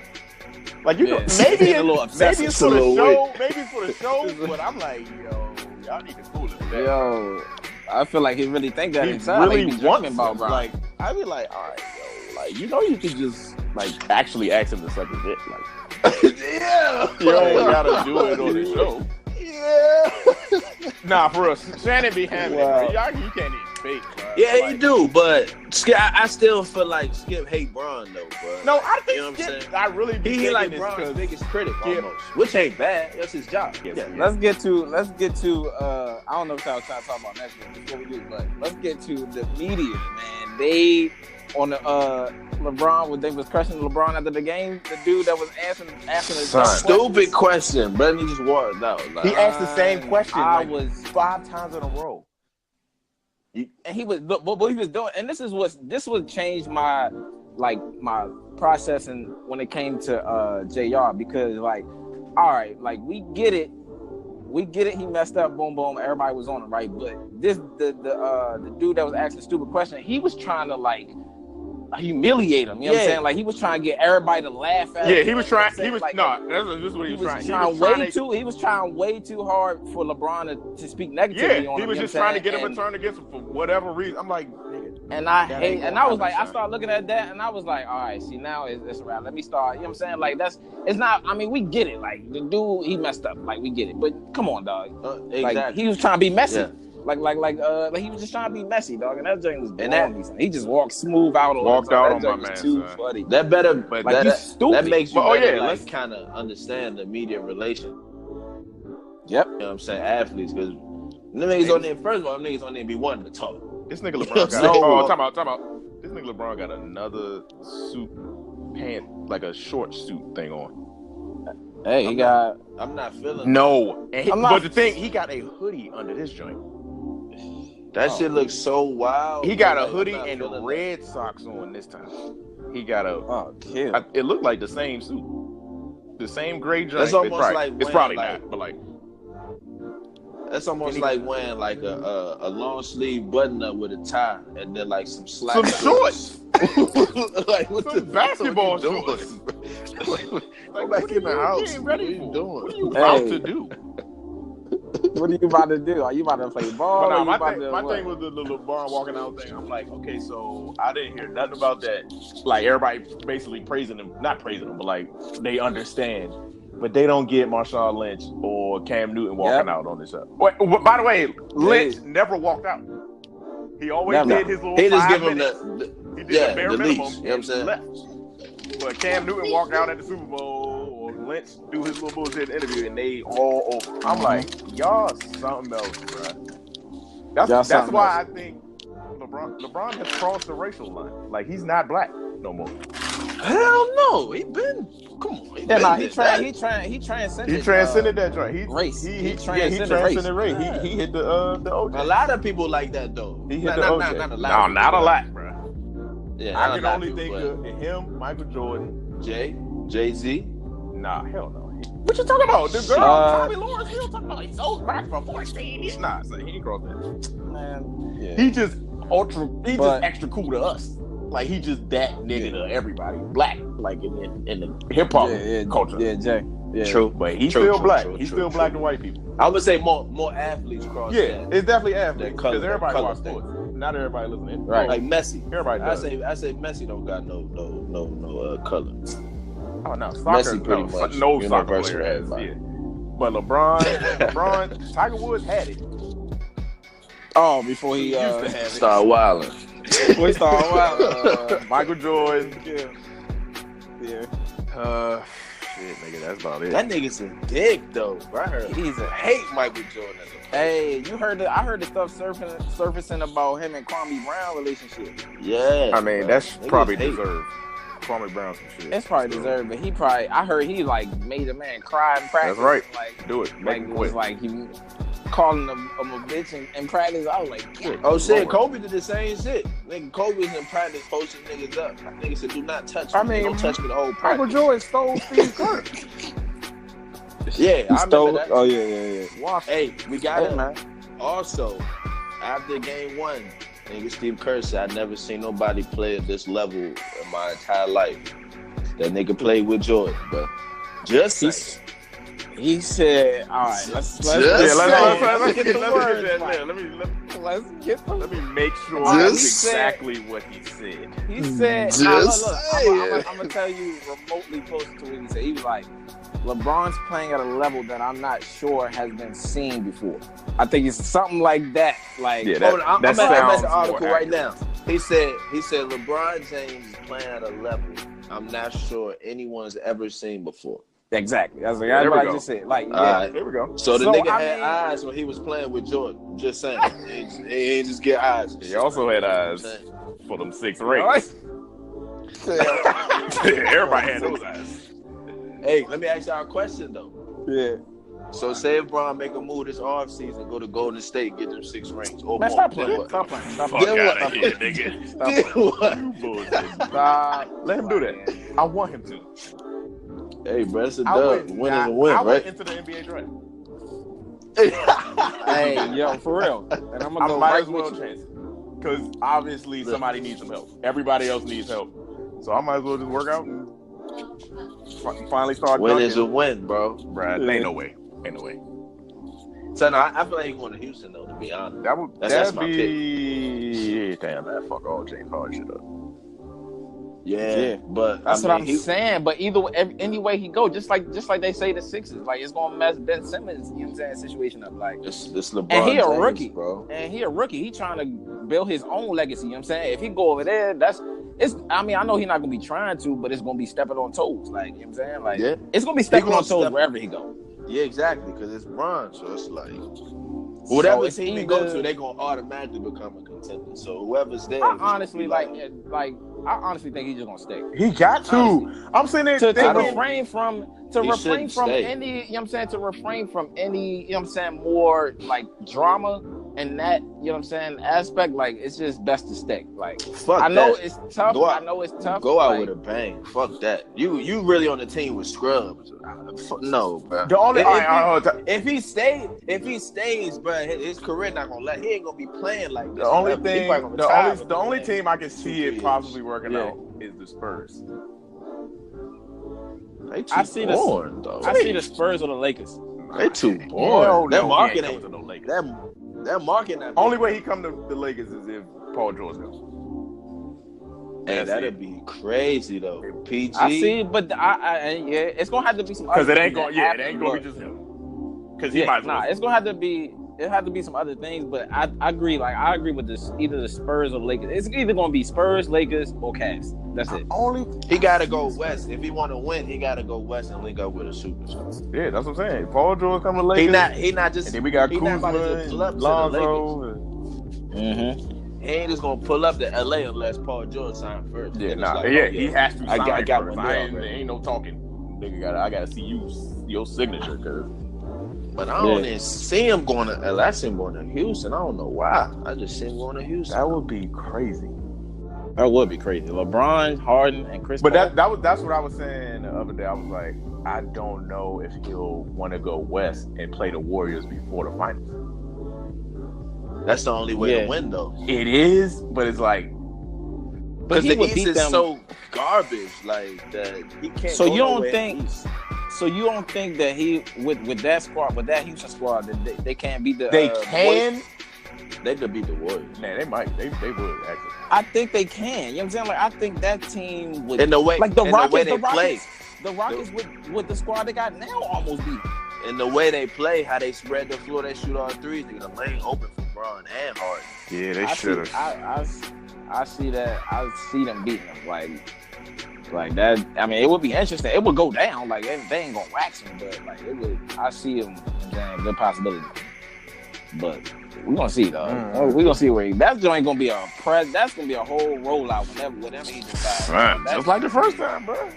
Speaker 4: Like you know, maybe
Speaker 1: a little obsessive.
Speaker 4: maybe it's for the show. Maybe it's for the show. But I'm like, yo, y'all need to cool it down.
Speaker 1: Yo, I feel like he really think that
Speaker 4: He
Speaker 1: inside.
Speaker 4: really
Speaker 1: like he be
Speaker 4: wants
Speaker 1: dreaming about, bro.
Speaker 4: Like I be like, all right, yo, like you know, you could just like actually ask him to suck his dick, like
Speaker 5: Yeah.
Speaker 4: you don't gotta do it on the show.
Speaker 5: Yeah.
Speaker 4: Nah, for real, Shannon be having it. Bro. Y'all, you can't even fake. Bro.
Speaker 5: Yeah,
Speaker 4: like,
Speaker 5: he do, but I still feel like Skip hate Braun though, bro.
Speaker 4: No, I think
Speaker 5: You know what I'm
Speaker 4: Skip,
Speaker 5: saying?
Speaker 4: I really be
Speaker 5: He like
Speaker 4: this
Speaker 5: Braun's
Speaker 4: 'cause
Speaker 5: biggest critic
Speaker 4: Skip-
Speaker 5: almost, which ain't bad. That's his job.
Speaker 1: Let's get to I don't know if y'all trying to talk about next week before we do, but let's get to the media, man. They on the LeBron when they was crushing LeBron after the game, the dude that was asking the
Speaker 5: Stupid question, but he just walked out. Like,
Speaker 4: He asked the same question.
Speaker 1: I
Speaker 4: like,
Speaker 1: was
Speaker 4: 5 times in a row.
Speaker 1: and he was what he was doing, and this would change my processing when it came to JR, because like, all right, like we get it, he messed up, boom boom, everybody was on it, right? But the dude that was asking the stupid question, he was trying to like humiliate him, you know what I'm saying? Like he was trying to get everybody to laugh at him.
Speaker 4: Yeah, he was trying. He was
Speaker 1: like,
Speaker 4: this is what he was trying.
Speaker 1: He was trying way too hard for LeBron to speak negatively on him.
Speaker 4: He was just trying to get him to turn against him for whatever reason. I'm like,
Speaker 1: and I started looking at that, and I was like, all right, see, now it's around. Let me start. You know what I'm saying? Like it's not. I mean, we get it. Like the dude, he messed up. Like we get it. But come on, dog.
Speaker 5: exactly.
Speaker 1: Like he was trying to be messy.
Speaker 5: Yeah.
Speaker 1: Like he was just trying to be messy, dog. And that joint was blowing me. He just walked smooth out.
Speaker 4: Walked out on
Speaker 1: that
Speaker 4: my man.
Speaker 1: Too funny.
Speaker 5: That better,
Speaker 4: But
Speaker 5: like
Speaker 1: you stupid.
Speaker 5: that makes you
Speaker 4: let's
Speaker 5: kind of understand the media relation.
Speaker 1: Yep.
Speaker 5: You know what I'm saying? Athletes, because them niggas on there. First of all, them niggas on there be wanting to talk.
Speaker 4: this nigga LeBron got. Time out. This nigga LeBron got another suit pant, like a short suit thing on.
Speaker 1: Hey, he got.
Speaker 5: I'm not feeling.
Speaker 4: No, but the thing, he got a hoodie under this joint.
Speaker 5: That shit looks so wild.
Speaker 4: He got a
Speaker 5: Like,
Speaker 4: hoodie
Speaker 5: I'm not
Speaker 4: and
Speaker 5: feeling
Speaker 4: red socks on this time. He got a.
Speaker 1: Oh, kid.
Speaker 4: It looked like the same suit, the same gray joint.
Speaker 5: That's almost like
Speaker 4: it's
Speaker 5: when,
Speaker 4: probably
Speaker 5: like-
Speaker 4: not, but like
Speaker 5: That's almost like wearing like a long sleeve button up with a tie and then like some slacks.
Speaker 4: some shorts,
Speaker 5: Like what
Speaker 4: some basketball
Speaker 5: what you doing?
Speaker 4: shorts.
Speaker 5: Go back in the house.
Speaker 4: What
Speaker 5: What
Speaker 4: are
Speaker 5: are
Speaker 4: you
Speaker 5: you
Speaker 4: doing?
Speaker 5: doing?
Speaker 4: What are you about to do?
Speaker 1: What are you about to do? Are you about to play ball?
Speaker 4: But no,
Speaker 1: or you about to
Speaker 4: my
Speaker 1: what?
Speaker 4: thing was the LeBron walking out thing. I'm like, okay, so I didn't hear nothing about that. Like everybody basically praising him, not praising him, but like they understand. But they don't get Marshawn Lynch or Cam Newton walking out on this show. Wait, by the way, Lynch never walked out. He always
Speaker 1: Never.
Speaker 4: did his little
Speaker 5: He just
Speaker 4: 5
Speaker 5: give him
Speaker 4: minutes.
Speaker 5: the
Speaker 4: He did the bare
Speaker 5: the
Speaker 4: minimum.
Speaker 5: leash. You know what I'm saying?
Speaker 4: Left. But Cam Newton walked out at the Super Bowl, or Lynch do his little bullshit interview, and they all over. I'm like, y'all something else, bro. That's why I think LeBron has crossed the racial line. Like he's not black no more.
Speaker 5: Hell no. He been. Come on.
Speaker 1: He transcended.
Speaker 4: He transcended that joint.
Speaker 1: Race.
Speaker 4: He
Speaker 1: transcended
Speaker 4: transcended race.
Speaker 1: Yeah.
Speaker 4: He hit the OJ.
Speaker 5: A lot of people like that though.
Speaker 4: He hit
Speaker 5: not,
Speaker 4: the
Speaker 5: not,
Speaker 4: OJ.
Speaker 5: not a lot.
Speaker 4: Not a lot, bro.
Speaker 5: Yeah,
Speaker 4: I can only think of him, Michael Jordan,
Speaker 5: Jay-Z.
Speaker 4: Nah, hell no. What you talking about? The girl, Tommy Lawrence Hill talking about he's old back for 14. He's not. So he ain't crossed that.
Speaker 1: Man, yeah.
Speaker 4: He just just extra cool to us. Like he just that nigga to everybody. Black, like in the hip hop culture.
Speaker 1: Yeah, Jay. Yeah.
Speaker 5: True.
Speaker 4: But he's still black. He's still black to white people.
Speaker 5: I would say more athletes cross.
Speaker 4: Yeah,
Speaker 5: that.
Speaker 4: it's definitely athletes.
Speaker 5: That color-
Speaker 4: Because everybody
Speaker 5: that color
Speaker 4: watches
Speaker 5: thing.
Speaker 4: sports. Not everybody listens in.
Speaker 1: Right.
Speaker 5: Like Messi.
Speaker 4: Everybody does.
Speaker 5: I say Messi don't got no color.
Speaker 4: Oh no, soccer.
Speaker 5: Messi pretty much
Speaker 4: No soccer
Speaker 5: universal
Speaker 4: player has.
Speaker 5: everybody.
Speaker 4: Yeah. But LeBron, Tiger Woods had it.
Speaker 1: Oh, before he
Speaker 4: Used to have it.
Speaker 5: Start wilding.
Speaker 1: before he started wild.
Speaker 4: Michael Jordan.
Speaker 1: Yeah.
Speaker 4: Shit, nigga, that's about it.
Speaker 5: That nigga's a dick though. Bro. I heard
Speaker 1: He's a
Speaker 5: hate Michael Jordan as a player.
Speaker 1: Hey, you heard I heard the stuff surfacing about him and Kwame Brown relationship.
Speaker 5: Yeah.
Speaker 4: I mean,
Speaker 5: bro.
Speaker 4: that's
Speaker 5: Niggas
Speaker 4: probably
Speaker 5: hate.
Speaker 4: deserved. Kwame Brown some shit.
Speaker 1: It's probably deserved, but I heard he like made a man cry in practice.
Speaker 4: That's right.
Speaker 1: Like
Speaker 4: Do it. Make
Speaker 1: like
Speaker 4: him
Speaker 1: it was
Speaker 4: quit.
Speaker 1: like
Speaker 3: calling him a bitch in practice. I was like, yeah.
Speaker 5: Oh shit, Kobe did the same shit. Nigga, Kobe was in practice posting niggas up. Nigga said, "Do not touch me. Don't touch me the whole practice."
Speaker 4: Michael Jordan stole Steve Kerr.
Speaker 5: Yeah, I remember that.
Speaker 3: Oh yeah.
Speaker 5: Hey, we got it,
Speaker 3: man.
Speaker 5: Also, after game 1, nigga Steve Kerr said, "I never seen nobody play at this level in my entire life." That nigga played with Jordan, but just saying.
Speaker 3: He said, "All right, let's get the words right.
Speaker 4: Let me make sure
Speaker 5: Just
Speaker 4: that's exactly what he said.
Speaker 3: He said, I'm gonna tell you remotely close to what he said. He was like, LeBron's playing at a level that I'm not sure has been seen before. I think it's something like that. Like,
Speaker 5: I'm at the article right now. He said LeBron James is playing at a level I'm not sure anyone's ever seen before.
Speaker 3: Exactly. That's what I just said. Like,
Speaker 5: there we go. So the nigga had eyes when he was playing with Jordan. Just saying. he ain't just get eyes.
Speaker 4: He also had eyes for them 6 rings. Everybody had those eyes.
Speaker 5: Hey, let me ask y'all a question though.
Speaker 3: Yeah.
Speaker 5: So say if Bron make a move this offseason, go to Golden State, get them 6 rings. Or
Speaker 3: man,
Speaker 5: more.
Speaker 3: Stop playing. Stop playing.
Speaker 4: Fuck out of here, nigga.
Speaker 3: Stop.
Speaker 4: Let him do that. I want him to.
Speaker 5: Hey, bro, it's a dub. Win is a win,
Speaker 4: I
Speaker 5: right?
Speaker 4: went into the NBA draft.
Speaker 3: Hey, yo, for real. And I'm gonna go
Speaker 4: might
Speaker 3: right
Speaker 4: as well
Speaker 3: with you.
Speaker 4: chance it. Because obviously somebody needs some help. Everybody else needs help. So I might as well just work out and finally start
Speaker 5: Win
Speaker 4: dunking.
Speaker 5: is a win, bro.
Speaker 4: Bruh, ain't no way.
Speaker 5: So no, I feel like he's going to Houston though, to be honest. That's my pick.
Speaker 4: Damn, that fuck all James Harden shit up.
Speaker 5: Yeah, but
Speaker 3: that's what I'm saying. But either way, any way he go, just like they say the Sixers, like it's gonna mess Ben Simmons, you know what I'm saying, situation up. Like
Speaker 5: this LeBron
Speaker 3: and he a
Speaker 5: James,
Speaker 3: rookie,
Speaker 5: bro.
Speaker 3: And he a rookie. He trying to build his own legacy. You know what I'm saying? If he go over there, I know he's not gonna be trying to, but it's gonna be stepping on toes. Like, you know what I'm saying? Like it's gonna be stepping on toes wherever he go.
Speaker 5: Yeah, exactly, because it's Bron, so it's like whatever team he go to, they gonna automatically become a contender. So whoever's there,
Speaker 3: I honestly I honestly think he's just gonna stay.
Speaker 4: He got to.
Speaker 3: Honestly.
Speaker 4: I'm sitting there
Speaker 3: to refrain from any, you know what I'm saying, to refrain from any, you know what I'm saying, more like drama and that, you know what I'm saying, aspect. Like it's just best to stay. Like
Speaker 5: fuck
Speaker 3: I know
Speaker 5: that.
Speaker 3: it's tough. I know it's tough.
Speaker 5: Go out with a bang. Fuck that. You really on the team with scrubs. No, bro.
Speaker 4: The only
Speaker 5: if he stays, bro, his career not gonna he ain't gonna be playing like this.
Speaker 4: The only team I can see it possibly working out is the Spurs.
Speaker 5: I see
Speaker 3: the Spurs or the Lakers.
Speaker 5: They too boring. That market ain't to no Lakers. That market not.
Speaker 4: Only way he come to the Lakers is if Paul George goes.
Speaker 5: Hey, that'd be crazy though. PG.
Speaker 3: I see, but it's gonna have to be some.
Speaker 4: Because it ain't gonna be just him. Because he might.
Speaker 3: It's gonna have to be. It had to be some other things, but I agree. Like I agree with this. Either the Spurs or Lakers. It's either gonna be Spurs, Lakers, or Cavs. That's it.
Speaker 5: He gotta go west. If he want to win, he gotta go west and link up with a superstar.
Speaker 4: Yeah, that's what I'm saying. Paul George coming to Lakers.
Speaker 5: He not just.
Speaker 4: And then we got Kuzma,
Speaker 5: Lonzo. He ain't just gonna pull up to LA unless Paul George sign first.
Speaker 4: Yeah, he has to sign first. Ain't no talking. Nigga, I gotta see your signature, cause.
Speaker 5: But I don't even see him going to LA. I see him going to Houston. I don't know why. I just see him going to Houston.
Speaker 4: That would be crazy.
Speaker 3: That would be crazy. LeBron, Harden, and Chris Paul.
Speaker 4: But that's what I was saying the other day. I was like, I don't know if he'll want to go west and play the Warriors before the finals.
Speaker 5: That's the only way to win, though.
Speaker 4: It is, but it's like
Speaker 5: because the East is so garbage, like that he can't.
Speaker 3: So you don't think? So you don't think that he with that squad, with that Houston squad, that they can't beat the?
Speaker 4: They can.
Speaker 5: Warriors? They could beat the Warriors.
Speaker 4: Man, they might. They would actually.
Speaker 3: I think they can. You know what I'm saying? Like I think that team would.
Speaker 5: In the way,
Speaker 3: like the Rockets,
Speaker 5: the
Speaker 3: Rockets with the squad they got now almost beat.
Speaker 5: And the way they play, how they spread the floor, they shoot all threes. They got the lane open for Bron and Harden.
Speaker 4: Yeah, they should have.
Speaker 3: I see that. I see them beating them like that. I mean, it would be interesting. It would go down. Like they ain't gonna wax them, but like it would. I see them. Good possibility. But we gonna see though. We gonna see where that joint gonna be That's gonna be a whole rollout whenever he decides.
Speaker 4: Right. Just like the first time, bro.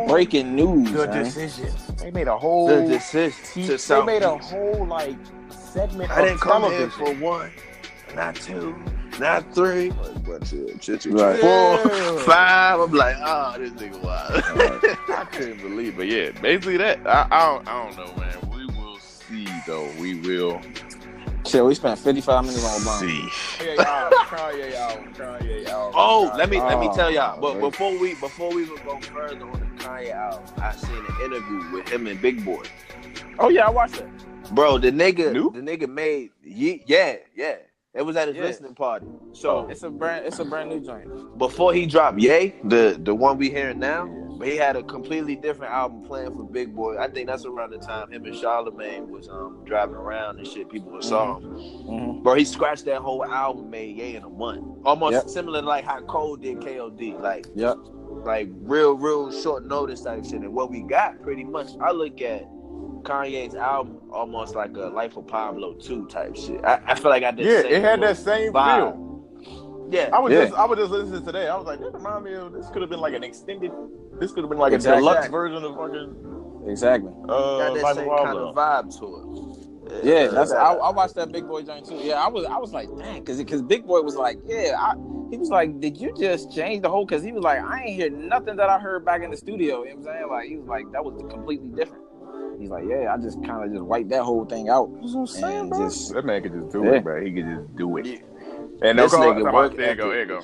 Speaker 3: Breaking news.
Speaker 4: Good decision. They made a whole
Speaker 5: decision.
Speaker 4: They made a whole like segment
Speaker 5: I didn't
Speaker 4: of
Speaker 5: come
Speaker 4: television.
Speaker 5: here for one, not two, not three, but
Speaker 3: Right.
Speaker 5: 4, 5. I'm like, oh, this nigga wild.
Speaker 4: I couldn't believe, but yeah, basically that. I don't know, man. We will see, though. We will
Speaker 3: Shit, we spent 55 minutes on Obama.
Speaker 4: see.
Speaker 5: Kanye album. Oh, let me tell y'all. But
Speaker 3: right.
Speaker 5: before we would go further on the Kanye album, I seen an interview with him and Big Boy.
Speaker 3: Oh yeah, I watched it.
Speaker 5: Bro, the
Speaker 4: New?
Speaker 5: nigga made yeah. It was at his listening party. So
Speaker 3: It's a brand new joint.
Speaker 5: before he dropped Yay, the one we hearing now, but he had a completely different album planned for Big Boy. I think that's around the time him and Charlamagne was driving around and shit. People would saw him.
Speaker 3: Mm-hmm.
Speaker 5: Bro, he scratched that whole album, made Yay in a month. Almost similar to like how Cole did KOD. Like, like real short notice type shit. And what we got pretty much, I look at Kanye's album almost like a Life of Pablo 2 type shit. I feel like I did.
Speaker 4: Yeah, it had that same
Speaker 5: vibe.
Speaker 4: feel.
Speaker 5: Yeah,
Speaker 4: I was just listening today. I was like, this remind me of, this could have been like an extended, this could have been like a deluxe version of fucking
Speaker 3: Exactly.
Speaker 5: got that
Speaker 4: Life
Speaker 5: same
Speaker 4: of
Speaker 5: kind of vibe to it.
Speaker 3: Yeah, I watched that Big Boy joint too. Yeah, I was like, dang, because Big Boy was like, he was like, did you just change the whole? Because he was like, I ain't hear nothing that I heard back in the studio. You know what I'm saying? Like, he was like, that was completely different. He's like, yeah, I just kind of just wiped that whole thing out.
Speaker 4: That's what I'm saying, bro. That man could just do
Speaker 3: Yeah.
Speaker 4: it, bro. He could just do it. And
Speaker 5: This nigga work
Speaker 4: there you go.
Speaker 5: ethic.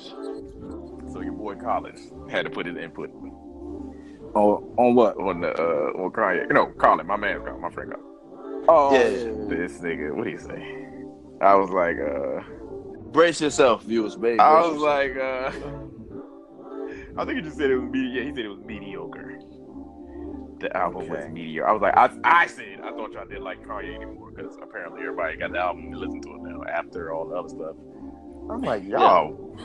Speaker 4: So your boy Collins had to put his input
Speaker 3: On what?
Speaker 4: on the on Kanye. You know, Colin, my man, my friend Colin.
Speaker 3: Oh,
Speaker 5: Yeah.
Speaker 4: This nigga, what do you say? I was like,
Speaker 5: Brace yourself, viewers, baby.
Speaker 4: I was like, I think he just said it was he said it was mediocre. The album was mediocre. I was like, I said, I thought y'all didn't like Kanye anymore because apparently everybody got the album and listen to it now after all the other stuff. I'm like, y'all,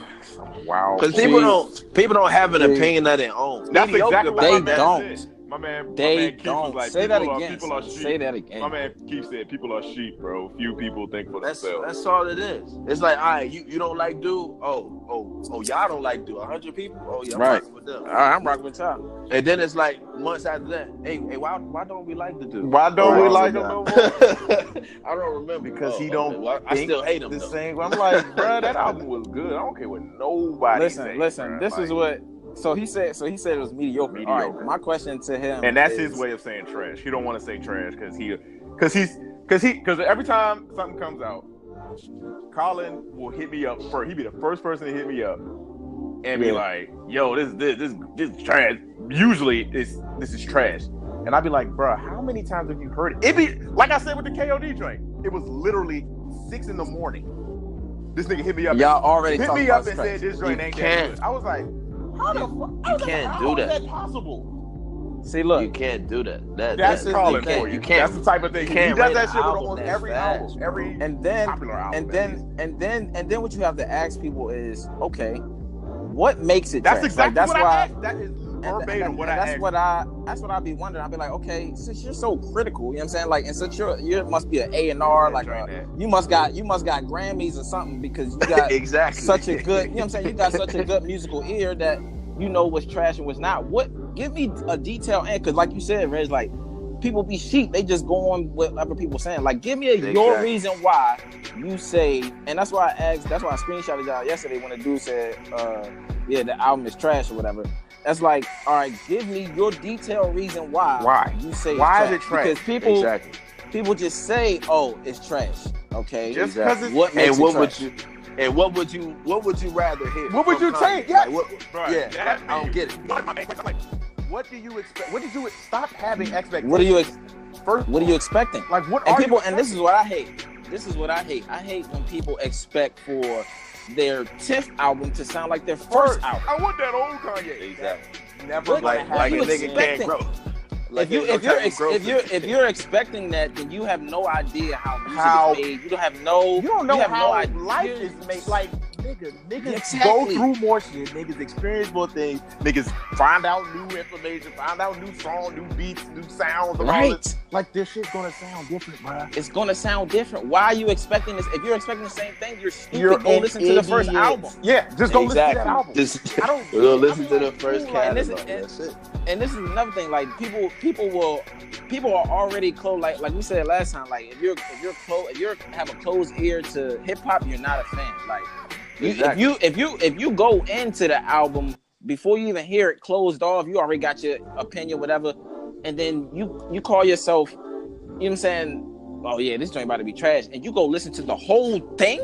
Speaker 4: wow.
Speaker 5: Because people don't have an opinion of their own.
Speaker 4: That's exactly what
Speaker 3: They
Speaker 4: my man
Speaker 3: don't.
Speaker 4: said. My man Keith
Speaker 3: don't.
Speaker 4: was like,
Speaker 3: Say that
Speaker 4: people
Speaker 3: again.
Speaker 4: People are sheep.
Speaker 3: Say that again.
Speaker 4: My man Keith said, people are sheep, bro. Few people think for themselves.
Speaker 5: That's all it is. It's like, all right, you don't like dude. Oh, y'all don't like dude. 100 people. Oh yeah, I'm rocking with them.
Speaker 3: All right, I'm rocking with y'all.
Speaker 5: And then it's like months after that. Hey, why don't we like the dude?
Speaker 4: Why don't we like him no more?
Speaker 5: I don't remember
Speaker 4: Because he don't.
Speaker 5: Well, I still hate him.
Speaker 4: The
Speaker 5: though.
Speaker 4: same. I'm like, bro, that album was good. I don't care what nobody
Speaker 3: Listen.
Speaker 4: bro.
Speaker 3: This is what. So he said it was mediocre. All right, my question to him,
Speaker 4: and that's his way of saying trash. He don't want to say trash because every time something comes out, Colin will hit me up first. He'd be the first person to hit me up and be like, "Yo, this is trash." Usually, this is trash, and I'd be like, "Bro, how many times have you heard it?" It be like I said with the KOD joint. It was literally 6 a.m. This nigga hit me up.
Speaker 3: Y'all already
Speaker 4: hit me up and said this joint ain't that good. I was like, how the fuck?
Speaker 5: You can't do that.
Speaker 4: How is that possible?
Speaker 3: See, look,
Speaker 5: You can't do that.
Speaker 4: That's calling for you.
Speaker 5: You can't.
Speaker 4: That's the type of thing. He
Speaker 5: can't
Speaker 4: does
Speaker 5: rate
Speaker 4: that
Speaker 5: an
Speaker 4: shit with
Speaker 5: album
Speaker 4: almost
Speaker 5: that
Speaker 4: every
Speaker 5: fast,
Speaker 4: album, every
Speaker 3: and then
Speaker 4: popular album.
Speaker 3: and then what you have to ask people is, okay, what makes it
Speaker 4: That's
Speaker 3: trash?
Speaker 4: exactly
Speaker 3: that's
Speaker 4: what
Speaker 3: why
Speaker 4: I asked. That is verbatim what I asked.
Speaker 3: That's what I be wondering. I'll be like, okay, since you're so critical, you know what I'm saying? Like, and since you must be an A&R, like you must got Grammys or something because you got
Speaker 5: exactly
Speaker 3: such a good, you know what I'm saying? You got such a good musical ear that you know what's trash and what's not. Give me a detailed answer, because like you said, Reg, like people be sheep. They just go on whatever people saying. Like, give me your reason why you say, and that's why I asked. That's why I screenshotted y'all yesterday when the dude said, the album is trash or whatever. That's like, all right, give me your detailed reason why you say
Speaker 4: why is it trash?
Speaker 3: Because people just say, oh, it's trash. Okay,
Speaker 4: just because it's
Speaker 3: what makes it trash?
Speaker 5: What would you rather hear?
Speaker 4: What would you take?
Speaker 5: Yeah,
Speaker 4: I
Speaker 5: don't get it.
Speaker 4: What do you expect? What did you stop having expectations?
Speaker 3: What are you expecting?
Speaker 4: Like what?
Speaker 3: And people, and this is what I hate. I hate when people expect for their 10th album to sound like their first album.
Speaker 4: I want that old Kanye.
Speaker 5: Exactly.
Speaker 4: Never
Speaker 5: like a nigga can't grow. Like
Speaker 3: if you're expecting that, then you have no idea how music is made. You don't know
Speaker 4: how
Speaker 3: no idea.
Speaker 4: life is made. Like Niggas go through more shit. Niggas experience more things. Niggas find out new information, find out new songs, new beats, new sounds.
Speaker 3: Right.
Speaker 4: Like, this shit's gonna sound different, bro.
Speaker 3: It's gonna sound different. Why are you expecting this? If you're expecting the same thing, you're stupid. Go listen to the first album.
Speaker 4: Yeah, just go listen to that album.
Speaker 5: I don't listen to the first catalog.
Speaker 3: That's it. And this is another thing. Like people are already closed. Like we said last time. Like if you have a closed ear to hip hop, you're not a fan. Like if you go into the album before you even hear it closed off, you already got your opinion, whatever, and then you call yourself, you know what I'm saying? Oh yeah, this joint about to be trash, and you go listen to the whole thing.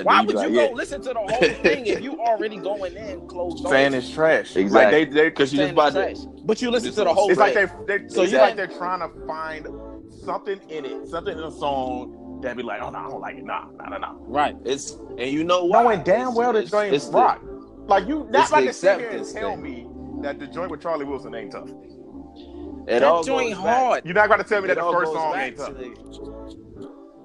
Speaker 3: Why would you go listen to the whole thing if you already going in closed off?
Speaker 4: Saying it's trash.
Speaker 5: Exactly.
Speaker 4: Like
Speaker 5: because you just about to.
Speaker 3: But you listen to the whole
Speaker 4: It's
Speaker 3: thing.
Speaker 4: like they're trying to find something in it, something in a song that be like, oh no, I don't like it. Nah.
Speaker 3: Right.
Speaker 5: And you know why?
Speaker 4: Knowing damn well the joint is rock. Like you not like to sit here and tell me that the joint with Charlie Wilson ain't tough.
Speaker 3: That joint hard.
Speaker 4: You're not gonna tell me that the first song ain't tough.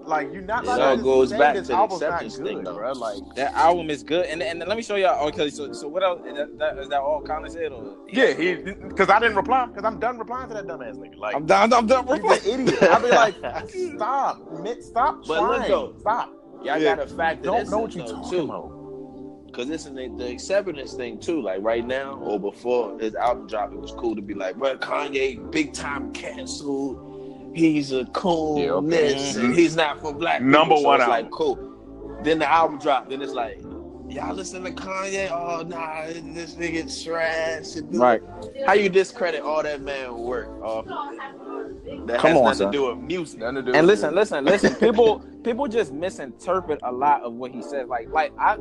Speaker 4: Like you're not.
Speaker 5: It all goes back to the
Speaker 4: album's
Speaker 5: acceptance
Speaker 4: not
Speaker 5: thing,
Speaker 4: good,
Speaker 5: though.
Speaker 4: bro. Like
Speaker 3: that album is good, and let me show y'all. Okay, so what else? Is that all Kanye said? Or
Speaker 4: yeah, because I didn't reply because I'm done replying to that dumbass nigga. Like
Speaker 3: I'm done replying.
Speaker 4: He's an idiot. I'll be like, stop, stop.
Speaker 5: But look though,
Speaker 4: stop.
Speaker 5: Y'all got to factor
Speaker 4: Don't
Speaker 5: this
Speaker 4: know
Speaker 5: in,
Speaker 4: what you're
Speaker 5: though,
Speaker 4: talking
Speaker 5: too.
Speaker 4: about.
Speaker 5: Because it's the acceptance thing too. Like right now or before his album drop, it was cool to be like, well, Kanye big time canceled. He's a coon, and he's not for black people.
Speaker 4: Number
Speaker 5: so
Speaker 4: one
Speaker 5: it's
Speaker 4: album.
Speaker 5: like cool. Then the album dropped. Then it's like, y'all listen to Kanye? Oh nah, this nigga trash.
Speaker 3: Right.
Speaker 5: How you discredit all that man work? That
Speaker 3: Come
Speaker 5: has
Speaker 3: on,
Speaker 5: nothing
Speaker 3: son.
Speaker 5: to do with music.
Speaker 3: And listen. People just misinterpret a lot of what he says. Like I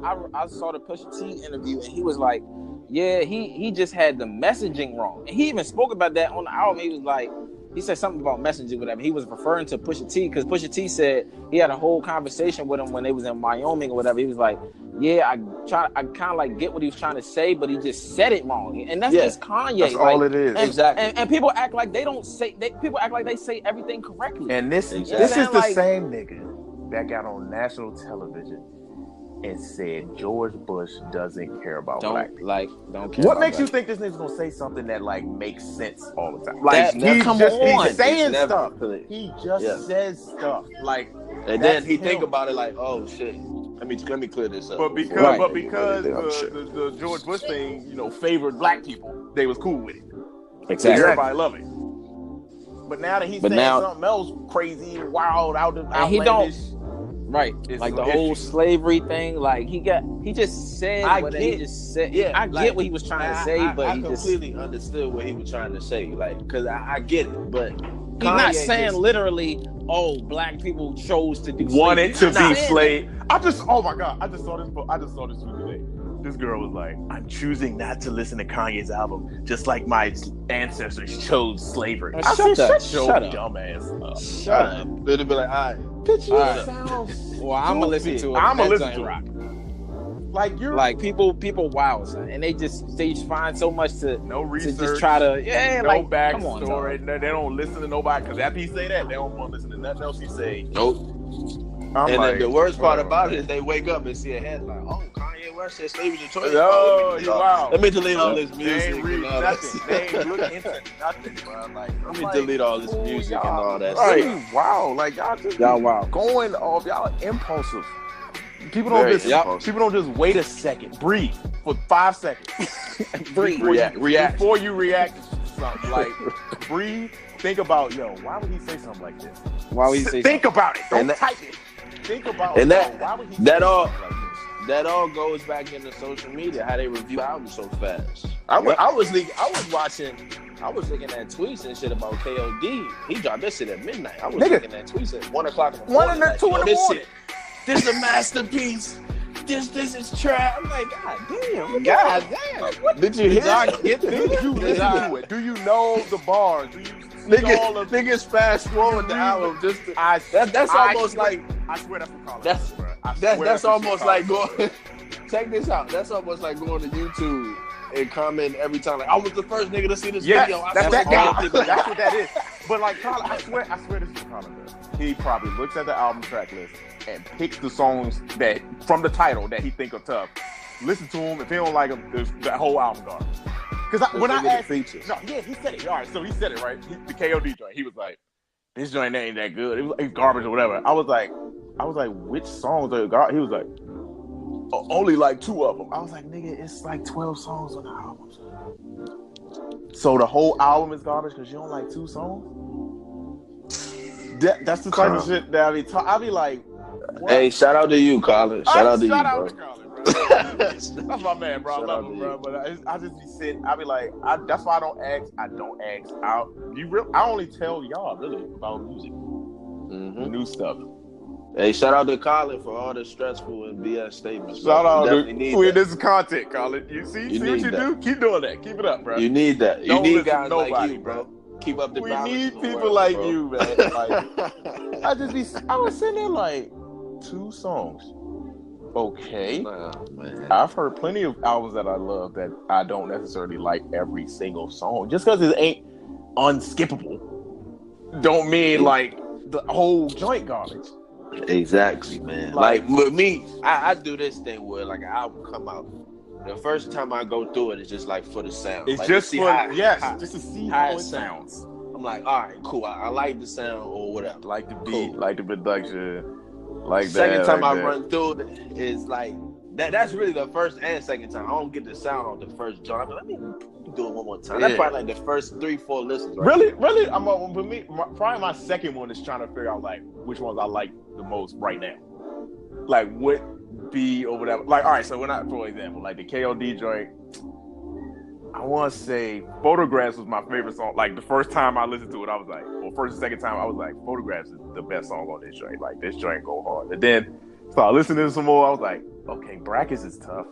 Speaker 3: saw the Pusha T interview, and he was like, yeah, he just had the messaging wrong. And he even spoke about that on the album. He was like, he said something about messaging, whatever. He was referring to Pusha T because Pusha T said he had a whole conversation with him when they was in Wyoming or whatever. He was like, yeah, I kind of like get what he was trying to say, but he just said it wrong. And that's just Kanye.
Speaker 4: That's all it is.
Speaker 5: Exactly.
Speaker 3: And people act like they don't say. People act like they say everything correctly.
Speaker 4: And this is the same nigga that got on national television and said George Bush doesn't care about black people.
Speaker 3: Don't care.
Speaker 4: What
Speaker 3: about
Speaker 4: makes
Speaker 3: black
Speaker 4: you think this nigga's gonna say something that like makes sense all the time?
Speaker 3: That-
Speaker 4: Like
Speaker 3: come on.
Speaker 4: he's saying
Speaker 5: It's
Speaker 4: stuff.
Speaker 5: never-
Speaker 4: He just says stuff. Like
Speaker 5: And then he think about it like, oh shit. Let me clear this up.
Speaker 4: But because the George Bush thing, favored black people, they was cool with it.
Speaker 3: Exactly.
Speaker 4: Everybody love it. But now that he's saying something else crazy, wild,
Speaker 3: and he don't. Right,
Speaker 4: It's
Speaker 3: like the
Speaker 4: an
Speaker 3: whole
Speaker 4: issue.
Speaker 3: slavery thing. Like he just said he just said.
Speaker 5: Yeah,
Speaker 3: I get what he was trying to say, but
Speaker 5: I
Speaker 3: he just
Speaker 5: completely understood what he was trying to say. Like, because I get it, but
Speaker 3: he's
Speaker 5: Kanye
Speaker 3: not saying
Speaker 5: just-
Speaker 3: literally. Oh, black people chose to do
Speaker 4: wanted to
Speaker 3: slavery.
Speaker 4: be slave. Oh my god, I just saw this tweet today. This girl was like, I'm choosing not to listen to Kanye's album, just like my ancestors chose slavery. I said, shut your dumb ass up.
Speaker 3: Shut up.
Speaker 5: It'll be like, all right.
Speaker 4: Bitch, you
Speaker 3: Alright.
Speaker 4: sound
Speaker 3: Well, I'm gonna listen to it.
Speaker 4: I'm gonna
Speaker 3: That
Speaker 4: listen
Speaker 3: joint
Speaker 4: to
Speaker 3: rock.
Speaker 4: it. Like you're
Speaker 3: Like people wow, son, and they just find so much to
Speaker 4: no research,
Speaker 3: just try to
Speaker 4: no
Speaker 3: like come on,
Speaker 4: backstory.
Speaker 3: dog.
Speaker 4: They don't listen to nobody because after he say that, they don't want to listen to nothing else he say.
Speaker 5: Nope.
Speaker 4: I'm
Speaker 5: And
Speaker 4: like,
Speaker 5: then the worst part
Speaker 4: whatever,
Speaker 5: about
Speaker 4: man.
Speaker 5: it is they wake up and see a headline. Oh, Kanye West said slavery to choice.
Speaker 4: Oh, wow.
Speaker 5: Let me delete all this
Speaker 4: They
Speaker 5: music.
Speaker 4: ain't read
Speaker 5: and all that.
Speaker 4: nothing. They ain't look into nothing, bro. Like,
Speaker 5: Let me delete all this music and all that.
Speaker 4: Right. Wow. Like y'all just
Speaker 3: Y'all
Speaker 4: going off. Y'all are impulsive. People
Speaker 5: Very
Speaker 4: don't
Speaker 5: impulsive.
Speaker 4: people don't just wait a second. Breathe for 5 seconds.
Speaker 3: Breathe.
Speaker 5: React.
Speaker 4: Before you react to something. Like breathe. Think about, why would he say something like this?
Speaker 3: Why would he say
Speaker 4: Think about it. Don't
Speaker 5: And that-
Speaker 4: type it. Think about
Speaker 5: and
Speaker 4: it.
Speaker 5: that-
Speaker 4: Why would he say
Speaker 5: that all-
Speaker 4: something like this?
Speaker 5: That all goes back into social media, how they review albums so fast. I was looking at tweets and shit about KOD. He dropped this shit at midnight. I was
Speaker 4: Nigga.
Speaker 5: looking at tweets at 1 o'clock in the
Speaker 4: 1
Speaker 5: morning.
Speaker 4: and 2 in the
Speaker 5: this
Speaker 4: morning.
Speaker 5: shit, this is a masterpiece. This is trash. I'm like, God damn.
Speaker 3: God damn.
Speaker 5: What did you hear?
Speaker 4: Did you listen to it? Do you know the bars? Do you see all of
Speaker 5: Niggas fast forward the album just to, that's almost like
Speaker 4: I swear that's what Colin
Speaker 5: That's-
Speaker 4: said, bro. I swear
Speaker 5: that's
Speaker 4: what
Speaker 5: almost
Speaker 4: Colin
Speaker 5: like
Speaker 4: said.
Speaker 5: going. Check this out. That's almost like going to YouTube and comment every time like I was the first nigga to see this
Speaker 4: Yes,
Speaker 5: video. I
Speaker 4: that's
Speaker 5: saw
Speaker 4: that
Speaker 5: all
Speaker 4: guy.
Speaker 5: the people.
Speaker 4: That's what that is. But like Colin, I swear this is what Colin does. He probably looks at the album track list and picks the songs that from the title that he think are tough. Listen to them. If he don't like them, that whole album gone. Because when I asked, no, yeah, he said it. All right, so he said it right. The KOD joint. He was like, "This joint ain't that good. It's garbage or whatever." I was like, "Which songs are garbage?" He was like, "Only like 2 of them." I was like, "Nigga, it's like 12 songs on the album." So the whole album is garbage because you don't like 2 songs? That's the type of shit that I be like, what?
Speaker 5: Hey, shout out to you, Colin. Shout out to you, bro.
Speaker 4: Colin, bro. That's my man, bro. I love him, bro. But I just be sitting. I be like, that's why I don't ask. I only tell y'all really about music, new stuff.
Speaker 5: Hey, shout out to Colin for all the stressful and BS statements.
Speaker 4: Shout out to this is content, Colin. You see what you do? Keep doing that. Keep it up, bro.
Speaker 5: You need that. You need guys like you,
Speaker 4: bro.
Speaker 5: Keep up the balance.
Speaker 4: We need people like you, man. Like, I was sitting there like 2 songs. Okay. Nah, man. I've heard plenty of albums that I love that I don't necessarily like every single song. Just because it ain't unskippable don't mean like the whole joint garbage.
Speaker 5: Exactly, man. Like with me, I do this thing where like an album come out. The first time I go through it, it's just like for the sound.
Speaker 4: It's
Speaker 5: like,
Speaker 4: just just to see how it sounds.
Speaker 5: I'm like, all right, cool. I like the sound or whatever.
Speaker 4: Like the beat, like the production, like
Speaker 5: second
Speaker 4: that.
Speaker 5: Second time I run through it is like that. That's really the first and second time. I don't get the sound on the first joint. Let me do it one more time. That's probably like the first 3-4 listens. Right
Speaker 4: really. For me, probably my second one is trying to figure out like which ones I like the most right now. Like what be or whatever. Like, all right, so for example, like the KOD joint, I want to say Photographs was my favorite song. Like the first time I listened to it, I was like, first and second time, I was like, Photographs is the best song on this joint. Like this joint go hard. And then started listening to some more, I was like, okay, Brackets is tough.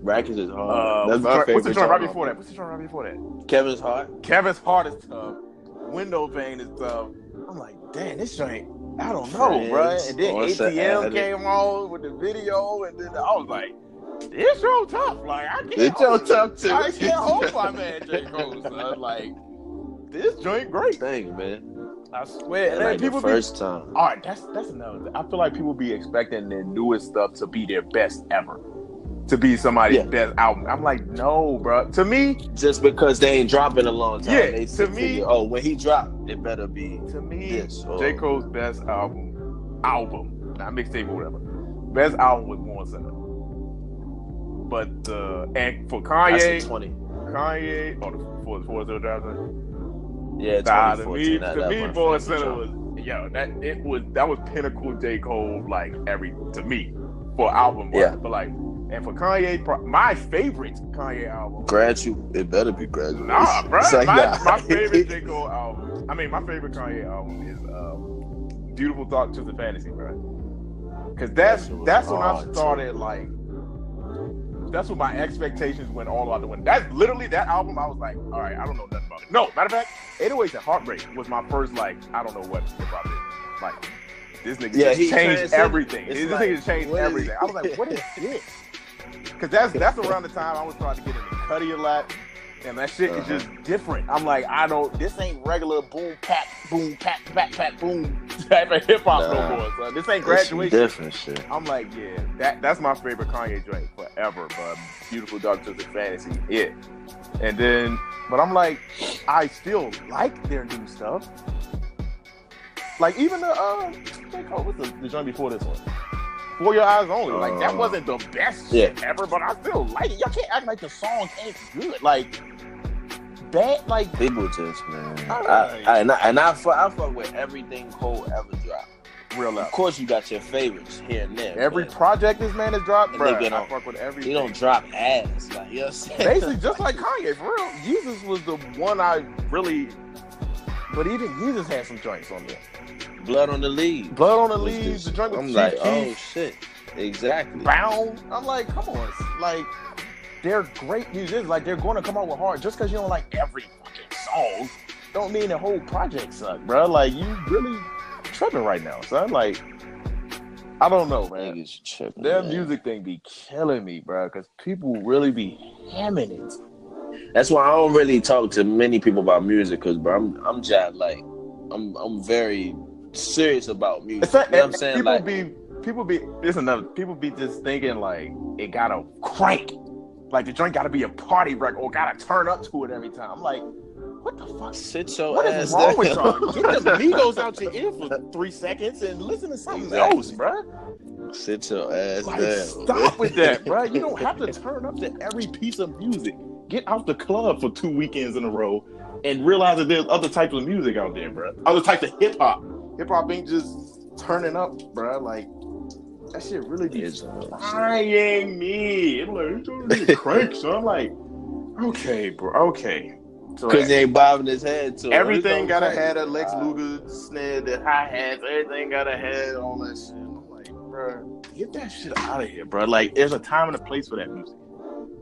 Speaker 5: Brackets is hard.
Speaker 4: That's my favorite. What's the joint right before that?
Speaker 5: Kevin's Heart.
Speaker 4: Kevin's Heart is tough. Window Pane is tough. I'm like, damn, this joint, I don't know, bro. And then ATM came on with the video, and then I was like, this show tough. Like, I can't.
Speaker 5: It's so tough too.
Speaker 4: I can't hold my man J. Cole, son. Like, this joint great.
Speaker 5: Thank you, man.
Speaker 4: I swear.
Speaker 5: And like people the first time.
Speaker 4: All right, that's another thing. I feel like people be expecting their newest stuff to be their best ever. To be somebody's best album. I'm like, no, bro. To me,
Speaker 5: just because they ain't dropping a long time.
Speaker 4: Yeah,
Speaker 5: they
Speaker 4: to me,
Speaker 5: when he dropped, it better be.
Speaker 4: To me, J. Cole's best album, not mixtape or whatever. Best album was Born Sinner. But and for Kanye, Kanye, for the Driver.
Speaker 5: Yeah,
Speaker 4: to me, Born Sinner was that was pinnacle J. Cole to me for album.
Speaker 5: Yeah,
Speaker 4: but like. And for Kanye, my favorite Kanye album.
Speaker 5: It better be Graduate.
Speaker 4: Nah, bro. My favorite J. Cole album. I mean, my favorite Kanye album is Beautiful Dark Twisted Fantasy, bro. Because that's when I started that's when my expectations went all out the window. That's literally that album. I was like, all right, I don't know nothing about it. No, matter of fact, 808s and Heartbreak was my first I don't know what about it. Like this nigga changed everything. This nigga changed everything. I was like, what is this? Because that's around the time I was trying to get into Cudi a lot, and that shit is just different. I'm like, this ain't regular boom, pat, boom, pat, pat, pat, boom type of hip hop no more. So this ain't Graduation.
Speaker 5: Different shit.
Speaker 4: I'm like, that's my favorite Kanye joint forever, but Beautiful Dark Twisted Fantasy, yeah. And then, but I'm like, I still like their new stuff. Like even the what's the joint before this one? For Your Eyes Only. Like that wasn't the best shit ever, but I still like it. Y'all can't act like the song ain't good. Like that, like
Speaker 5: people just I fuck with everything Cole ever dropped.
Speaker 4: Real loud.
Speaker 5: Of course, you got your favorites here and there.
Speaker 4: Every project this man has dropped, bro. I fuck with everything.
Speaker 5: He don't drop ass, like you know what I'm saying?
Speaker 4: Basically, just like Kanye, for real. Jesus was the one I really, but even Jesus had some joints on there.
Speaker 5: Blood on the Leaves.
Speaker 4: The joint with
Speaker 5: I'm
Speaker 4: Chief
Speaker 5: like,
Speaker 4: Keef.
Speaker 5: oh shit, exactly.
Speaker 4: Bound. I'm like, come on, like they're great musicians. Like they're going to come out with hard. Just because you don't like every fucking song, don't mean the whole project suck, bro. Like you really tripping right now, son. Like I don't know, man.
Speaker 5: Tripping,
Speaker 4: their music thing be killing me, bro. Because people really be hamming it.
Speaker 5: That's why I don't really talk to many people about music, because bro, I'm just like I'm very serious about music.
Speaker 4: You know what I'm saying? People be people be just thinking like it gotta crank, like the joint gotta be a party record or gotta turn up to it every time. I'm like, what the fuck?
Speaker 5: Sit your
Speaker 4: What
Speaker 5: ass
Speaker 4: is wrong
Speaker 5: down.
Speaker 4: with y'all? Get the Migos out your ear for 3 seconds and listen to something else, bruh.
Speaker 5: Sit your ass
Speaker 4: Like,
Speaker 5: down.
Speaker 4: stop with that, bruh. You don't have to turn up to every piece of music. Get out the club for 2 weekends in a row and realize that there's other types of music out there, bruh. Other types of hip hop. Hip hop ain't just turning up, bruh. Like, that shit really be frying me. I'm like, you don't need crank, so I'm like, okay, bro, okay.
Speaker 5: Because he ain't bobbing his head to
Speaker 4: everything gotta have a Lex Luger snare, the hi-hats, everything gotta have all that shit. I'm like, bro, get that shit out of here, bro. Like, there's a time and a place for that music.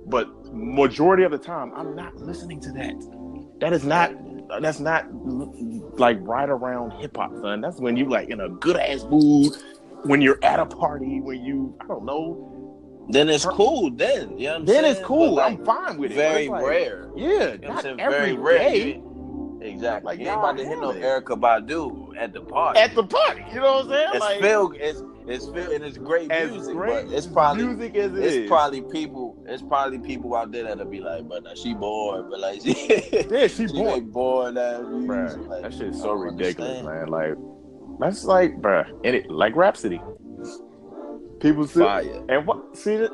Speaker 4: But majority of the time, I'm not listening to that. That's not like right around hip-hop, son. That's when you like in a good-ass mood, when you're at a party, when you, I don't know.
Speaker 5: Then it's cool. Then, you know what I'm
Speaker 4: then
Speaker 5: saying?
Speaker 4: It's cool.
Speaker 5: Like,
Speaker 4: I'm fine with it.
Speaker 5: Very
Speaker 4: like,
Speaker 5: rare.
Speaker 4: Yeah,
Speaker 5: you know
Speaker 4: not
Speaker 5: every
Speaker 4: every
Speaker 5: rare.
Speaker 4: day.
Speaker 5: Exactly.
Speaker 4: Like,
Speaker 5: You ain't about to hit no Erykah Badu at the party.
Speaker 4: At the party, you know what I'm saying?
Speaker 5: It's
Speaker 4: like,
Speaker 5: and it's great
Speaker 4: as
Speaker 5: music,
Speaker 4: great
Speaker 5: but it's probably
Speaker 4: music as it
Speaker 5: it's
Speaker 4: is.
Speaker 5: probably people out there that'll be like, but she bored, but like she
Speaker 4: she
Speaker 5: bored. Like bored that music.
Speaker 4: Bruh,
Speaker 5: like,
Speaker 4: that shit's so ridiculous,
Speaker 5: understand.
Speaker 4: man. Like, that's like, bruh, and it like Rhapsody. People sit
Speaker 5: Fire.
Speaker 4: and what? See that?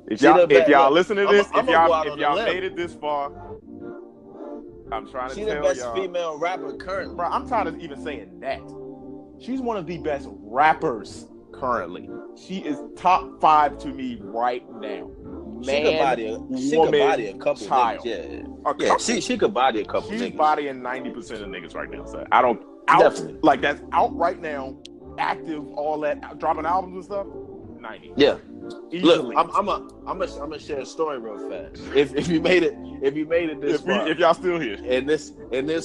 Speaker 4: If y'all listen to this, if y'all made it this far, I'm trying to
Speaker 5: She's
Speaker 4: tell
Speaker 5: the best
Speaker 4: y'all,
Speaker 5: female rapper currently.
Speaker 4: bro. I'm tired of even saying that. She's one of the best rappers currently. She is top 5 to me right now. Man,
Speaker 5: she could body a couple
Speaker 4: child.
Speaker 5: Niggas. She could body a couple
Speaker 4: She's
Speaker 5: niggas.
Speaker 4: bodying 90% of niggas right now. So I don't
Speaker 5: Definitely.
Speaker 4: like that's out right now, active, all that, dropping albums and stuff. 90.
Speaker 5: Yeah.
Speaker 4: Easily.
Speaker 5: Look, I'm gonna share a story real fast. If you made it this far,
Speaker 4: if y'all still here.
Speaker 5: in this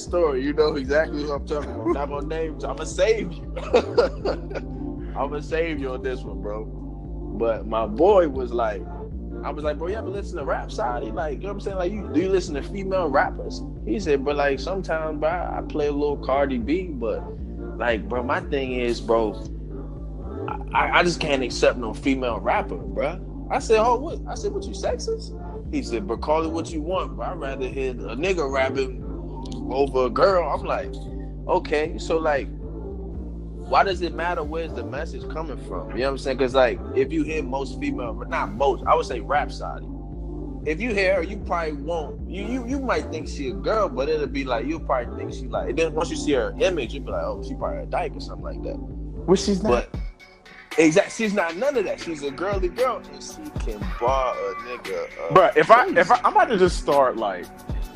Speaker 5: story, you know exactly who I'm talking about. I'm not gonna name. I'm gonna save you. I'm gonna save you on this one, bro. But my boy was like, I was like, bro, you ever listen to Rhapsody? Like, you know what I'm saying? Like, do you listen to female rappers? He said, but like sometimes, bro, I play a little Cardi B, but like, bro, my thing is, bro, I just can't accept no female rapper, bro. I said, oh, what? I said, what, you sexist? He said, but call it what you want, bro. I'd rather hear a nigga rapping over a girl. I'm like, okay, so like, why does it matter where's the message coming from? You know what I'm saying? Because like, if you hear most female, not most, I would say Rhapsody. If you hear her, you probably won't. You might think she a girl, but it'll be like, you'll probably think she like. And then once you see her image, you'll be like, oh, she probably a dyke or something like that.
Speaker 4: Which she's not.
Speaker 5: But exactly, she's not none of that. She's a girly girl, and she can bar a nigga.
Speaker 4: But if I'm about to just start like,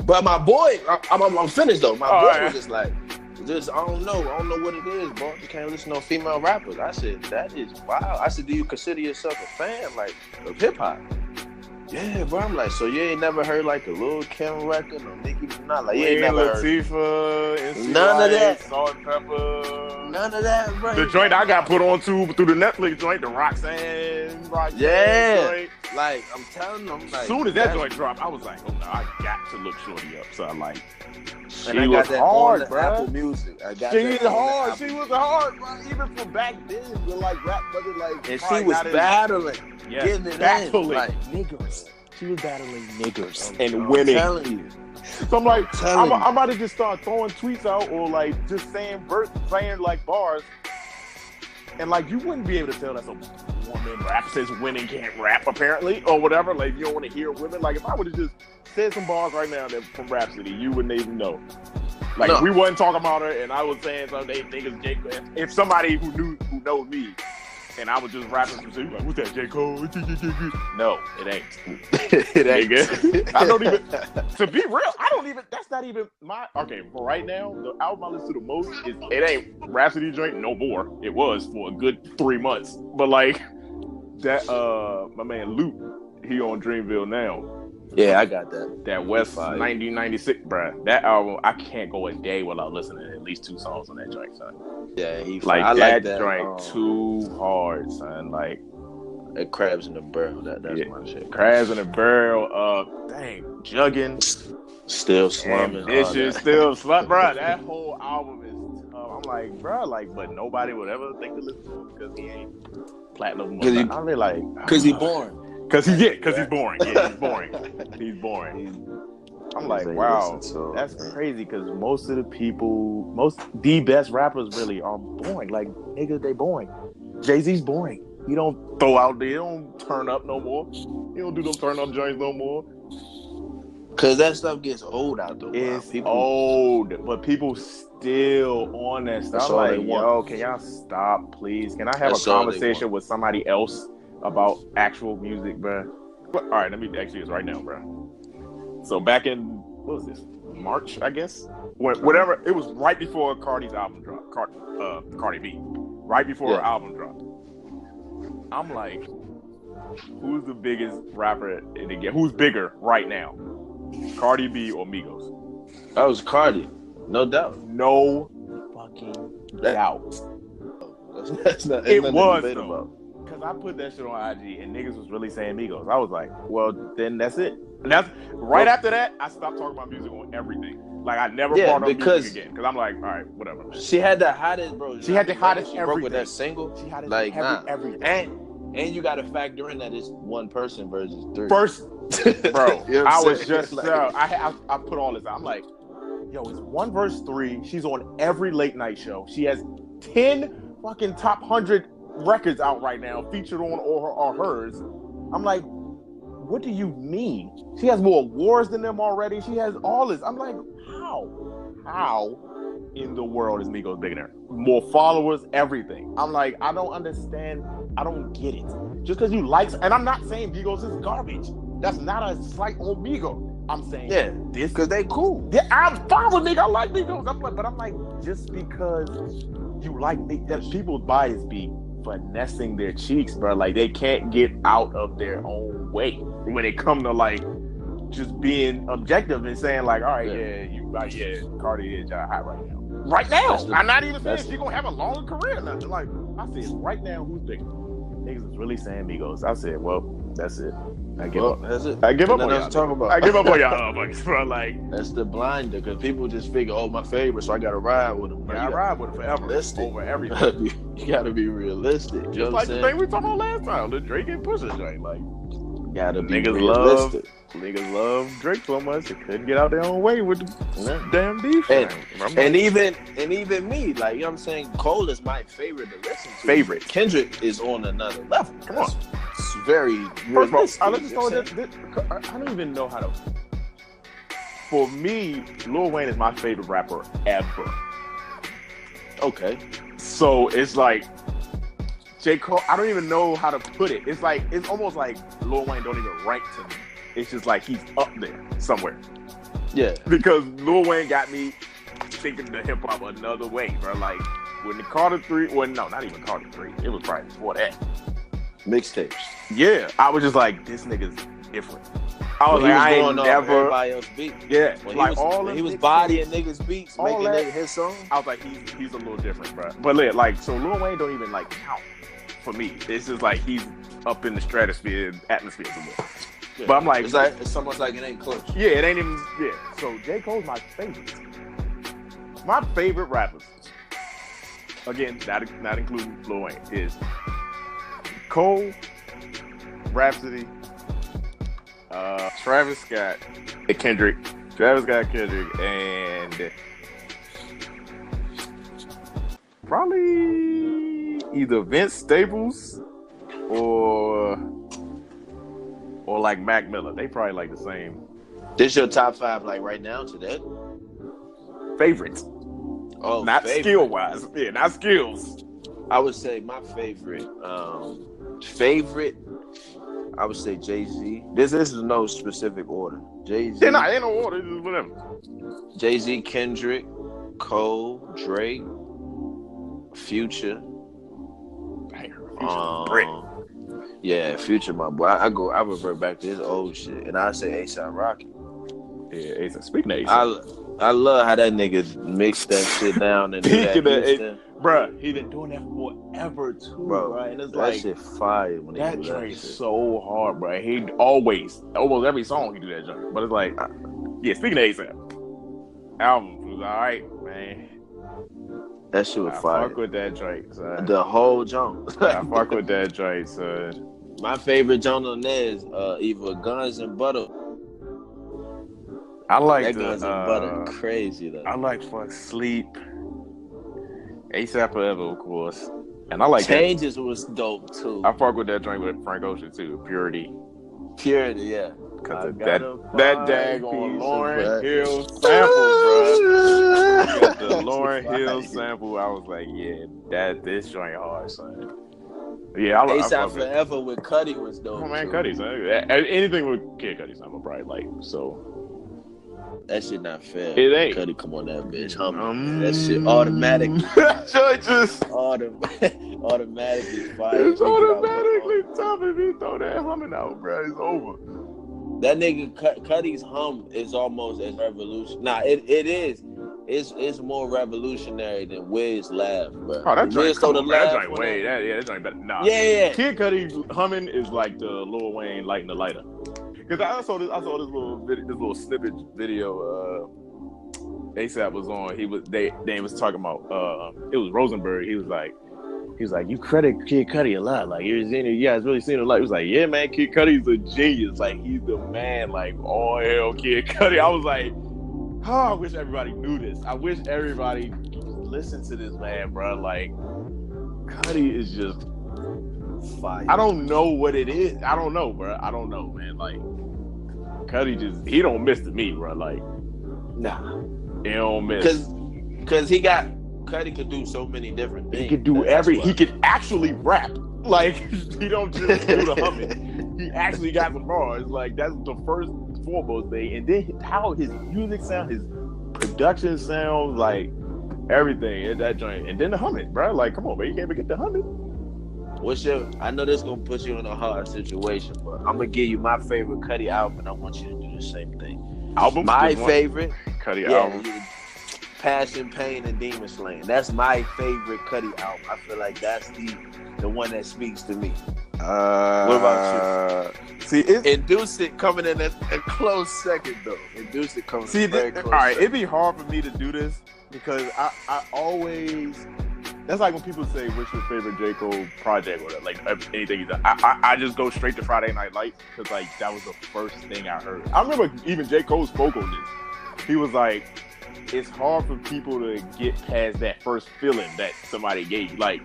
Speaker 5: but my boy, I'm finished though. My boy
Speaker 4: right.
Speaker 5: was just like, I don't know what it is, bro. You can't listen to no female rappers. I said, that is wild. I said, do you consider yourself a fan like of hip hop? Yeah, bro. I'm like, so you ain't never heard like a Lil Kim record or Nicki Minaj? Like, you ain't never heard
Speaker 4: Latifah,
Speaker 5: none of that.
Speaker 4: Salt and Pepper.
Speaker 5: None of that, bro.
Speaker 4: The joint I got put on through the Netflix joint, the Roxanne joint.
Speaker 5: Like, I'm telling them, like,
Speaker 4: As soon as that joint dropped, I was like, oh no, I got to look shorty up. So I'm like,
Speaker 5: and I got that hard, on bro. Apple Music.
Speaker 4: She's hard. She was hard, bro. Even from back then, the like rap brother, like,
Speaker 5: and she was battling, getting it
Speaker 4: battling
Speaker 5: in, like
Speaker 4: niggers. She was battling niggers and
Speaker 5: I'm
Speaker 4: winning.
Speaker 5: Telling you.
Speaker 4: So I'm like, I'm about to just start throwing tweets out or like just saying like bars, and like you wouldn't be able to tell that's a woman rap says women can't rap apparently or whatever. Like you don't want to hear women. Like if I would have just said some bars right now that from Rhapsody, you wouldn't even know. Like if we wasn't talking about her and I was saying something, they think it's J Cole. If somebody who knows me. And I was just rapping some shit, like, what's that, J. Cole? No, it ain't.
Speaker 5: It ain't.
Speaker 4: I don't even, to be real, that's not even my, okay, for right now, the album I listen to the most is, it ain't Rhapsody joint no more. It was for a good 3 months. But like, that, my man Luke, he on Dreamville now.
Speaker 5: Yeah, I got that.
Speaker 4: That West 1996, bruh. That album, I can't go a day without listening to at least 2 songs on that joint, son.
Speaker 5: Yeah,
Speaker 4: I like that joint too hard, son. Like,
Speaker 5: Crabs in the Barrel. That's my shit.
Speaker 4: Crabs in the Barrel. Jugging.
Speaker 5: Still slumming.
Speaker 4: This shit still slumming, bruh. That whole album is tough. I'm like, bro, like, but nobody would ever think to listen to him because he ain't platinum. I'm really like,
Speaker 5: because he's boring.
Speaker 4: Because he's boring. Yeah, he's boring. He's boring. I'm like, wow, that's crazy. Because most of the people, the best rappers really are boring. Like, nigga, they boring. Jay-Z's boring. He don't throw out there. He don't turn up no more. He don't do them turn up joints no more.
Speaker 5: Because that stuff gets old out there.
Speaker 4: It's old, but people still on that stuff. I'm like, yo, can y'all stop, please? Can I have a conversation with somebody else about actual music, bro? All right, let me ask you this right now, bro. So back in, what was this? March, I guess? Whatever. It was right before Cardi's album dropped. Cardi B. Right before her album dropped. I'm like, who's the biggest rapper in the game? Who's bigger right now? Cardi B or Migos?
Speaker 5: That was Cardi. No doubt.
Speaker 4: No fucking doubt.
Speaker 5: That's not,
Speaker 4: it was, though. Because I put that shit on IG and niggas was really saying Migos. I was like, well, then that's it. And that's right after that, I stopped talking about music on everything. Like, I never brought up music again. Because I'm like, all right, whatever.
Speaker 5: She had the hottest, bro.
Speaker 4: She had the hottest everything.
Speaker 5: Broke with that single.
Speaker 4: She had
Speaker 5: like,
Speaker 4: everything.
Speaker 5: And you got to factor in that it's one person versus three.
Speaker 4: Bro,
Speaker 5: you know
Speaker 4: I was just, like, I put all this out. I'm like, yo, it's 1 verse 3. She's on every late night show. She has 10 fucking top 100 records out right now, featured on or hers. I'm like, what do you mean? She has more awards than them already. She has all this. I'm like, how in the world is Migos bigger than her? More followers, everything. I'm like, I don't understand. I don't get it. Just because you like, and I'm not saying Migos is garbage. That's not a slight on Migos. I'm saying,
Speaker 5: this because they cool.
Speaker 4: Yeah, I'm fine with Migos. I like Migos. I'm like, just because you like me, that people's bias be finessing their cheeks, bro. Like, they can't get out of their own way when it come to, like, just being objective and saying, like, all right, Cardi is hot right now. Right now. I'm not even saying she's gonna have a longer career or nothing. Like, I said, right now, who's bigger? Niggas is really saying Migos. I said, well, that's it. I give up.
Speaker 5: That's it.
Speaker 4: I give up on y'all. I give up on y'all, bro. Like,
Speaker 5: that's the blinder, because people just figure, oh, my favorite, so I gotta ride with them.
Speaker 4: I ride with them forever. Over everything.
Speaker 5: You gotta be realistic.
Speaker 4: Just like the thing we talked about last time, the Drake and Pusha joint. Like,
Speaker 5: gotta be realistic.
Speaker 4: Niggas love Drake so much they couldn't get out their own way with the damn beef.
Speaker 5: And even me, like, you know what I'm saying, Cole is my favorite to listen to.
Speaker 4: Favorite.
Speaker 5: Kendrick is on another level.
Speaker 4: Come on.
Speaker 5: It's very realistic.
Speaker 4: I don't even know how to. For me, Lil Wayne is my favorite rapper ever.
Speaker 5: Okay.
Speaker 4: So it's like J. Cole, I don't even know how to put it. It's like, it's almost like Lil Wayne don't even rank to me. It's just like he's up there somewhere.
Speaker 5: Yeah.
Speaker 4: Because Lil Wayne got me thinking the hip hop another way, bro. Like, when the Carter 3, well, no, not even Carter 3. It was probably before that.
Speaker 5: Mixtapes.
Speaker 4: Yeah. I was just like, this nigga's different. I was like, I ain't never.
Speaker 5: Everybody else beat.
Speaker 4: Yeah.
Speaker 5: When
Speaker 4: like,
Speaker 5: he was bodying niggas' beats, making his song.
Speaker 4: I was like, he's a little different, bro. But like, so Lil Wayne don't even, like, count for me. It's just like he's up in the stratosphere, atmosphere somewhere.
Speaker 5: Yeah.
Speaker 4: But I'm like,
Speaker 5: it's almost like it ain't close.
Speaker 4: Yeah, it ain't even. Yeah. So J. Cole's my favorite. My favorite rappers, again, not including Lil Wayne, is Cole, Rhapsody, Travis Scott, Kendrick, and probably either Vince Staples or like Mac Miller. They probably like the same.
Speaker 5: This your top 5, like, right now, today?
Speaker 4: Favorites.
Speaker 5: Oh,
Speaker 4: not skill wise. Yeah, not skills.
Speaker 5: I would say my favorite, I would say Jay-Z. This is no specific order. Jay-Z.
Speaker 4: Yeah, ain't no order. It's just whatever.
Speaker 5: Jay-Z, Kendrick, Cole, Drake, Future. Yeah, Future, my boy. I revert back to his old shit, and I say A$AP Rocky.
Speaker 4: Yeah, A$AP. Speaking of A$AP,
Speaker 5: I love how that nigga mixed that shit down and
Speaker 4: bruh, he been doing that forever too, bro. And it's
Speaker 5: that
Speaker 4: like,
Speaker 5: shit fire when
Speaker 4: that joint so hard, bro. He almost every song he do that joint. But it's like, yeah. Speaking of A$AP, album was alright, man.
Speaker 5: That shit was fire.
Speaker 4: I fuck with that joint, son.
Speaker 5: The whole jump.
Speaker 4: I fuck with that joint, son.
Speaker 5: My favorite jump on there is either Guns and Butter.
Speaker 4: I like
Speaker 5: that Guns and Butter crazy though.
Speaker 4: I like Fuck Sleep. ASAP Forever, of course. And I like
Speaker 5: Changes was dope too.
Speaker 4: I fuck with that joint with Frank Ocean too. Purity,
Speaker 5: yeah.
Speaker 4: Because of that daggone Lauryn Hill sample, bro. Got the Lauryn Hill sample. I was like, yeah, this joint hard, son. Yeah, I
Speaker 5: ASAP Forever with Cudi was dope.
Speaker 4: Oh man, Cudi, son. Anything with Kid Cudi, son, I'm probably like so.
Speaker 5: That shit not fair.
Speaker 4: It ain't.
Speaker 5: Cudi, come on, that bitch. That shit automatically.
Speaker 4: just
Speaker 5: automatically fire.
Speaker 4: It's automatically tough if you throw that humming out, bro. It's over.
Speaker 5: That nigga Cudi's hum is almost as revolutionary. Nah, it is. It's more revolutionary than Wiz laugh, bro.
Speaker 4: Oh, that joint,
Speaker 5: that
Speaker 4: joint way. That joint better. Nah.
Speaker 5: Yeah.
Speaker 4: Kid Cudi humming is like the Lil Wayne lighting the lighter. Because I saw this little snippet video. ASAP was on. They was talking about. It was Rosenberg. He was like, you credit Kid Cudi a lot. Like, you guys really seen it a lot. He was like, yeah, man, Kid Cudi's a genius. Like, he's the man. Like, all hell, Kid Cudi. I was like, I wish everybody knew this. I wish everybody listened to this man, bro. Like, Cudi is just fire. I don't know what it is. I don't know, bro. I don't know, man. Like, Cudi he don't miss to me, bro. Like,
Speaker 5: nah,
Speaker 4: he don't miss.
Speaker 5: Because Cudi could do so many different things.
Speaker 4: He could do he could actually rap. Like, he don't just do the humming. He actually got the bars. Like, that's the first foremost thing. And then how his music sounds, his production sounds, like, everything in that joint. And then the humming, bro. Like, come on, man. You can't forget the humming.
Speaker 5: I know this gonna put you in a hard situation, but I'm gonna give you my favorite Cudi album, and I want you to do the same thing.
Speaker 4: Album?
Speaker 5: My favorite
Speaker 4: Cudi album.
Speaker 5: Passion, Pain, and Demon Slaying. That's my favorite Cudi album. I feel like that's the one that speaks to me. What about you?
Speaker 4: See,
Speaker 5: Induce It coming in a close second though. Induce It coming in very close.
Speaker 4: All right, it'd be hard for me to do this because I always. That's like when people say, "What's your favorite J. Cole project?" or like anything he's done. I just go straight to Friday Night Lights because like that was the first thing I heard. I remember even J. Cole spoke on this. He was like, "It's hard for people to get past that first feeling that somebody gave you." Like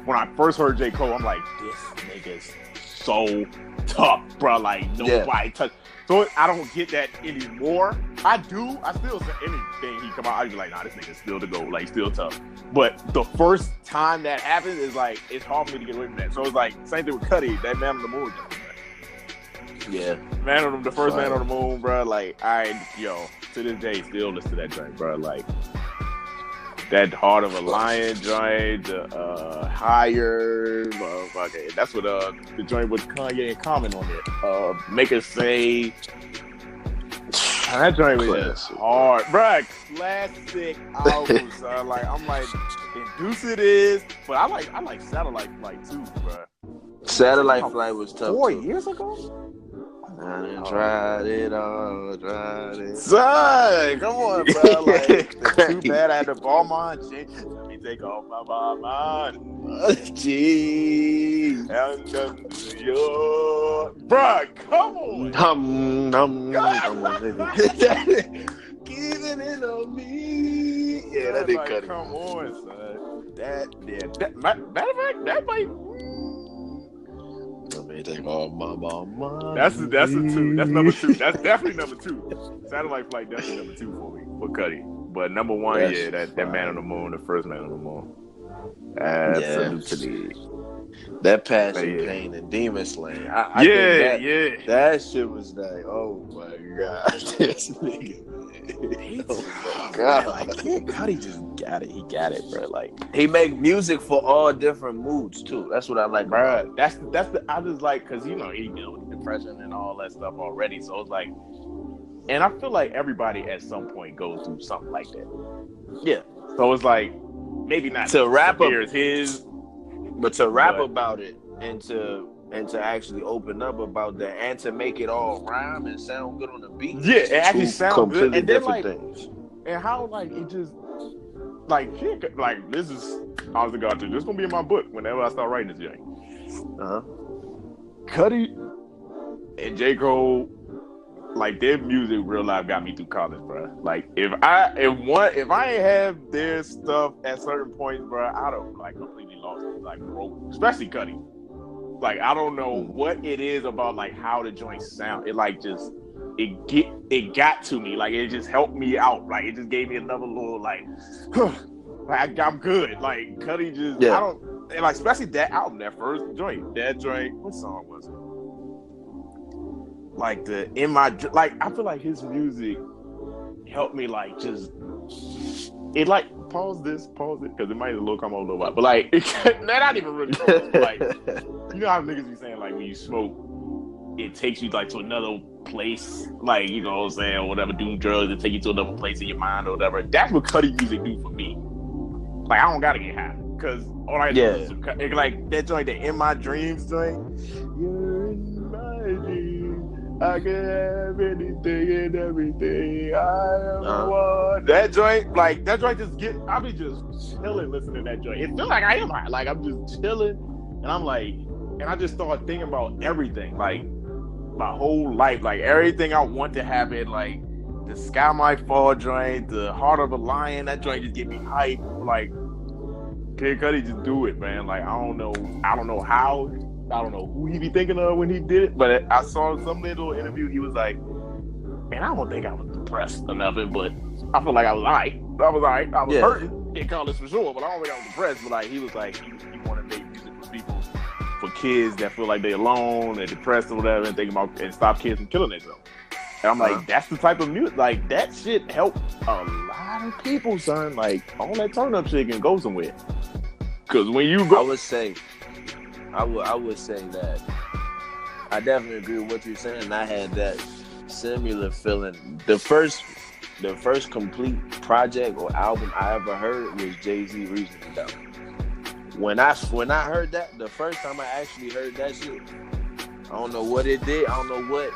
Speaker 4: when I first heard J. Cole, I'm like, "This nigga's so tough, bro." Like nobody touch. So I don't get that anymore. I do. I still say anything he come out, I'd be like, nah, this nigga's still to go. Like, still tough. But the first time that happens is like, it's hard for me to get away from that. So it's like, same thing with Cudi, that Man on the Moon.
Speaker 5: Yeah.
Speaker 4: The first Man on the Moon, bro. Like, to this day, still listen to that joint, bro. Like, that Heart of a Lion joint, Higher, motherfucker. That's what the joint with Kanye and Common on it. Make Us Say. That joint was hard, bro. Classic album, son. Like, I'm like, Induce It is, but I like Satellite Flight too, bro.
Speaker 5: Satellite Flight was tough.
Speaker 4: 4 years ago.
Speaker 5: I done tried it all.
Speaker 4: Son, come on, bro. Like, too bad I had to ball my changes. Let me take off my mind.
Speaker 5: Jeez.
Speaker 4: Bro, come on.
Speaker 5: Giving it on me. Yeah, that did cut it.
Speaker 4: Come on, son. Matter of fact, that might.
Speaker 5: Let me take off my mind.
Speaker 4: That's a two. That's number two. That's definitely number two. Satellite Flight definitely number two for me, for Cudi. But number one, that Man on the Moon, the first Man on the Moon. Absolutely.
Speaker 5: That Passion, Pain, and Demon Slaying. I think that shit was like, oh my god, this nigga. Oh my god,
Speaker 3: like Cudi just got it. He got it, bro. Like
Speaker 5: he make music for all different moods too. That's what I like,
Speaker 4: bro. That's the I just like because he deal with depression and all that stuff already. So it's like, and I feel like everybody at some point goes through something like that. Yeah. So it's like maybe not
Speaker 5: to rap
Speaker 4: as his.
Speaker 5: But to rap about it and to actually open up about that and to make it all rhyme and sound good on the beat.
Speaker 4: Yeah, it actually sounds good. And then like
Speaker 5: things.
Speaker 4: And how like it just like this is honestly God, this is gonna be in my book whenever I start writing this joint. Cudi and J. Cole, like their music, real life got me through college, bro. Like if I ain't have their stuff at certain points, bro, I'd have like completely lost it, like broke, especially Cudi. Like I don't know what it is about like how the joints sound. It like just it got to me. Like it just helped me out. Like it just gave me another little like, I'm good. Like Cudi just I don't and like especially that album, that first joint, what song was it? Like the in my like I feel like his music helped me like just it like pause it because it might a little come on a little while, but like they're not even really like you know how niggas be saying like when you smoke it takes you like to another place, like you know what I'm saying, or whatever, doing drugs it take you to another place in your mind or whatever. That's what Cudi music do for me. Like I don't gotta get high because all I do is like that joint, the In My Dreams joint. You're in my dreams. I can have anything and everything. I am one. That joint just I be just chilling listening to that joint. It feels like I am high. Like I'm just chilling, and I'm like, and I just start thinking about everything, like my whole life, like everything I want to happen, like the Sky Might Fall joint, the Heart of a Lion. That joint just get me hype. Like Kid Cudi just do it, man. Like I don't know how. I don't know who he be thinking of when he did it, but I saw some little interview. He was like, "Man, I don't think I was depressed or nothing, but I feel like I was alright. I was hurting in college for sure, but I don't think I was depressed." But like, he was like, he want to make music for people, for kids that feel like they're alone and depressed or whatever, and thinking about and stop kids from killing themselves. And I'm like, that's the type of music, like that shit helped a lot of people, son. Like all that turn up shit can go somewhere. Because when you go,
Speaker 5: I would say that I definitely agree with what you're saying. I had that similar feeling. The first complete project or album I ever heard was Jay-Z Reasonable Doubt. When I heard that, the first time I actually heard that shit, I don't know what it did. I don't know what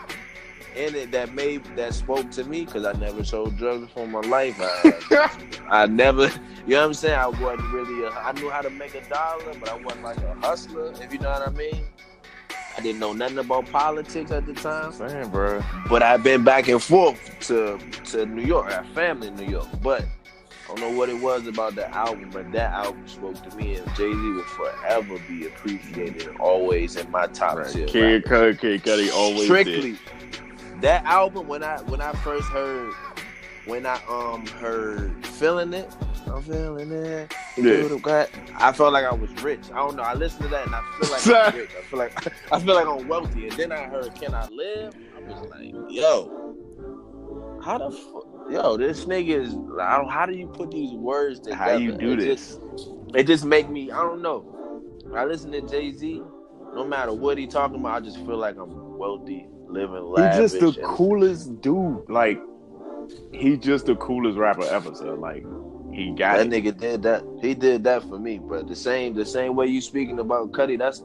Speaker 5: in it that spoke to me, because I never sold drugs before my life. I never, you know what I'm saying? I wasn't really I knew how to make $1, but I wasn't like a hustler, if you know what I mean. I didn't know nothing about politics at the time.
Speaker 4: Same, bro.
Speaker 5: But I've been back and forth to New York. I have family in New York. But I don't know what it was about the album, but that album spoke to me, and Jay-Z will forever be appreciated and always in my top tier.
Speaker 4: Kid Cudi always
Speaker 5: strictly
Speaker 4: did.
Speaker 5: That album, when I first heard, heard Feeling It, I'm feeling it.
Speaker 4: Yeah.
Speaker 5: I felt like I was rich. I don't know. I listened to that and I feel like I'm rich. I feel like I'm wealthy. And then I heard Can I Live? I was like, yo, how the fuck? Yo, this nigga is. How do you put these words together?
Speaker 4: How you do this?
Speaker 5: It just make me. I don't know. I listen to Jay-Z. No matter what he talking about, I just feel like I'm wealthy, living lavish.
Speaker 4: He's just the coolest dude. Like, he just the coolest rapper ever. So like, he got
Speaker 5: that nigga did that. He did that for me, bro. The same way you speaking about Cudi. That's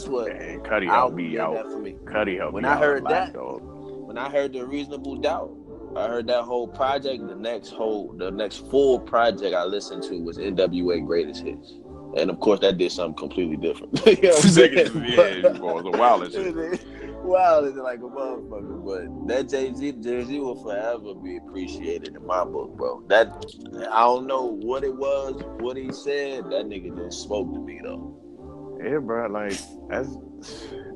Speaker 5: what.
Speaker 4: Man, Cudi helped me out.
Speaker 5: That for me.
Speaker 4: Cudi helped
Speaker 5: when
Speaker 4: me
Speaker 5: I
Speaker 4: out.
Speaker 5: Heard that, when I heard the Reasonable Doubt, I heard that whole project. The next full project I listened to was NWA Greatest Hits, and of course that did something completely different. You know what I'm saying?
Speaker 4: Yeah, you was a wild shit.
Speaker 5: Wild is like a motherfucker, but that Jay-Z will forever be appreciated in my book, bro. That I don't know what it was, what he said. That nigga just spoke to me though.
Speaker 4: Yeah, bro. Like that's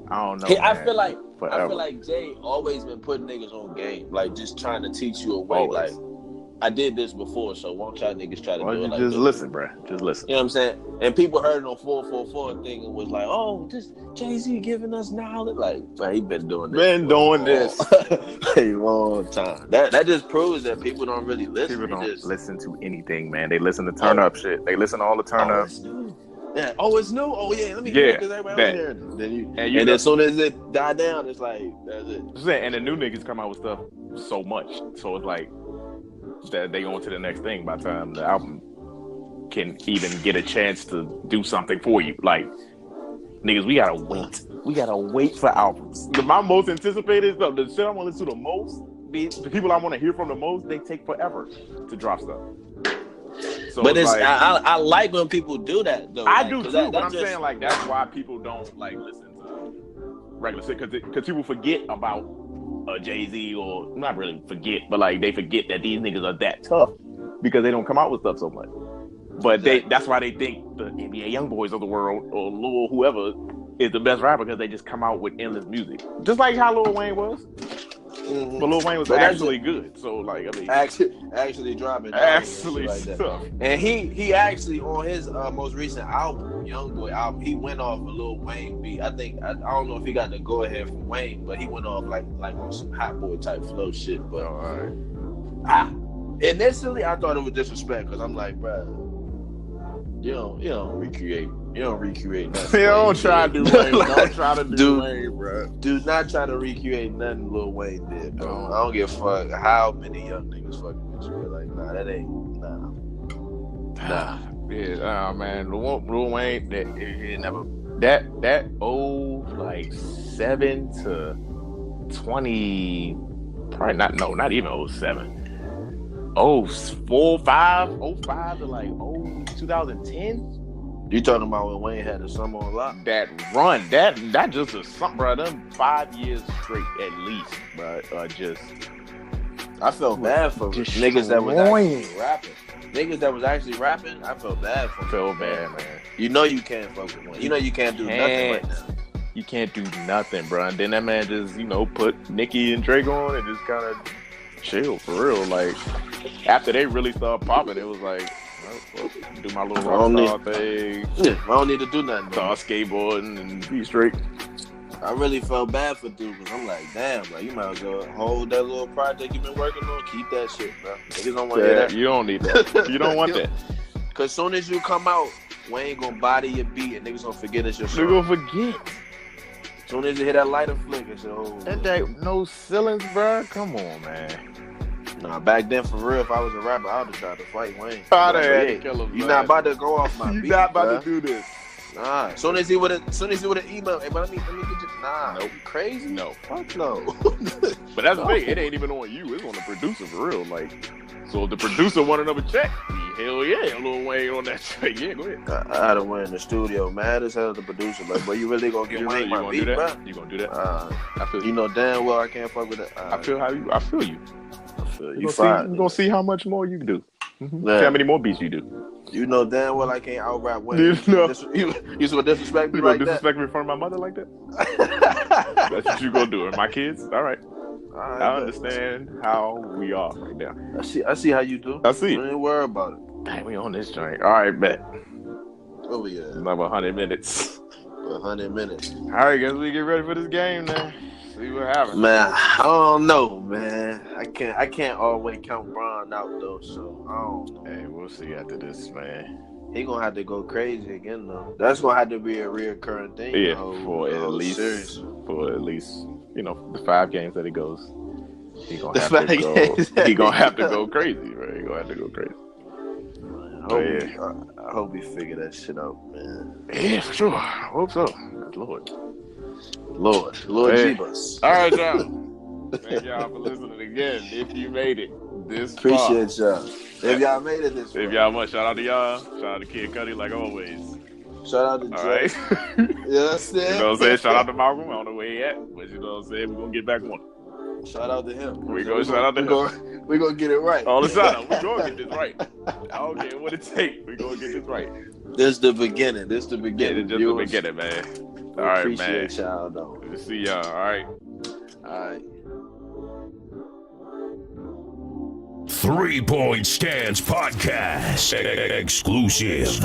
Speaker 4: I don't know.
Speaker 5: I feel like Jay always been putting niggas on game, like just trying to teach you a way.
Speaker 4: Always.
Speaker 5: Like I did this before, so why don't y'all niggas try to do it like
Speaker 4: just
Speaker 5: this?
Speaker 4: listen, bro. Just listen.
Speaker 5: You know what I'm saying? And people heard it on 444 thing and was like, "Oh, this Jay-Z giving us knowledge." Like, man, he been doing this. A long time. That just proves that people don't really listen.
Speaker 4: People don't listen to anything, man. They listen to turn up shit. They listen to all the turn ups.
Speaker 5: Yeah. Oh, it's new. Oh, yeah. Let me hear it because everybody else hearing it. And as soon as it died down, it's like that's it.
Speaker 4: And the new niggas come out with stuff so much, so it's like that they go on to the next thing by the time the album can even get a chance to do something for you. Like, niggas, we gotta wait. We gotta wait for albums. My most anticipated stuff, the shit I want to listen to the most, the people I want to hear from the most, they take forever to drop stuff. So
Speaker 5: but
Speaker 4: it's like,
Speaker 5: I like when people do that though.
Speaker 4: I
Speaker 5: like,
Speaker 4: do too,
Speaker 5: that
Speaker 4: but I'm
Speaker 5: just,
Speaker 4: saying like that's why people don't like listen to regular shit because people forget about Jay-Z, or not really forget, but like they forget that these niggas are that tough because they don't come out with stuff so much. But that's why they think the NBA young boys of the world or Lil whoever is the best rapper because they just come out with endless music, just like how Lil Wayne was.
Speaker 5: Mm-hmm.
Speaker 4: But Lil Wayne was actually good, so like I mean,
Speaker 5: actually dropping
Speaker 4: actually
Speaker 5: like that.
Speaker 4: stuff.
Speaker 5: And he actually on his most recent album, Young Boy album, he went off a Lil Wayne beat. I think I don't know if he got the go ahead from Wayne, but he went off like on some Hot Boy type flow shit. But initially I thought it was disrespect because I'm like, bro, you don't recreate nothing.
Speaker 4: You don't try to do Wayne. Don't try to do Wayne, bro.
Speaker 5: Do not try to recreate nothing Lil Wayne did, bro. I don't give a fuck how many young niggas fucking with you. But like, nah, that ain't nah.
Speaker 4: Yeah, man. Lil Wayne, that never that old like 7 to 20, probably not even 07. 04, 05 to like 2010.
Speaker 5: You talking about when Wayne had the Summer on Lock?
Speaker 4: That run, that just a something, bro. Them 5 years straight at least, bro. Just
Speaker 5: I felt bad for niggas that was actually rapping. Niggas that was actually rapping, I felt bad for.
Speaker 4: Felt bad, man.
Speaker 5: You know you can't fuck with Wayne. You know you can't do nothing right now.
Speaker 4: You can't do nothing, bro. And then that man just, put Nicki and Drake on and just kind of chill for real. Like after they really started popping, it was like, well, do my little rock star thing.
Speaker 5: Yeah, I don't need to do nothing.
Speaker 4: Start skateboarding and be straight.
Speaker 5: I really felt bad for dude because I'm like, damn, bro, you might as well hold that little project you've been working on. Keep that shit, bro. Niggas don't want to hear that.
Speaker 4: You don't need that. You don't want that.
Speaker 5: Because as soon as you come out, Wayne gonna body your beat and niggas gonna forget it's your song.
Speaker 4: They're gonna forget.
Speaker 5: As soon as you hear that lighter flick, it's your whole...
Speaker 4: That no ceilings, bro. Come on, man.
Speaker 5: Nah, back then, for real, if I was a rapper, I would have tried to fight Wayne.
Speaker 4: I'd have had to kill him.
Speaker 5: You're not about to go off my beat,
Speaker 4: You're not about
Speaker 5: bro.
Speaker 4: to do this.
Speaker 5: Nah. As soon as he would have emailed, hey, but let me get you. Nah.
Speaker 4: Nope.
Speaker 5: You crazy?
Speaker 4: No.
Speaker 5: Fuck no.
Speaker 4: But that's the thing. It ain't even on you. It's on the producer for real. Like, so if the producer want another check, hell yeah, Lil Wayne on that check. Yeah, go ahead.
Speaker 5: I had to win in the studio, mad as hell. The producer, like, but you really gonna get Wayne my beat, bro?
Speaker 4: You gonna do that?
Speaker 5: I feel you know damn well I can't fuck with that.
Speaker 4: I feel you. I feel you.
Speaker 5: You fine.
Speaker 4: We're gonna see how much more you can do.
Speaker 5: Yeah.
Speaker 4: See how many more beats you do.
Speaker 5: You know damn well I can't out rap Wayne.
Speaker 4: You know.
Speaker 5: You should disrespect me
Speaker 4: You
Speaker 5: like
Speaker 4: gonna disrespect me in front of my mother like that? That's what you gonna do. And my kids? All right. I understand how we are right now.
Speaker 5: I see how you do.
Speaker 4: I see.
Speaker 5: Don't even worry about it.
Speaker 4: Dang, we on this joint. All right, bet.
Speaker 5: Oh yeah.
Speaker 4: Another 100 minutes.
Speaker 5: 100 minutes.
Speaker 4: All right, guys, we get ready for this game now. See what happens.
Speaker 5: Man, I don't know, man. I can't always count Bron out though, so I don't know.
Speaker 4: Hey, we'll see after this, man.
Speaker 5: He gonna have to go crazy again though. That's gonna have to be a reoccurring thing.
Speaker 4: Yeah, for at least the 5 games that it goes. He gonna have to go. He gonna have to go crazy, right? He gonna have to go crazy.
Speaker 5: I hope we figure that shit out, man.
Speaker 4: Yeah, for sure. I hope so. Good Lord
Speaker 5: Jeebus.
Speaker 4: All right, y'all. Thank y'all for listening again. If you made it this far.
Speaker 5: Appreciate y'all. If y'all made it this far.
Speaker 4: If y'all want, shout out to y'all. Shout out to Kid Cudi like always.
Speaker 5: Shout out to Jay.
Speaker 4: All right.
Speaker 5: Yes,
Speaker 4: you know what I'm saying? Shout out to Malcolm. I don't know where he at, but you know what I'm saying? We're going to get back on it.
Speaker 5: Shout out to him.
Speaker 4: We're going to shout out to him.
Speaker 5: We're going to get it right.
Speaker 4: All the time. We're going to get this right. I don't care what it takes. We're going to get this right.
Speaker 5: This is the beginning. This is the beginning.
Speaker 4: Yeah, just the beginning, man. All right, man.
Speaker 5: Appreciate y'all, though.
Speaker 4: Good to see y'all. All right.
Speaker 5: All right.
Speaker 2: 3 Point Stance Podcast. Exclusive.